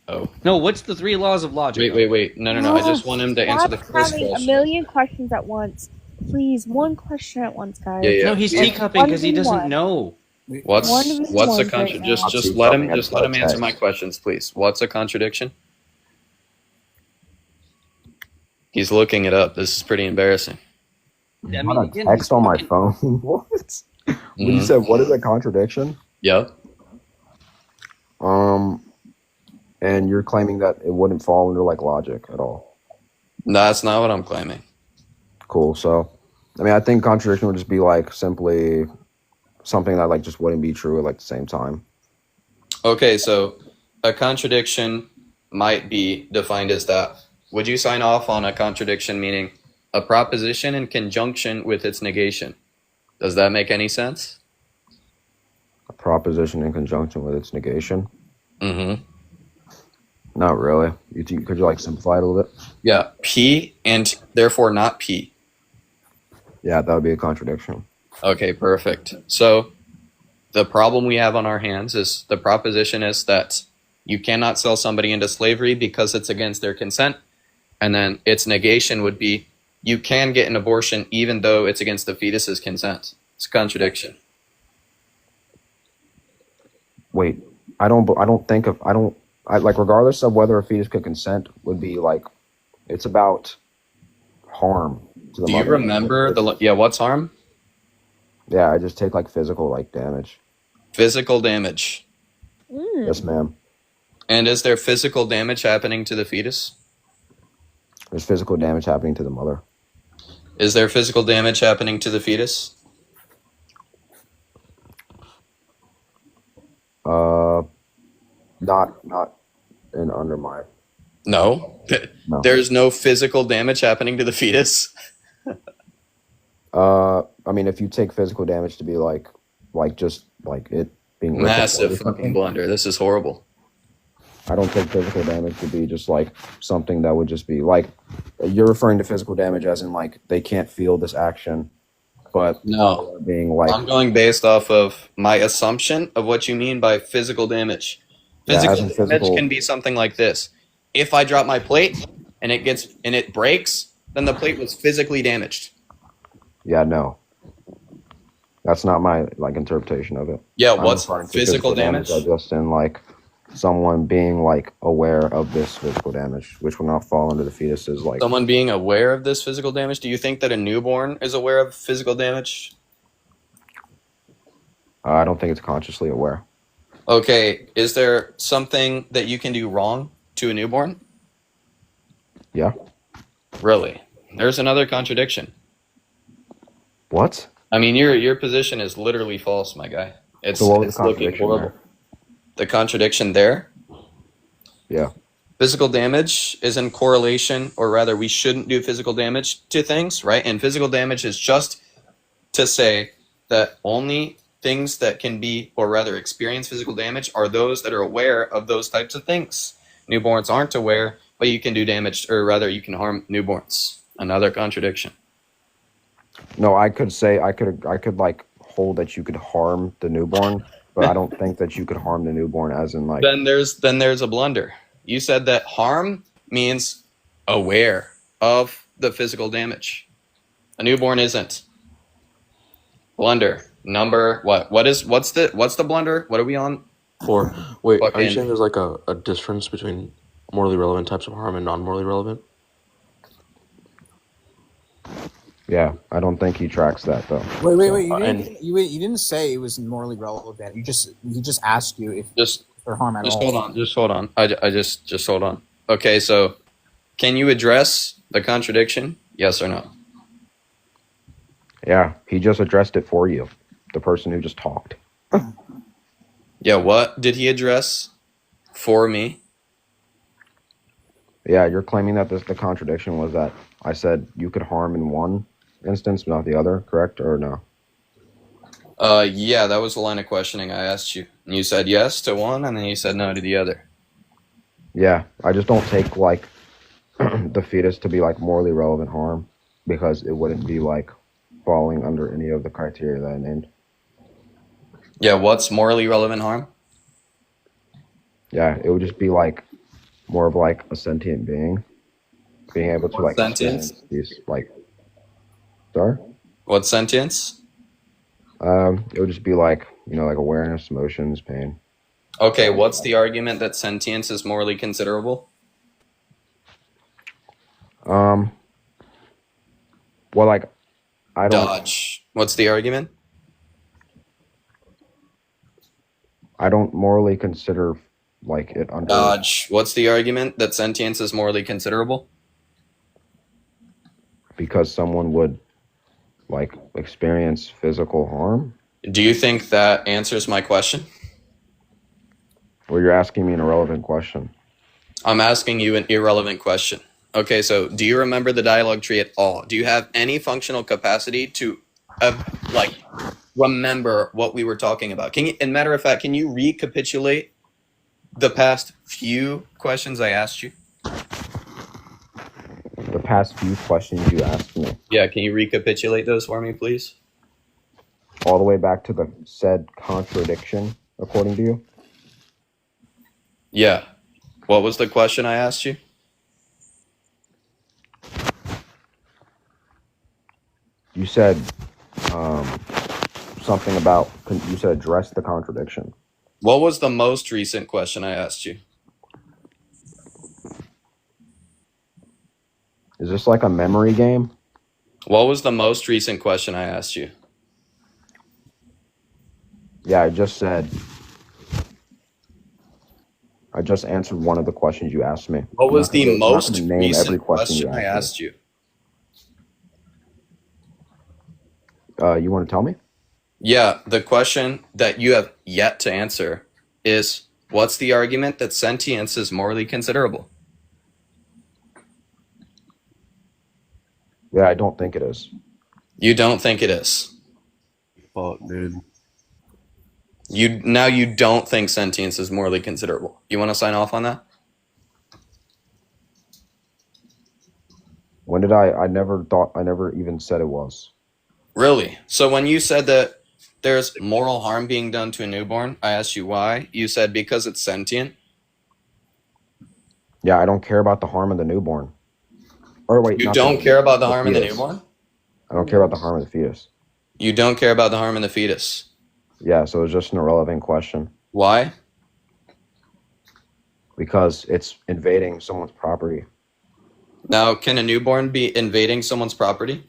Oh. No, what's the 3 laws of logic? Wait. No. I just want him to answer the Stop first having question. a million questions at once. Please, one question at once, guys. Yeah. No, he's teacupping because he doesn't know. What's One of what's ones a right contradiction? now. Just let him answer my questions, please. What's a contradiction? He's looking it up. This is pretty embarrassing. I I'm on a text on my phone. What? When you Mhm. said what is a contradiction? Yep. And you're claiming that it wouldn't fall under like logic at all. No, that's not what I'm claiming. Cool. So, I mean, I think contradiction would just be like simply something that like just wouldn't be true at like the same time. Okay, so a contradiction might be defined as that. Would you sign off on a contradiction meaning a proposition in conjunction with its negation? Does that make any sense? A proposition in conjunction with its negation. Mm-hmm. Not really. Could you like simplify it a little bit? Yeah, P and therefore not P. Yeah, that would be a contradiction. Okay, perfect. So the problem we have on our hands is the proposition is that you cannot sell somebody into slavery because it's against their consent. And then its negation would be you can get an abortion even though it's against the fetus's consent. It's a contradiction. Wait, I like regardless of whether a fetus could consent would be like, it's about harm to the Do you mother. remember what's harm? Yeah, I just take like physical like damage. Physical damage. Yes, ma'am. And is there physical damage happening to the fetus? There's physical damage happening to the mother. Is there physical damage happening to the fetus? Not in under my. No. No. There's no physical damage happening to the fetus. I mean, if you take physical damage to be like just like it being ripped Massive apart or fucking something, blunder. This is horrible. I don't take physical damage to be just like something that would just be like, you're referring to physical damage as in like they can't feel this action, but No. being like I'm going based off of my assumption of what you mean by physical damage. Yeah, Physical as in damage physical- can be something like this. If I drop my plate and it breaks, then the plate was physically damaged. yeah, no, that's not my like interpretation of it. Yeah, I'm what's referring to physical damage? as just in like someone being like aware of this physical damage, which will not fall under the fetus's like. Someone being aware of this physical damage? Do you think that a newborn is aware of physical damage? I don't think it's consciously aware. Okay, is there something that you can do wrong to a newborn? Yeah. Really? There's another contradiction. What? I mean, your position is literally false, my guy. It's So what was it's the looking contradiction horrible. there? The contradiction there? Yeah. Physical damage is in correlation, or rather, we shouldn't do physical damage to things, right? And physical damage is just to say that only things that can be, or rather experience physical damage, are those that are aware of those types of things. Newborns aren't aware, but you can do damage, or rather, you can harm newborns. Another contradiction. No, I could say I could like hold that you could harm the newborn, but I don't think that you could harm the newborn as in like. Then there's a blunder. You said that harm means aware of the physical damage. A newborn isn't. Blunder number what? What's the blunder? What are we on? Or wait, are you Fucking- saying there's like a difference between morally relevant types of harm and non-morally relevant? Yeah, I don't think he tracks that though. Wait! And You didn't say it was morally relevant. He just asked you if Just for harm at Just all. hold on. I just hold on. Okay, so can you address the contradiction? Yes or no? Yeah, he just addressed it for you, the person who just talked. Yeah, what did he address for me? Yeah, you're claiming that the contradiction was that I said you could harm in one instance, but not the other, correct or no? Yeah, that was the line of questioning I asked you. And you said yes to one, and then you said no to the other. Yeah, I just don't take like the fetus to be like morally relevant harm because it wouldn't be like falling under any of the criteria that I named. Yeah, what's morally relevant harm? Yeah, it would just be like more of like a sentient being being able to like Sentience? experience these like. Sorry. What sentience? It would just be like like awareness, emotions, pain. Okay, what's the argument that sentience is morally considerable? Well, like I don't. Dodge. What's the argument? I don't morally consider like it under. Dodge. What's the argument that sentience is morally considerable? Because someone would like experience physical harm. Do you think that answers my question? Well, you're asking me an irrelevant question. I'm asking you an irrelevant question. Okay, so do you remember the dialogue tree at all? Do you have any functional capacity to remember what we were talking about? Can you, and matter of fact, can you recapitulate the past few questions I asked you? The past few questions you asked me, Yeah, can you recapitulate those for me, please? all the way back to the said contradiction, according to you. Yeah. What was the question I asked you? You said something about. You said address the contradiction. What was the most recent question I asked you? Is this like a memory game? What was the most recent question I asked you? Yeah, I just said. I just answered one of the questions you asked me. What was I'm not the gonna most name every recent question you question I asked you? You want to tell me? Yeah, the question that you have yet to answer is, what's the argument that sentience is morally considerable? Yeah, I don't think it is. You don't think it is. Fuck, dude. You don't think sentience is morally considerable. You want to sign off on that? When did I never even said it was. Really? So when you said that there's moral harm being done to a newborn, I asked you why. You said because it's sentient. Yeah, I don't care about the harm of the newborn. Or wait, You not don't care about the harm in the fetus. newborn? I don't care about the harm of the fetus. You don't care about the harm in the fetus. Yeah, so it's just an irrelevant question Why? because it's invading someone's property. Now, can a newborn be invading someone's property?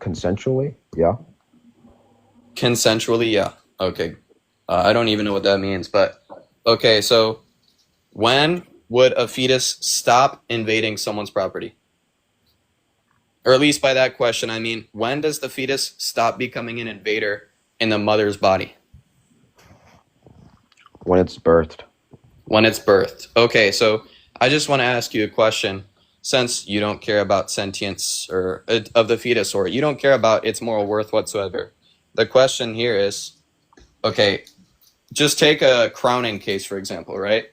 Consensually, yeah. Consensually, yeah. Okay. I don't even know what that means, but okay, so when would a fetus stop invading someone's property? Or at least by that question, I mean, when does the fetus stop becoming an invader in the mother's body? When it's birthed. When it's birthed. Okay, so I just want to ask you a question. Since you don't care about sentience or of the fetus, or you don't care about its moral worth whatsoever, the question here is, okay, just take a crowning case, for example, right?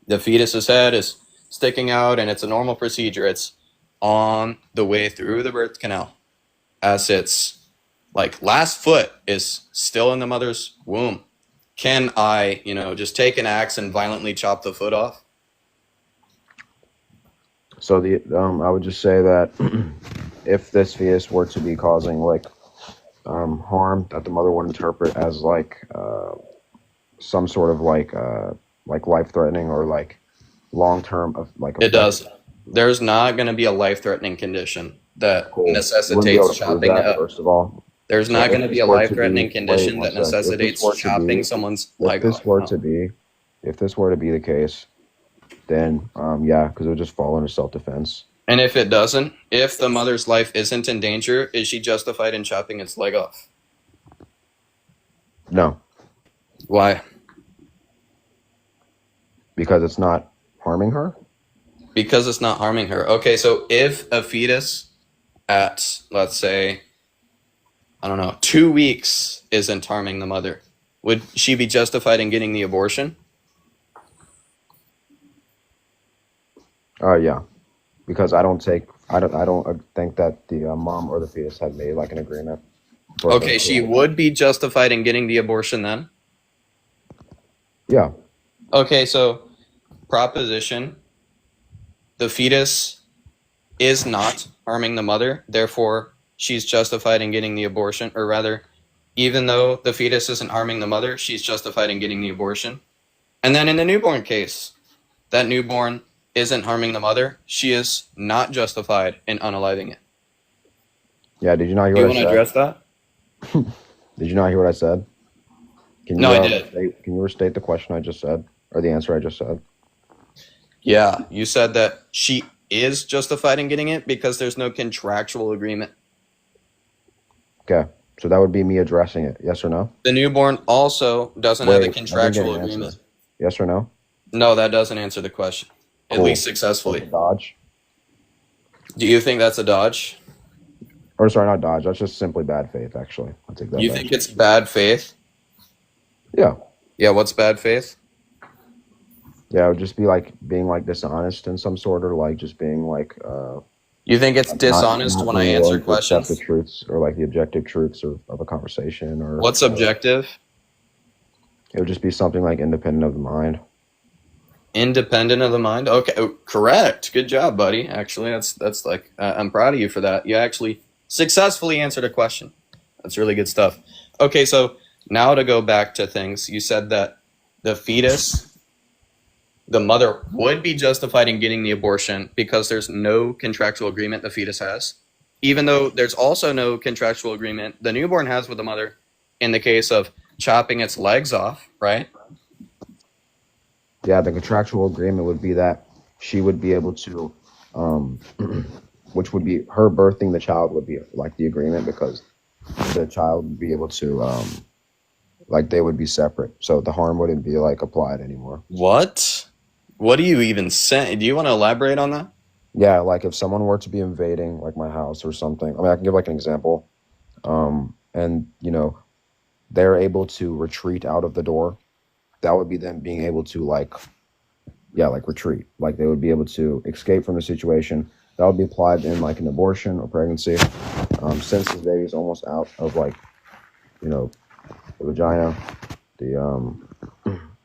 The fetus's head is sticking out and it's a normal procedure. It's on the way through the birth canal as its like last foot is still in the mother's womb. Can I, just take an axe and violently chop the foot off? So I would just say that if this fetus were to be causing harm that the mother would interpret as some sort of life threatening or long term of It does. There's not going to be a life threatening condition that You wouldn't be able necessitates to prove chopping that, up. first of all. There's So not if going to be this a were life to threatening be, condition wait that one sec. necessitates chopping someone's leg off. If this were to be the case, then yeah, because it would just fall under self defense. And if it doesn't, if the mother's life isn't in danger, is she justified in chopping its leg off? No, Why? because it's not harming her. Because it's not harming her. Okay, so if a fetus at, let's say, 2 weeks isn't harming the mother, would she be justified in getting the abortion? Yeah, because I don't think that the mom or the fetus had made an agreement. Okay, she would be justified in getting the abortion then? Yeah. Okay, so proposition, the fetus is not harming the mother, therefore she's justified in getting the abortion, or rather, even though the fetus isn't harming the mother, she's justified in getting the abortion. And then in the newborn case, that newborn isn't harming the mother, she is not justified in unaliving it. Yeah. Did you not hear Do you what want I to said? address that? Did you not hear what I said? Can No, you, I did. Can you restate the question I just said, or the answer I just said? Yeah, you said that she is justified in getting it because there's no contractual agreement. Okay, so that would be me addressing it. Yes or no? The newborn also doesn't Wait, have I the didn't get contractual an answer. agreement. Yes or no? No, that doesn't answer the question. At Cool. least successfully. Dodge. Do you think that's a dodge? Or sorry, not dodge. That's just simply bad faith. Actually, I'll take that. You back. think it's bad faith? Yeah. Yeah, what's bad faith? Yeah, it would just be being dishonest in some sort, or just being You think it's dishonest when I being answer willing to accept questions? the truths or the objective truths of a conversation, or What's objective? it would just be something independent of the mind. Independent of the mind? Okay, correct. Good job, buddy. Actually, that's I'm proud of you for that. You actually successfully answered a question. That's really good stuff. Okay, so now to go back to things, you said that the fetus, the mother would be justified in getting the abortion because there's no contractual agreement the fetus has, even though there's also no contractual agreement the newborn has with the mother in the case of chopping its legs off, right? Yeah, the contractual agreement would be that she would be able to, which would be her birthing the child would be the agreement, because the child would be able to, they would be separate. So the harm wouldn't be applied anymore. What? What do you even say? Do you want to elaborate on that? Yeah, if someone were to be invading my house or something, I mean, I can give an example. And they're able to retreat out of the door. That would be them being able to retreat. They would be able to escape from the situation. That would be applied in an abortion or pregnancy. Since the baby's almost out of the vagina,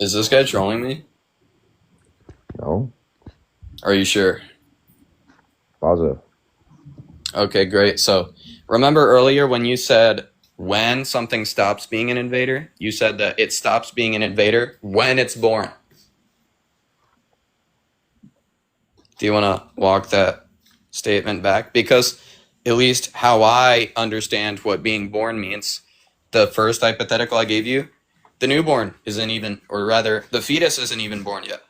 Is this guy trolling me? No. Are you sure? Positive. Okay, great. So remember earlier when you said when something stops being an invader, you said that it stops being an invader when it's born. Do you want to walk that statement back? Because at least how I understand what being born means, the first hypothetical I gave you, the newborn isn't even, or rather, the fetus isn't even born yet.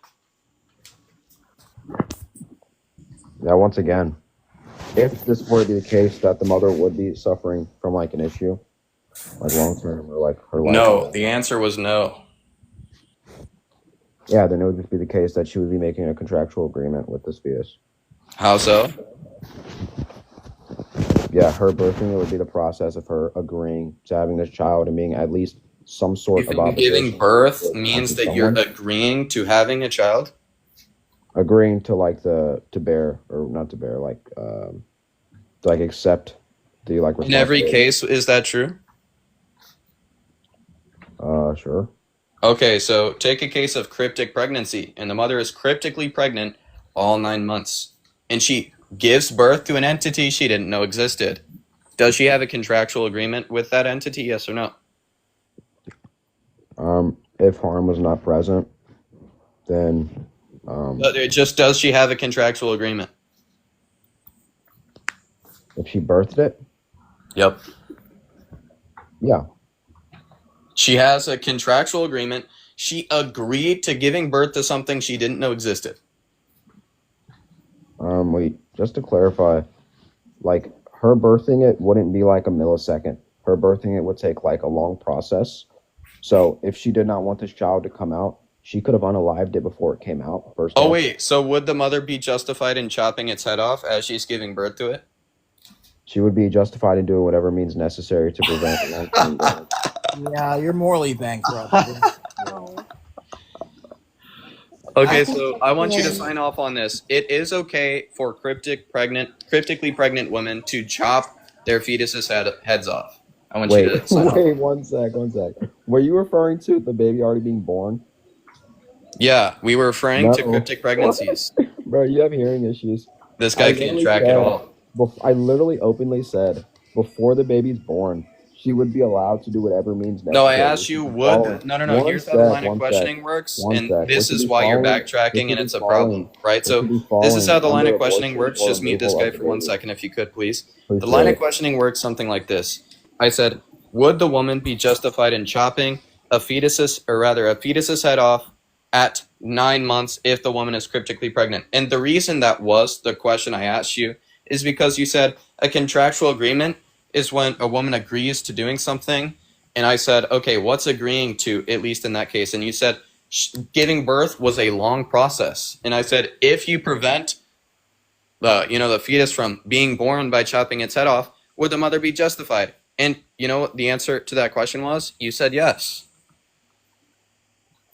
Yeah, once again, if this were to be the case that the mother would be suffering from an issue, long term, or her life. No, the answer was no. Yeah, then it would just be the case that she would be making a contractual agreement with this fetus. How so? Yeah, her birthing it would be the process of her agreeing to having this child and being at least some sort You of think obligation. giving birth to means that you're someone. agreeing to having a child? Agreeing to like to bear or not to bear to like accept the like In every responsibility. case, is that true? Sure. Okay, so take a case of cryptic pregnancy, and the mother is cryptically pregnant all 9 months, and she gives birth to an entity she didn't know existed. Does she have a contractual agreement with that entity? Yes or no? If harm was not present, then But it just does she have a contractual agreement? if she birthed it, Yep. yeah. She has a contractual agreement. She agreed to giving birth to something she didn't know existed. Wait, just to clarify, like her birthing it wouldn't be like a millisecond. Her birthing it would take like a long process. So if she did not want this child to come out, she could have unalived it before it came out. First Oh off. wait, so would the mother be justified in chopping its head off as she's giving birth to it? She would be justified in doing whatever means necessary to prevent long-term damage. Yeah, you're morally bankrupt. Okay, so I want you to sign off on this. It is okay for cryptically pregnant women to chop their fetuses heads off. I want you to sign off. Wait, one sec. Were you referring to the baby already being born? Yeah, we were referring to No. cryptic pregnancies. Bro, you have hearing issues. This guy can't track it all. I literally openly said, before the baby's born, she would be allowed to do whatever means necessary. No, I asked you would. No. One Here's how the line of one questioning sec. works, One and sec. this What is should be why you're following- backtracking, what and it's should a be problem, right? what So should be this is how the line following of questioning under works. abortion Just mute or this guy removal for 1 of the second, if you could, please. Please The line do. of questioning works something like this. I said, would the woman be justified in chopping a fetus's head off at 9 months if the woman is cryptically pregnant? And the reason that was the question I asked you is because you said a contractual agreement is when a woman agrees to doing something. And I said, okay, what's agreeing to, at least in that case? And you said giving birth was a long process. And I said, if you prevent the fetus from being born by chopping its head off, would the mother be justified? And you know what the answer to that question was? You said yes.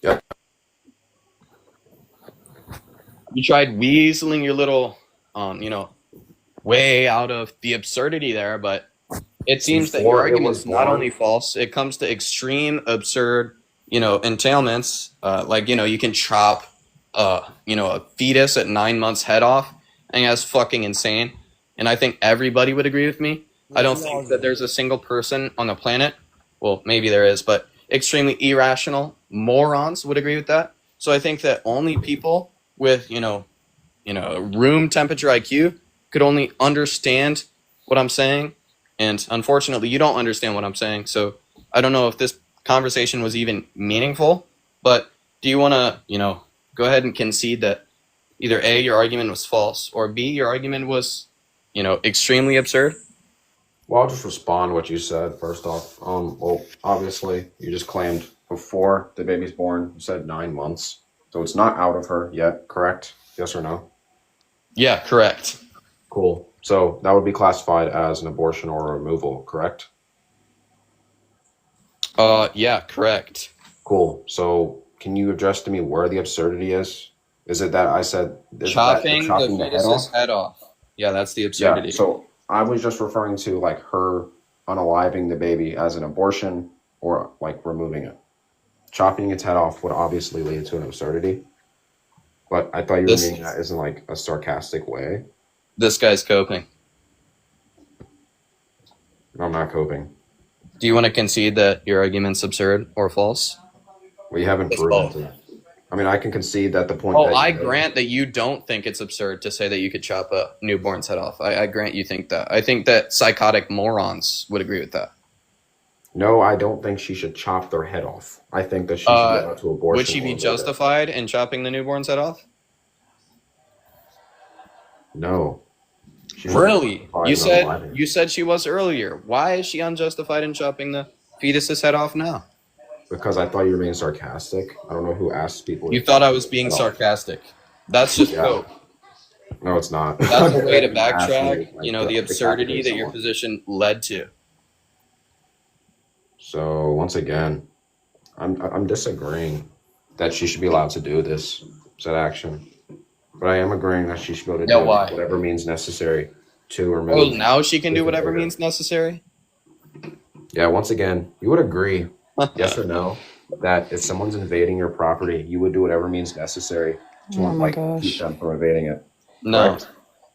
Yep. You tried weaseling your little, way out of the absurdity there, but it seems that your Before it argument was is not born. only false, it comes to extreme, absurd, entailments. You can chop, a fetus at 9 months head off, and that's fucking insane. And I think everybody would agree with me. I don't think that there's a single person on the planet, well, maybe there is, but extremely irrational morons would agree with that. So I think that only people with, room temperature IQ could only understand what I'm saying. And unfortunately, you don't understand what I'm saying. So I don't know if this conversation was even meaningful, but do you want to, go ahead and concede that either A, your argument was false, or B, your argument was, extremely absurd? Well, I'll just respond to what you said first off. Well, obviously, you just claimed before the baby's born, you said 9 months. So it's not out of her yet, correct? Yes or no? Yeah, correct. Cool. So that would be classified as an abortion or a removal, correct? Yeah, correct. Cool. So can you address to me where the absurdity is? Is it that I said Chopping the chopping the head off? fetus's head off. Yeah, that's the absurdity. Yeah, so I was just referring to like her unaliving the baby as an abortion or like removing it. Chopping its head off would obviously lead to an absurdity. But I thought you were meaning that in like a sarcastic way. This guy's coping. I'm not coping. Do you want to concede that your argument's absurd or false? We haven't proven it. I mean, I can concede that the point Oh, that I you made- grant that you don't think it's absurd to say that you could chop a newborn's head off. I grant you think that. I think that psychotic morons would agree with that. No, I don't think she should chop their head off. I think that she should get out to abortion. Would she or be remove it. justified in chopping the newborn's head off? No. She's Really? justified You in said unaliving. you said she was earlier. Why is she unjustified in chopping the fetus's head off now? Because I thought you were being sarcastic. I don't know who asked people. You thought I was being sarcastic. That's just Yeah. cope. No, it's not. That's a way to You asked me, backtrack, like, you know, the to absurdity calculate that your someone. position led to. So once again, I'm disagreeing that she should be allowed to do this said action, but I am agreeing that she should be able to Yeah, do why? whatever means necessary to Oh, remove. now she can do the whatever invader. means necessary? Yeah, once again, you would agree, yes or no, that if someone's invading your property, you would do whatever means necessary to Oh my keep them from invading it. No. Correct?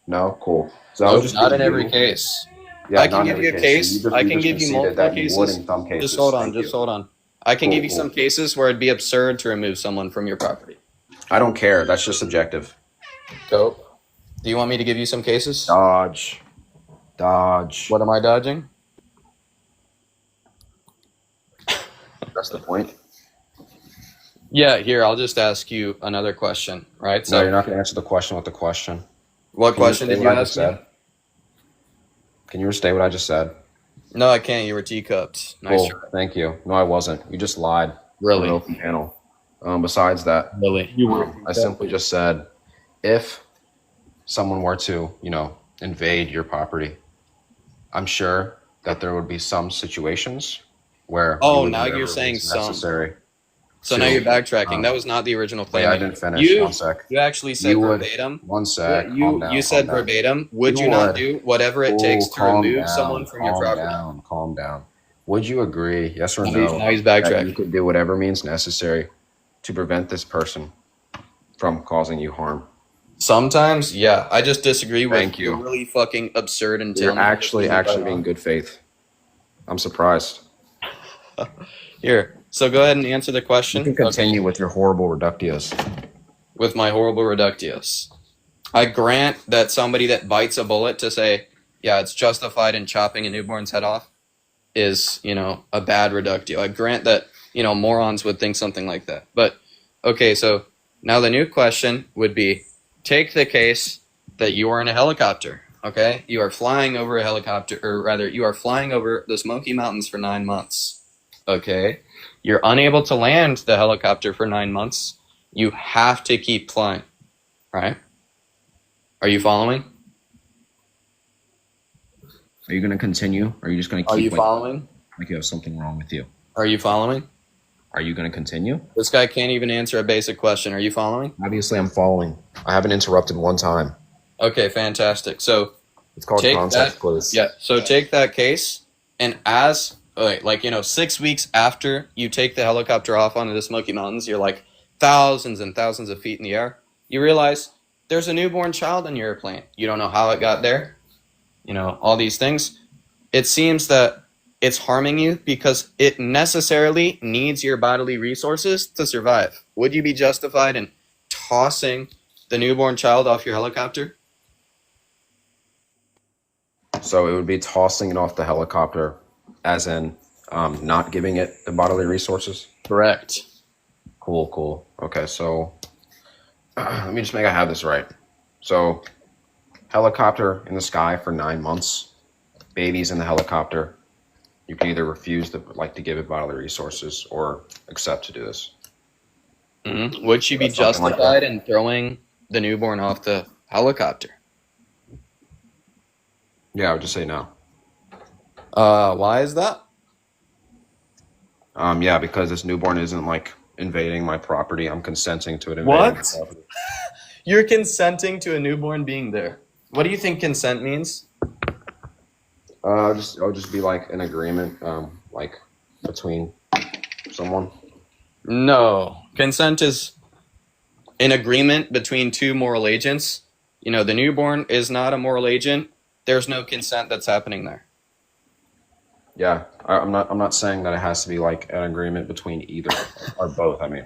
No, cool. So I No, was just not in giving every you- case. Yeah, I not can in give every you a case. So case. you I just can give you conceded multiple that you would cases. in some cases. Just hold on. Thank Just you. hold on. I can Cool, give you cool. some cases where it'd be absurd to remove someone from your property. I don't care. That's just subjective. Dope. Do you want me to give you some cases? Dodge. Dodge. What am I dodging? That's the point. Yeah, here, I'll just ask you another question, right? No, you're not going to answer the question with the question. What Can question restate did you what I ask just me? said? Can you restate what I just said? No, I can't. You were teacupped. Nice Cool. try. Thank you. No, I wasn't. You just lied. Really? On an open panel. Besides that, Really? I simply just said, if someone were to, invade your property, I'm sure that there would be some situations where. Oh, you would do now you're whatever saying is some. necessary. So to, now you're backtracking. um, That was not the original Wait, claim. I didn't finish. You, One sec. you actually said You would. verbatim. One sec. You Calm down, you said calm down. verbatim. Would you You not would. do whatever it takes to Calm remove down, someone from your property? Calm down. Would you agree, yes or Now no, he's that backtracking. you could do whatever means necessary to prevent this person from causing you harm? Sometimes, yeah. I just disagree with Thank you. the really fucking absurd You're entailment. actually being good faith. I'm surprised. Here. So go ahead and answer the You question. can continue with your horrible reductios. With my horrible reductios. I grant that somebody that bites a bullet to say, yeah, it's justified in chopping a newborn's head off is, a bad reductio. I grant that, morons would think something like that. But, okay, so now the new question would be, take the case that you are in a helicopter, okay? You are flying over a helicopter, or rather, you are flying over the Smoky Mountains for 9 months, okay? You're unable to land the helicopter for 9 months. You have to keep flying, right? Are you following? Are you going to continue? Or are you just going to keep Are you following? like you have something wrong with you? Are you following? Are you going to continue? This guy can't even answer a basic question. Are you following? Obviously, I'm following. I haven't interrupted one time. Okay, fantastic. So It's called take context that, clues. yeah. So take that case, and 6 weeks after you take the helicopter off onto the Smoky Mountains, you're like thousands and thousands of feet in the air. You realize there's a newborn child in your airplane. You don't know how it got there. All these things. It seems that it's harming you because it necessarily needs your bodily resources to survive. Would you be justified in tossing the newborn child off your helicopter? So it would be tossing it off the helicopter, as in not giving it the bodily resources? Correct. Cool. Okay, so let me just make I have this right. So helicopter in the sky for 9 months, babies in the helicopter. You can either refuse to give it bodily resources or accept to do this. Mm-hmm. Would she be Something like justified that. in throwing the newborn off the helicopter? Yeah, I would just say no. Why is that? Yeah, because this newborn isn't invading my property. I'm consenting to it invading my What? property. You're consenting to a newborn being there. What do you think consent means? It'll just be an agreement, between someone. No. Consent is an agreement between two moral agents. The newborn is not a moral agent. There's no consent that's happening there. Yeah, I'm not saying that it has to be an agreement between either or both. I mean,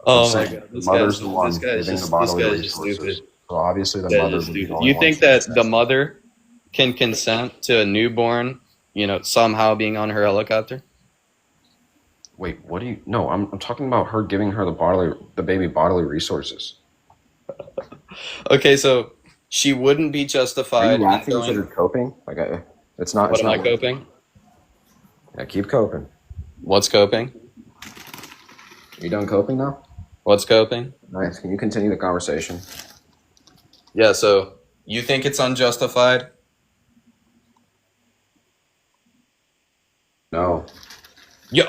Oh I'm my saying god, the mother's the one this guy is giving just the bodily just resources. stupid. So obviously the This guy mother is would be stupid. the only You one think to that consent. the mother can consent to a newborn, somehow being on her helicopter? Wait, what do you? No, I'm talking about her giving her the baby bodily resources. Okay, so she wouldn't be Are justified you in laughing instead throwing. of coping? It's not. What It's am I not. coping? Yeah, keep coping. What's coping? You done coping now? What's coping? Nice. Can you continue the conversation? Yeah, so you think it's unjustified? No. Yo,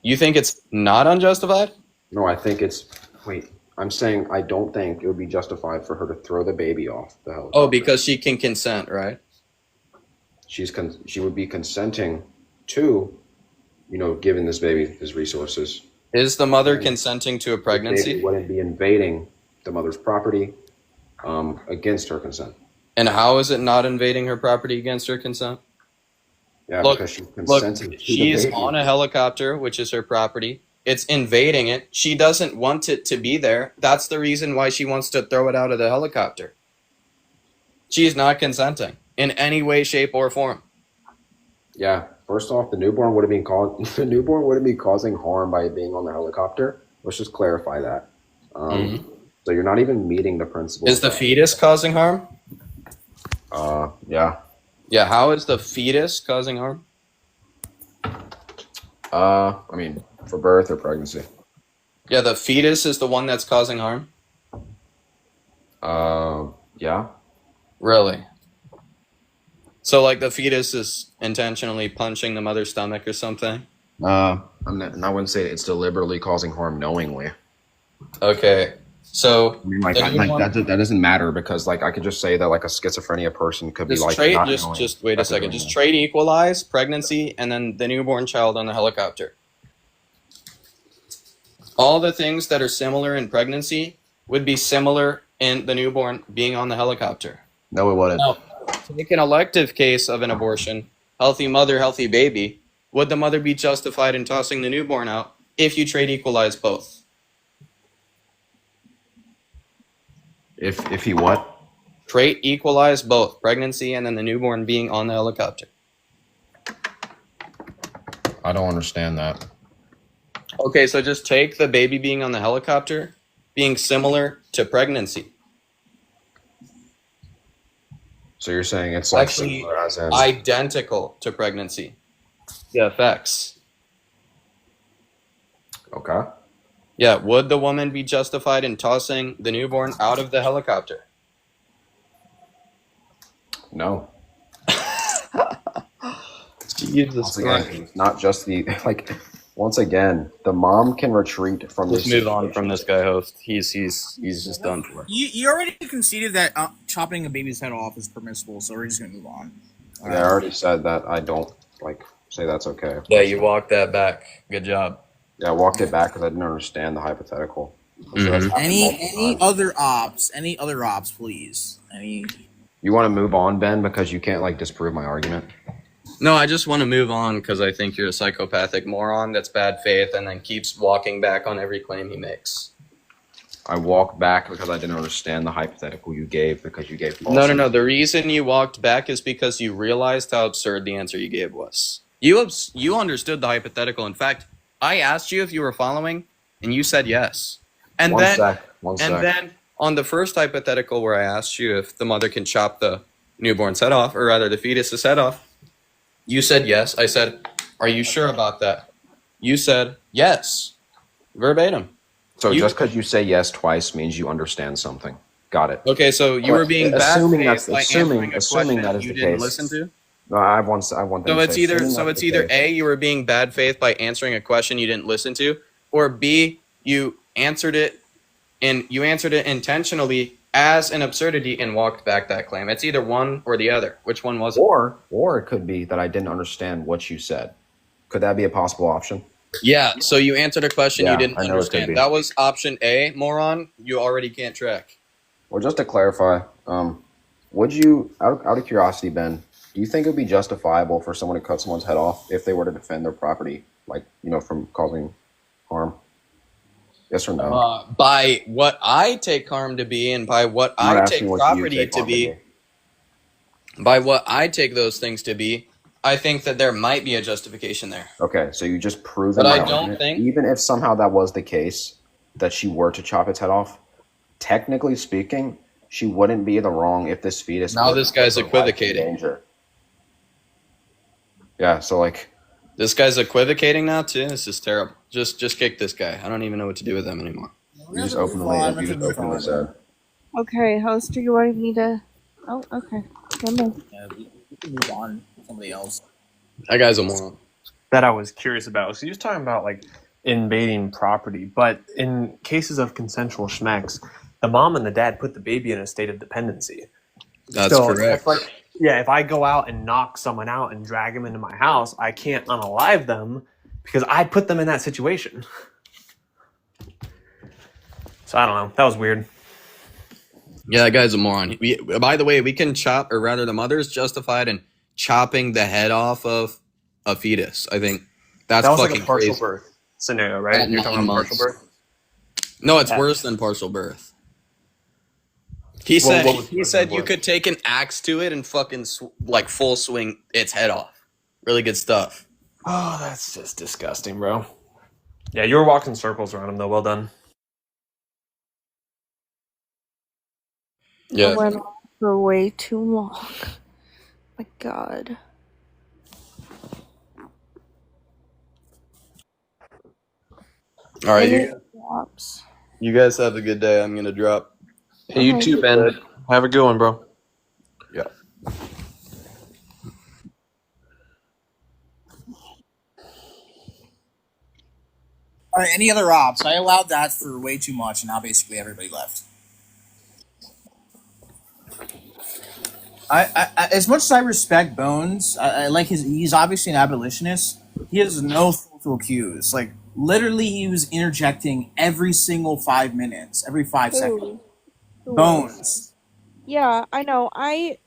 you think it's not unjustified? No, I think it's. Wait, I'm saying I don't think it would be justified for her to throw the baby off the helicopter. Oh, because she can consent, right? She would be consenting to, giving this baby his resources. Is the mother consenting to a The pregnancy? baby wouldn't be invading the mother's property against her consent. And how is it not invading her property against her consent? Yeah, Look, because she's consenting to the she's baby. on a helicopter, which is her property. It's invading it. She doesn't want it to be there. That's the reason why she wants to throw it out of the helicopter. She's not consenting in any way, shape, or form. Yeah. First off, the newborn wouldn't be causing harm by being on the helicopter. Let's just clarify that. So you're not even meeting the principle. Is the fetus causing harm? Yeah. Yeah, how is the fetus causing harm? I mean, for birth or pregnancy. Yeah, the fetus is the one that's causing harm? Yeah. Really? So, like, the fetus is intentionally punching the mother's stomach or something? I wouldn't say it's deliberately causing harm knowingly. Okay, so I mean, that doesn't matter because, I could just say that, a schizophrenia person could be just like. trade, not just knowing just wait a that they're second. doing Just that. trade equalize pregnancy and then the newborn child on the helicopter. All the things that are similar in pregnancy would be similar in the newborn being on the helicopter. No, it wouldn't. Now, take an elective case of an abortion, healthy mother, healthy baby. Would the mother be justified in tossing the newborn out if you trade equalize both? If he what? Trait equalize both pregnancy and then the newborn being on the helicopter. I don't understand that. Okay, so just take the baby being on the helicopter being similar to pregnancy. So you're saying it's Actually, similar as in identical to pregnancy. The effects. Okay. Yeah, would the woman be justified in tossing the newborn out of the helicopter? No. Jesus Once again, not just the once again, the mom can retreat from Let's this move on situation. from this guy host. He's just done for. You already conceded that chopping a baby's head off is permissible, so we're just gonna move on. Yeah, I already said that I don't say that's okay. Yeah, you walked that back. Good job. Yeah, I walked it back because I didn't understand the hypothetical. So that's happened multiple Any times. other ops, please. You want to move on, Ben, because you can't disprove my argument. No, I just want to move on because I think you're a psychopathic moron that's bad faith and then keeps walking back on every claim he makes. I walked back because I didn't understand the hypothetical you gave because you gave false. No. The reason you walked back is because you realized how absurd the answer you gave was. You understood the hypothetical. In fact, I asked you if you were following, and you said yes. And One then, sec. and then on the first hypothetical where I asked you if the mother can chop the newborn's head off, or rather the fetus's head off, you said yes. I said, "Are you sure about that?" You said yes, verbatim. So just because you say yes twice means you understand something. Got it. Okay, so you were being bad assuming faith by answering a assuming question that is you the didn't case. listen to. No, I have one thing So to it's say. either Assuming that's the case. A, you were being bad faith by answering a question you didn't listen to, or B, you answered it intentionally as an absurdity and walked back that claim. It's either one or the other. Which one was it? Or it could be that I didn't understand what you said. Could that be a possible option? Yeah, so you answered a question Yeah, you didn't I know it could be. understand. That was option A, moron. You already can't track. Well, just to clarify, would you, out of curiosity, Ben, do you think it would be justifiable for someone to cut someone's head off if they were to defend their property, from causing harm? Yes or no? By what I take harm to be and by what I'm not I take asking what you property take to harm be, by what I take those things to be, I think that there might be a justification there. Okay, so you just proved But my I don't argument. think- Even if somehow that was the case, that she were to chop its head off, technically speaking, she wouldn't be in the wrong if this fetus. Now were this to guy's put her life in equivocating. danger. Yeah, so This guy's equivocating now too. This is terrible. Just kick this guy. I don't even know what to do with him anymore. You just openly said. Okay, host, do you want me to? Oh, okay. Never mind. Yeah, we can move on to somebody else. That guy's a moron. That I was curious about. So he was talking about like invading property, but in cases of consensual schmecks, the mom and the dad put the baby in a state of dependency. That's correct. If I go out and knock someone out and drag them into my house, I can't unalive them because I put them in that situation. So I don't know. That was weird. Yeah, that guy's a moron. By the way, we can chop, or rather, the mother's justified in chopping the head off of a fetus. I think that's that was fucking like a partial crazy. birth scenario, right? At You're talking 9 about months. partial birth. No, it's Yeah. worse than partial birth. He Well, said what was he worse said than you birth? could take an axe to it and fucking like full swing its head off. Really good stuff. Oh, that's just disgusting, bro. Yeah, you were walking circles around him, though. Well done. I Yeah. went on for way too long. My God. All right, Any you, drops? you guys have a good day. I'm gonna drop. Hey, you too, Ben. Have a good one, bro. Yeah. All right, any other ops? I allowed that for way too much, and now basically everybody left. I as much as I respect Bones, I like he's obviously an abolitionist. He has no social cues. Like literally, he was interjecting every single 5 minutes, every 5 seconds. Who? Bones. Yeah, I know. I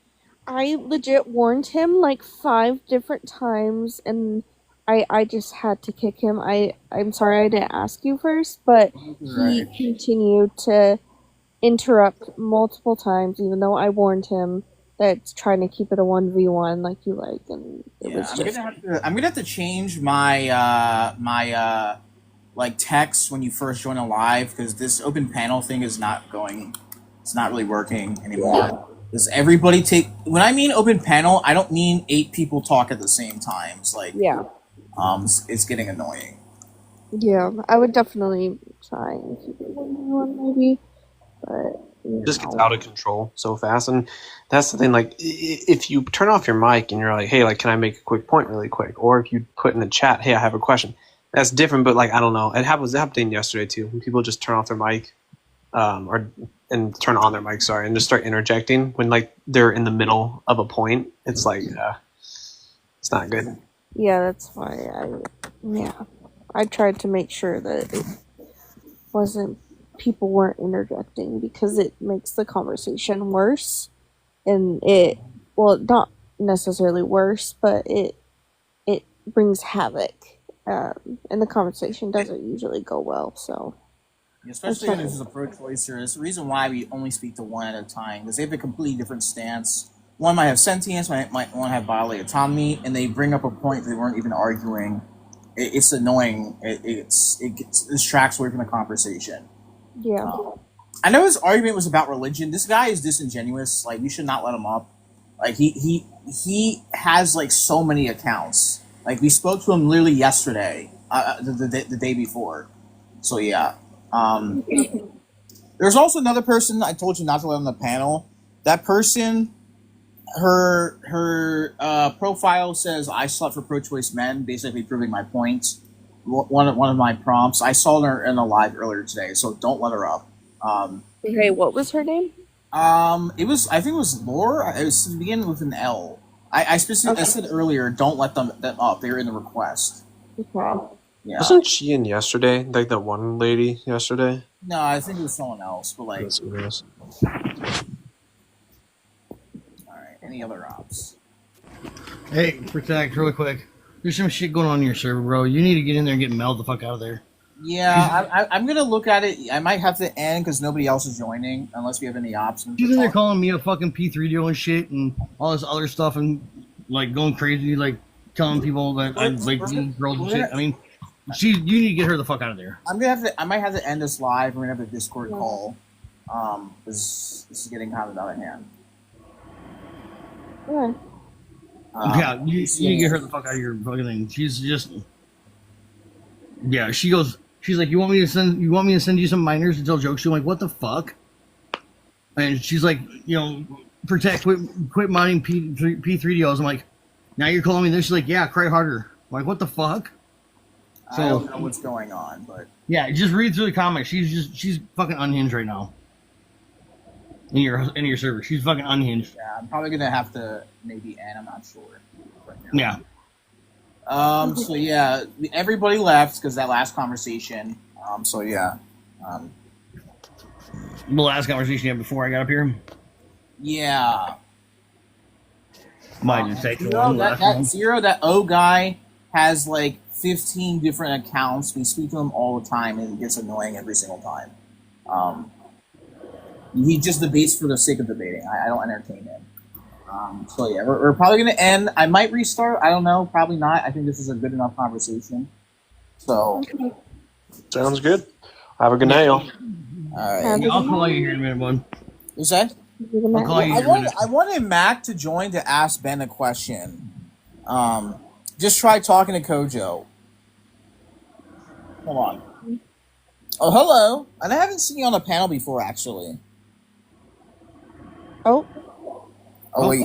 legit warned him like 5 different times, and I just had to kick him. I'm sorry I didn't ask you first, but he Right. continued to interrupt multiple times, even though I warned him that trying to keep it a 1v1 like you like, and it Yeah, was just I'm gonna have to change my like text when you first join a live because this open panel thing is not going. It's not really working anymore. Does everybody take? When I mean open panel, I don't mean 8 people talk at the same time. It's like yeah. it's getting annoying. Yeah, I would definitely try and keep it 1v1 maybe, but It just gets out of control so fast, and that's the thing. Like, if you turn off your mic and you're like, "Hey, like, can I make a quick point really quick?" Or if you put in the chat, "Hey, I have a question," that's different. But like, I don't know. It happened yesterday too. When people just turn off their mic, and turn on their mic, sorry, and just start interjecting when like they're in the middle of a point. It's like, it's not good. yeah, that's why I tried to make sure that it wasn't people weren't interjecting because it makes the conversation worse, and not necessarily worse, but it brings havoc, and the conversation doesn't usually go well. So Especially when this is a pro-choicer. There's a reason why we only speak to one at a time because they have a completely different stance. One might have sentience, might one have bodily autonomy, and they bring up a point they weren't even arguing. It's annoying. It distracts away from the conversation. yeah. I know his argument was about religion. This guy is disingenuous. Like we should not let him up. Like he has like so many accounts. Like we spoke to him literally yesterday, the day before. So yeah. There's also another person I told you not to let on the panel. That person, her profile says I slept for pro-choice men, basically proving my point. One of my prompts. I saw her in a live earlier today, so don't let her up. Okay, what was her name? I think it was Lore. It was beginning with an L. I specifically I said earlier, don't let them up. They're in the request. Okay. Yeah. Wasn't she in yesterday? Like that one lady yesterday? No, I think it was someone else. But like, That's what it is. all right. Any other ops? Hey, Protect, really quick. There's some shit going on in your server, bro. You need to get in there and get Mel the fuck out of there. Yeah, I'm gonna look at it. I might have to end because nobody else is joining unless we have any options. She's in there calling me a fucking P3DO and shit and all this other stuff and like going crazy, like telling people that I'm like these girls and shit. I mean, you need to get her the fuck out of there. I might have to end this live. We're gonna have a Discord call. This is getting kind of out of hand. Okay. Yeah, you get her the fuck out of your fucking thing. She's just, yeah. She goes, she's like, you want me to send you some minors to tell jokes? I'm like, what the fuck? And she's like, quit modding P3DOs. I'm like, now you're calling me this? She's like, yeah, cry harder. I'm like, what the fuck? So, I don't know what's going on, but yeah, just read through the comments. She's fucking unhinged right now. In your server, she's fucking unhinged. yeah, I'm probably gonna have to maybe end. I'm not sure. Right now. Yeah. So yeah, everybody left because that last conversation. So yeah. The last conversation you had before I got up here. Yeah. Might just take that O guy has like 15 different accounts. We speak to him all the time, and it gets annoying every single time. He just debates for the sake of debating. I don't entertain him. So yeah, we're probably gonna end. I might restart. I don't know. Probably not. I think this is a good enough conversation. So Sounds good. Have a good night, y'all. all right. I'll call you here in a minute, bud. What's that? I'll call you here in a minute. I wanted Mac to join to ask Ben a question. Just try talking to Kojo. Hold on. Oh, hello. And I haven't seen you on a panel before, actually. Oh. Oh, wait.